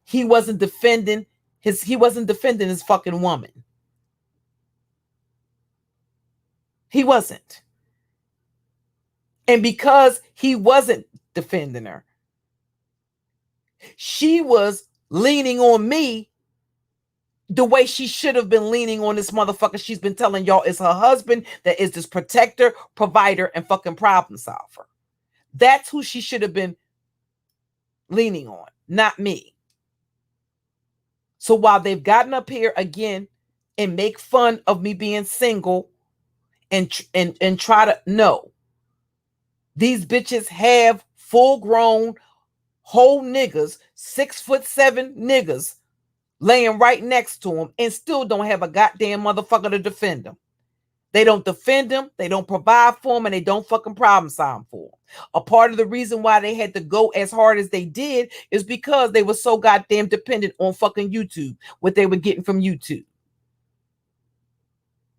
He wasn't defending his fucking woman. He wasn't. And because he wasn't defending her, she was leaning on me the way she should have been leaning on this motherfucker she's been telling y'all is her husband, that is this protector, provider, and fucking problem solver. That's who she should have been leaning on, not me. So while they've gotten up here again and make fun of me being single and try to, no, these bitches have full-grown whole niggas, 6'7" niggas laying right next to them and still don't have a goddamn motherfucker to defend them. They don't defend them, they don't provide for them, and they don't fucking problem solve for them. A part of the reason why they had to go as hard as they did is because they were so goddamn dependent on fucking YouTube, what they were getting from YouTube.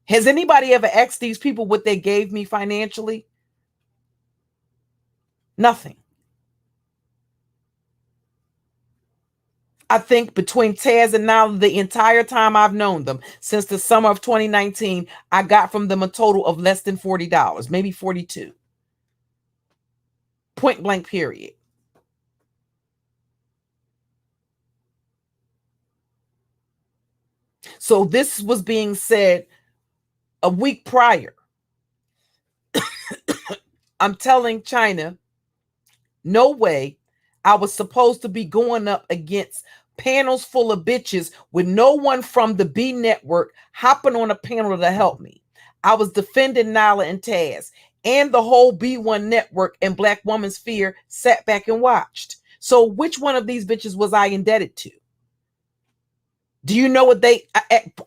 Has anybody ever asked these people what they gave me financially? Nothing. I think between Taz and Nala, the entire time I've known them, since the summer of 2019, I got from them a total of less than $40, maybe $42. Point blank, period. So this was being said a week prior. I'm telling China, no way. I was supposed to be going up against panels full of bitches with no one from the B network hopping on a panel to help me. I was defending Nala and Taz, and the whole B1 network and Black Woman's Fear sat back and watched. So which one of these bitches was I indebted to? Do you know what they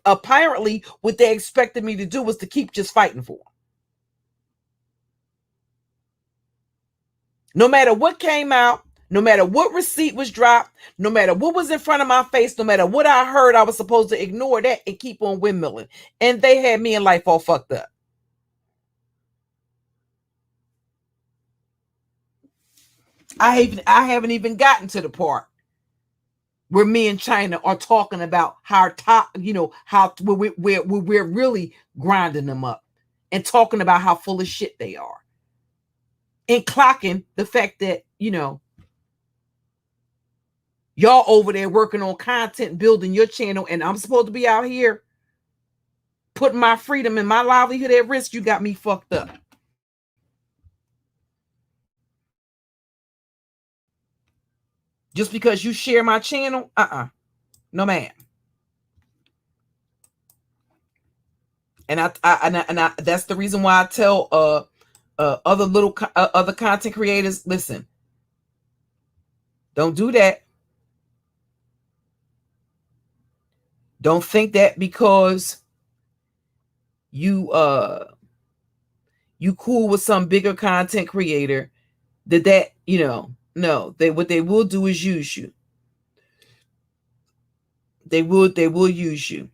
apparently what they expected me to do was to keep just fighting for them? No matter what came out, no matter what receipt was dropped, no matter what was in front of my face, no matter what I heard, I was supposed to ignore that and keep on windmilling. And they had me in life all fucked up. I haven't even gotten to the part where me and China are talking about how we're really grinding them up and talking about how full of shit they are. And clocking the fact that, y'all over there working on content, building your channel, and I'm supposed to be out here putting my freedom and my livelihood at risk. You got me fucked up. Just because you share my channel? No, ma'am. And I that's the reason why I tell other content creators, listen, don't do that. Don't think that because you cool with some bigger content creator that no, what they will do is use you. They will use you.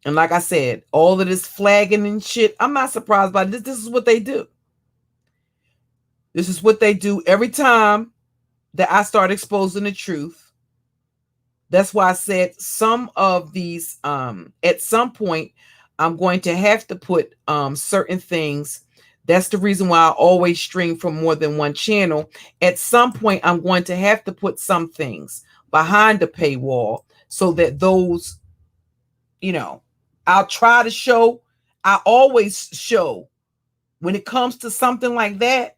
And like I said, all of this flagging and shit, I'm not surprised by this. This is what they do. This is what they do every time that I start exposing the truth. That's why I said some of these, at some point, I'm going to have to put certain things. That's the reason why I always stream from more than one channel. At some point, I'm going to have to put some things behind the paywall so that those, I'll try to show. I always show when it comes to something like that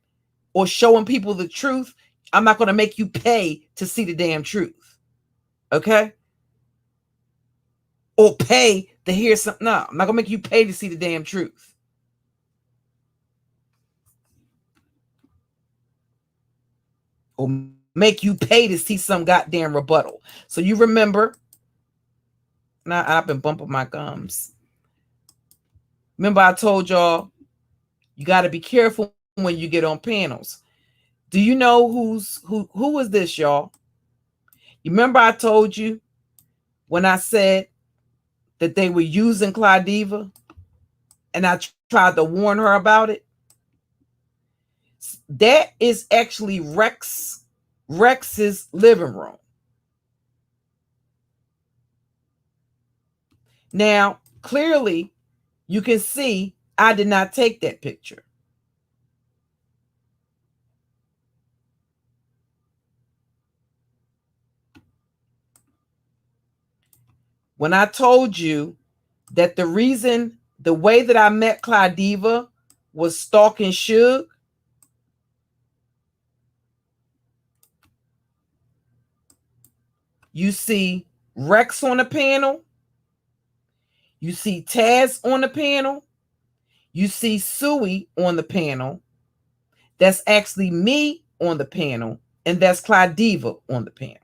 or showing people the truth. I'm not going to make you pay to see the damn truth. Okay? Or pay to hear something. No, I'm not going to make you pay to see the damn truth. Or make you pay to see some goddamn rebuttal. So you remember, now I've been bumping my gums. Remember I told y'all, you got to be careful when you get on panels. Do you know who is this, y'all? You remember I told you when I said that they were using Claudiva and I tried to warn her about it? That is actually Rex's living room. Now, clearly, you can see I did not take that picture. When I told you that the way that I met Claudiva was stalking Suge, You see Rex on the panel. You see Taz on the panel. You see Suey on the panel. That's actually me on the panel. And that's Claudiva on the panel.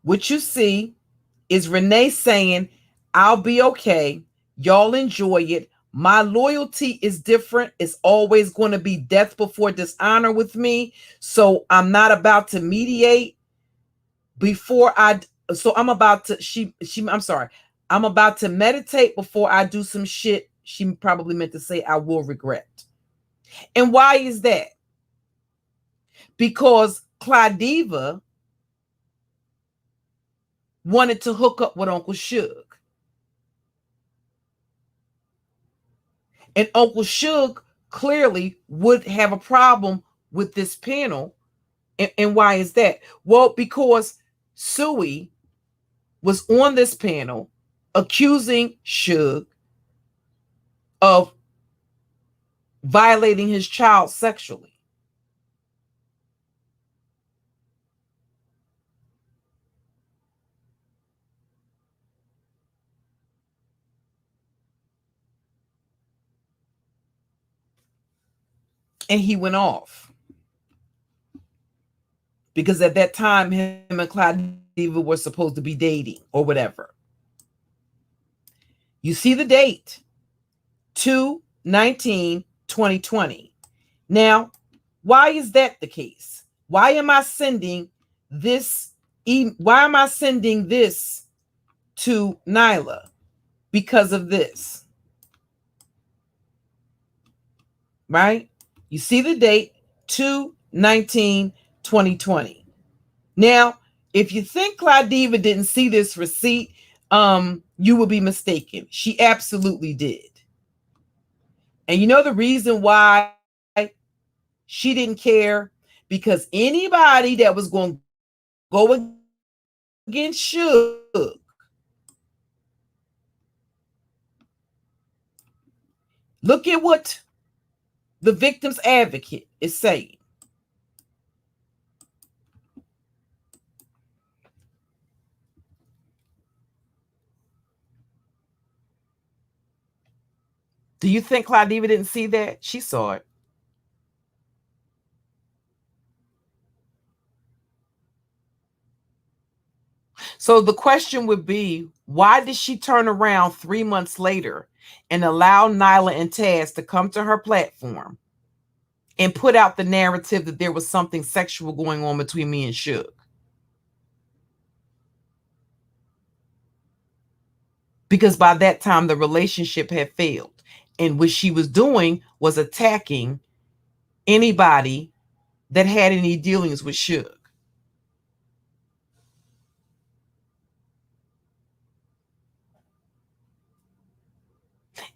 What you see is Renee saying, I'll be okay. Y'all enjoy it. My loyalty is different. It's always going to be death before dishonor with me. So I'm not about to mediate before I. So I'm about to. I'm sorry. I'm about to meditate before I do some shit. She probably meant to say I will regret. And why is that? Because Claudiva wanted to hook up with Uncle Suge. And Uncle Suge clearly would have a problem with this panel. And why is that? Well, because Suey was on this panel accusing Suge of violating his child sexually. And he went off. Because at that time, him and Claudiva were supposed to be dating or whatever. You see the date, 2/19/2020. Now, why is that the case? Why am I sending this? Why am I sending this to Nyla? Because of this. Right? You see the date, 2/19/2020. Now, if you think Claudiva didn't see this receipt, you would be mistaken. She absolutely did. And you know the reason why she didn't care? Because anybody that was going to go against Suge, look at what the victim's advocate is saying. Do you think Claudiva didn't see that? She saw it. So the question would be, why did she turn around 3 months later and allow Nyla and Taz to come to her platform and put out the narrative that there was something sexual going on between me and Suge? Because by that time, the relationship had failed. And what she was doing was attacking anybody that had any dealings with Suge.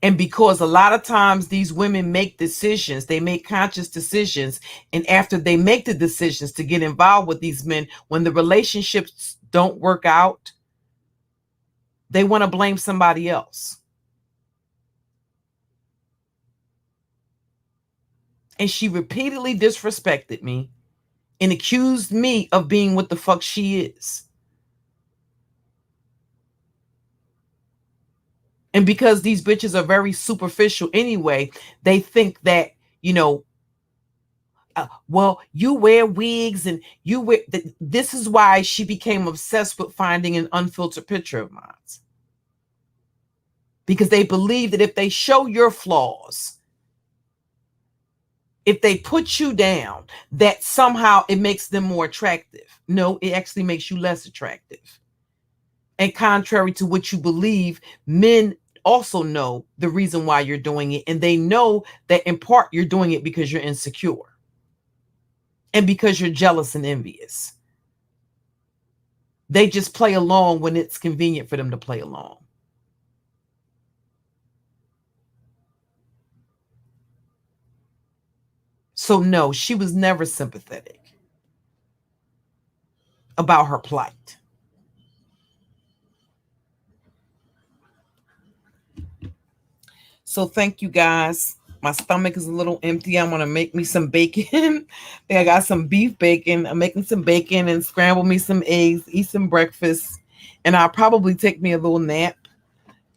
And because a lot of times these women make decisions, they make conscious decisions. And after they make the decisions to get involved with these men, when the relationships don't work out, they want to blame somebody else. And she repeatedly disrespected me and accused me of being what the fuck she is. And because these bitches are very superficial anyway, they think that, well, you wear wigs and you wear. This is why she became obsessed with finding an unfiltered picture of mine. Because they believe that if they show your flaws, if they put you down, that somehow it makes them more attractive. No, it actually makes you less attractive. And contrary to what you believe, men also know the reason why you're doing it. And they know that in part you're doing it because you're insecure and because you're jealous and envious. They just play along when it's convenient for them to play along. So no, she was never sympathetic about her plight. So thank you guys. My stomach is a little empty. I want to make me some bacon. I got some beef bacon. I'm making some bacon and scramble me some eggs, eat some breakfast, and I'll probably take me a little nap.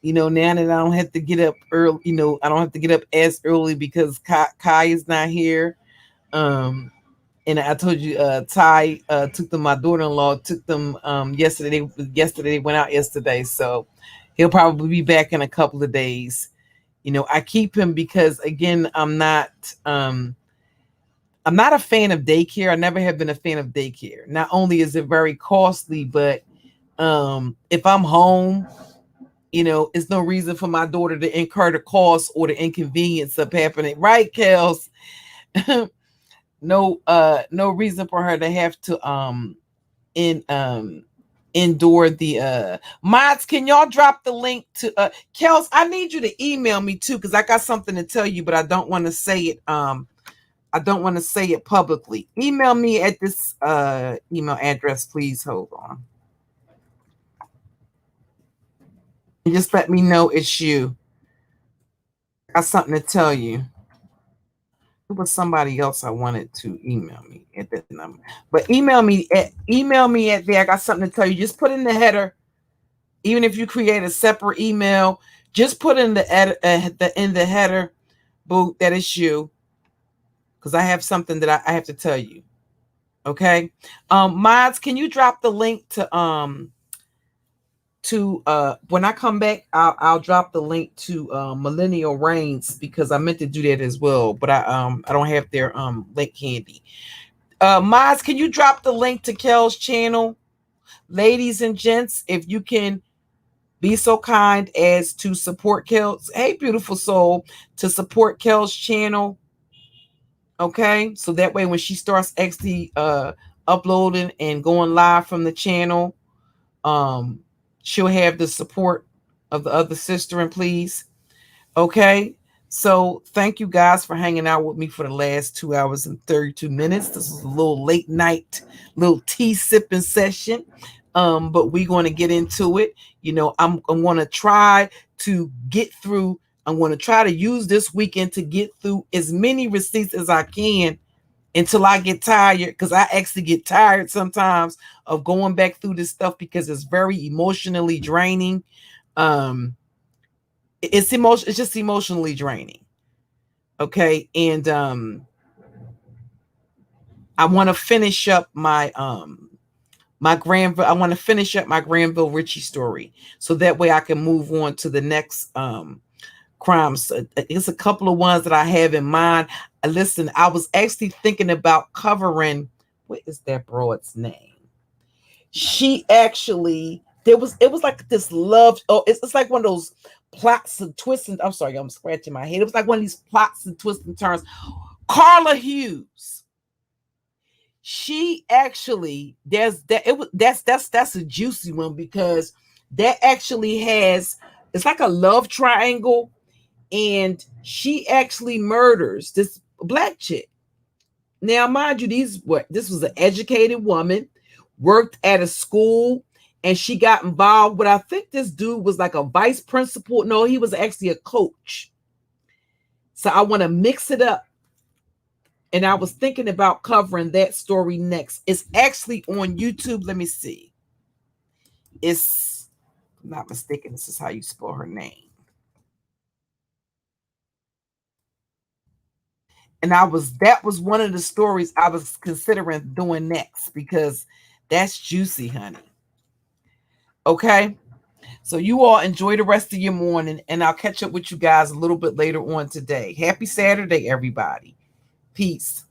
Now that I don't have to get up early, I don't have to get up as early because Kai is not here. And I told you, Ty took them. My daughter-in-law took them yesterday. Yesterday they went out yesterday, so he'll probably be back in a couple of days. I keep him because again, I'm not a fan of daycare. I never have been a fan of daycare. Not only is it very costly, but if I'm home, it's no reason for my daughter to incur the cost or the inconvenience of having right, Kels. No reason for her to have to endure the mods. Can y'all drop the link to Kels? I need you to email me too, because I got something to tell you, but I don't want to say it. I don't want to say it publicly. Email me at this email address, please. Hold on. And just let me know it's you. I got something to tell you. It was somebody else I wanted to email me at that number, but email me at there. I got something to tell you. Just put in the header, even if you create a separate email. Just put in the header, boo, that it's you, because I have something that I have to tell you. Okay, mods, can you drop the link to when I come back, I'll drop the link to Millennial Reigns, because I meant to do that as well, but I don't have their link handy. Mods, can you drop the link to Kel's channel? Ladies and gents, if you can be so kind as to support Kel's, hey beautiful soul, to support Kel's channel. Okay, so that way when she starts actually uploading and going live from the channel, she'll have the support of the other sister, and please. Okay. So thank you guys for hanging out with me for the last 2 hours and 32 minutes. This is a little late night, little tea sipping session. But we're going to get into it. I'm going to try to get through. I'm going to try to use this weekend to get through as many receipts as I can until I get tired, because I actually get tired sometimes of going back through this stuff, because it's very emotionally draining. It's just emotionally draining. Okay. And I want to finish up my Granville. I want to finish up my Granville Richie story, so that way I can move on to the next crimes. It's a couple of ones that I have in mind. Listen, I was actually thinking about covering, what is that broad's name? She actually, it was like this love. Oh, it's like one of those plots and twists. I'm sorry, I'm scratching my head. It was like one of these plots and twists and turns. Carla Hughes. She actually, that's a juicy one, because that actually has, it's like a love triangle, and she actually murders this black chick. Now, mind you, this was an educated woman, worked at a school, and she got involved with, I think this dude was like a vice principal. No, he was actually a coach. So I want to mix it up. And I was thinking about covering that story next. It's actually on YouTube. Let me see. It's, if I'm not mistaken, this is how you spell her name. And that was one of the stories I was considering doing next, because that's juicy, honey. Okay. So you all enjoy the rest of your morning, and I'll catch up with you guys a little bit later on today. Happy Saturday, everybody. Peace.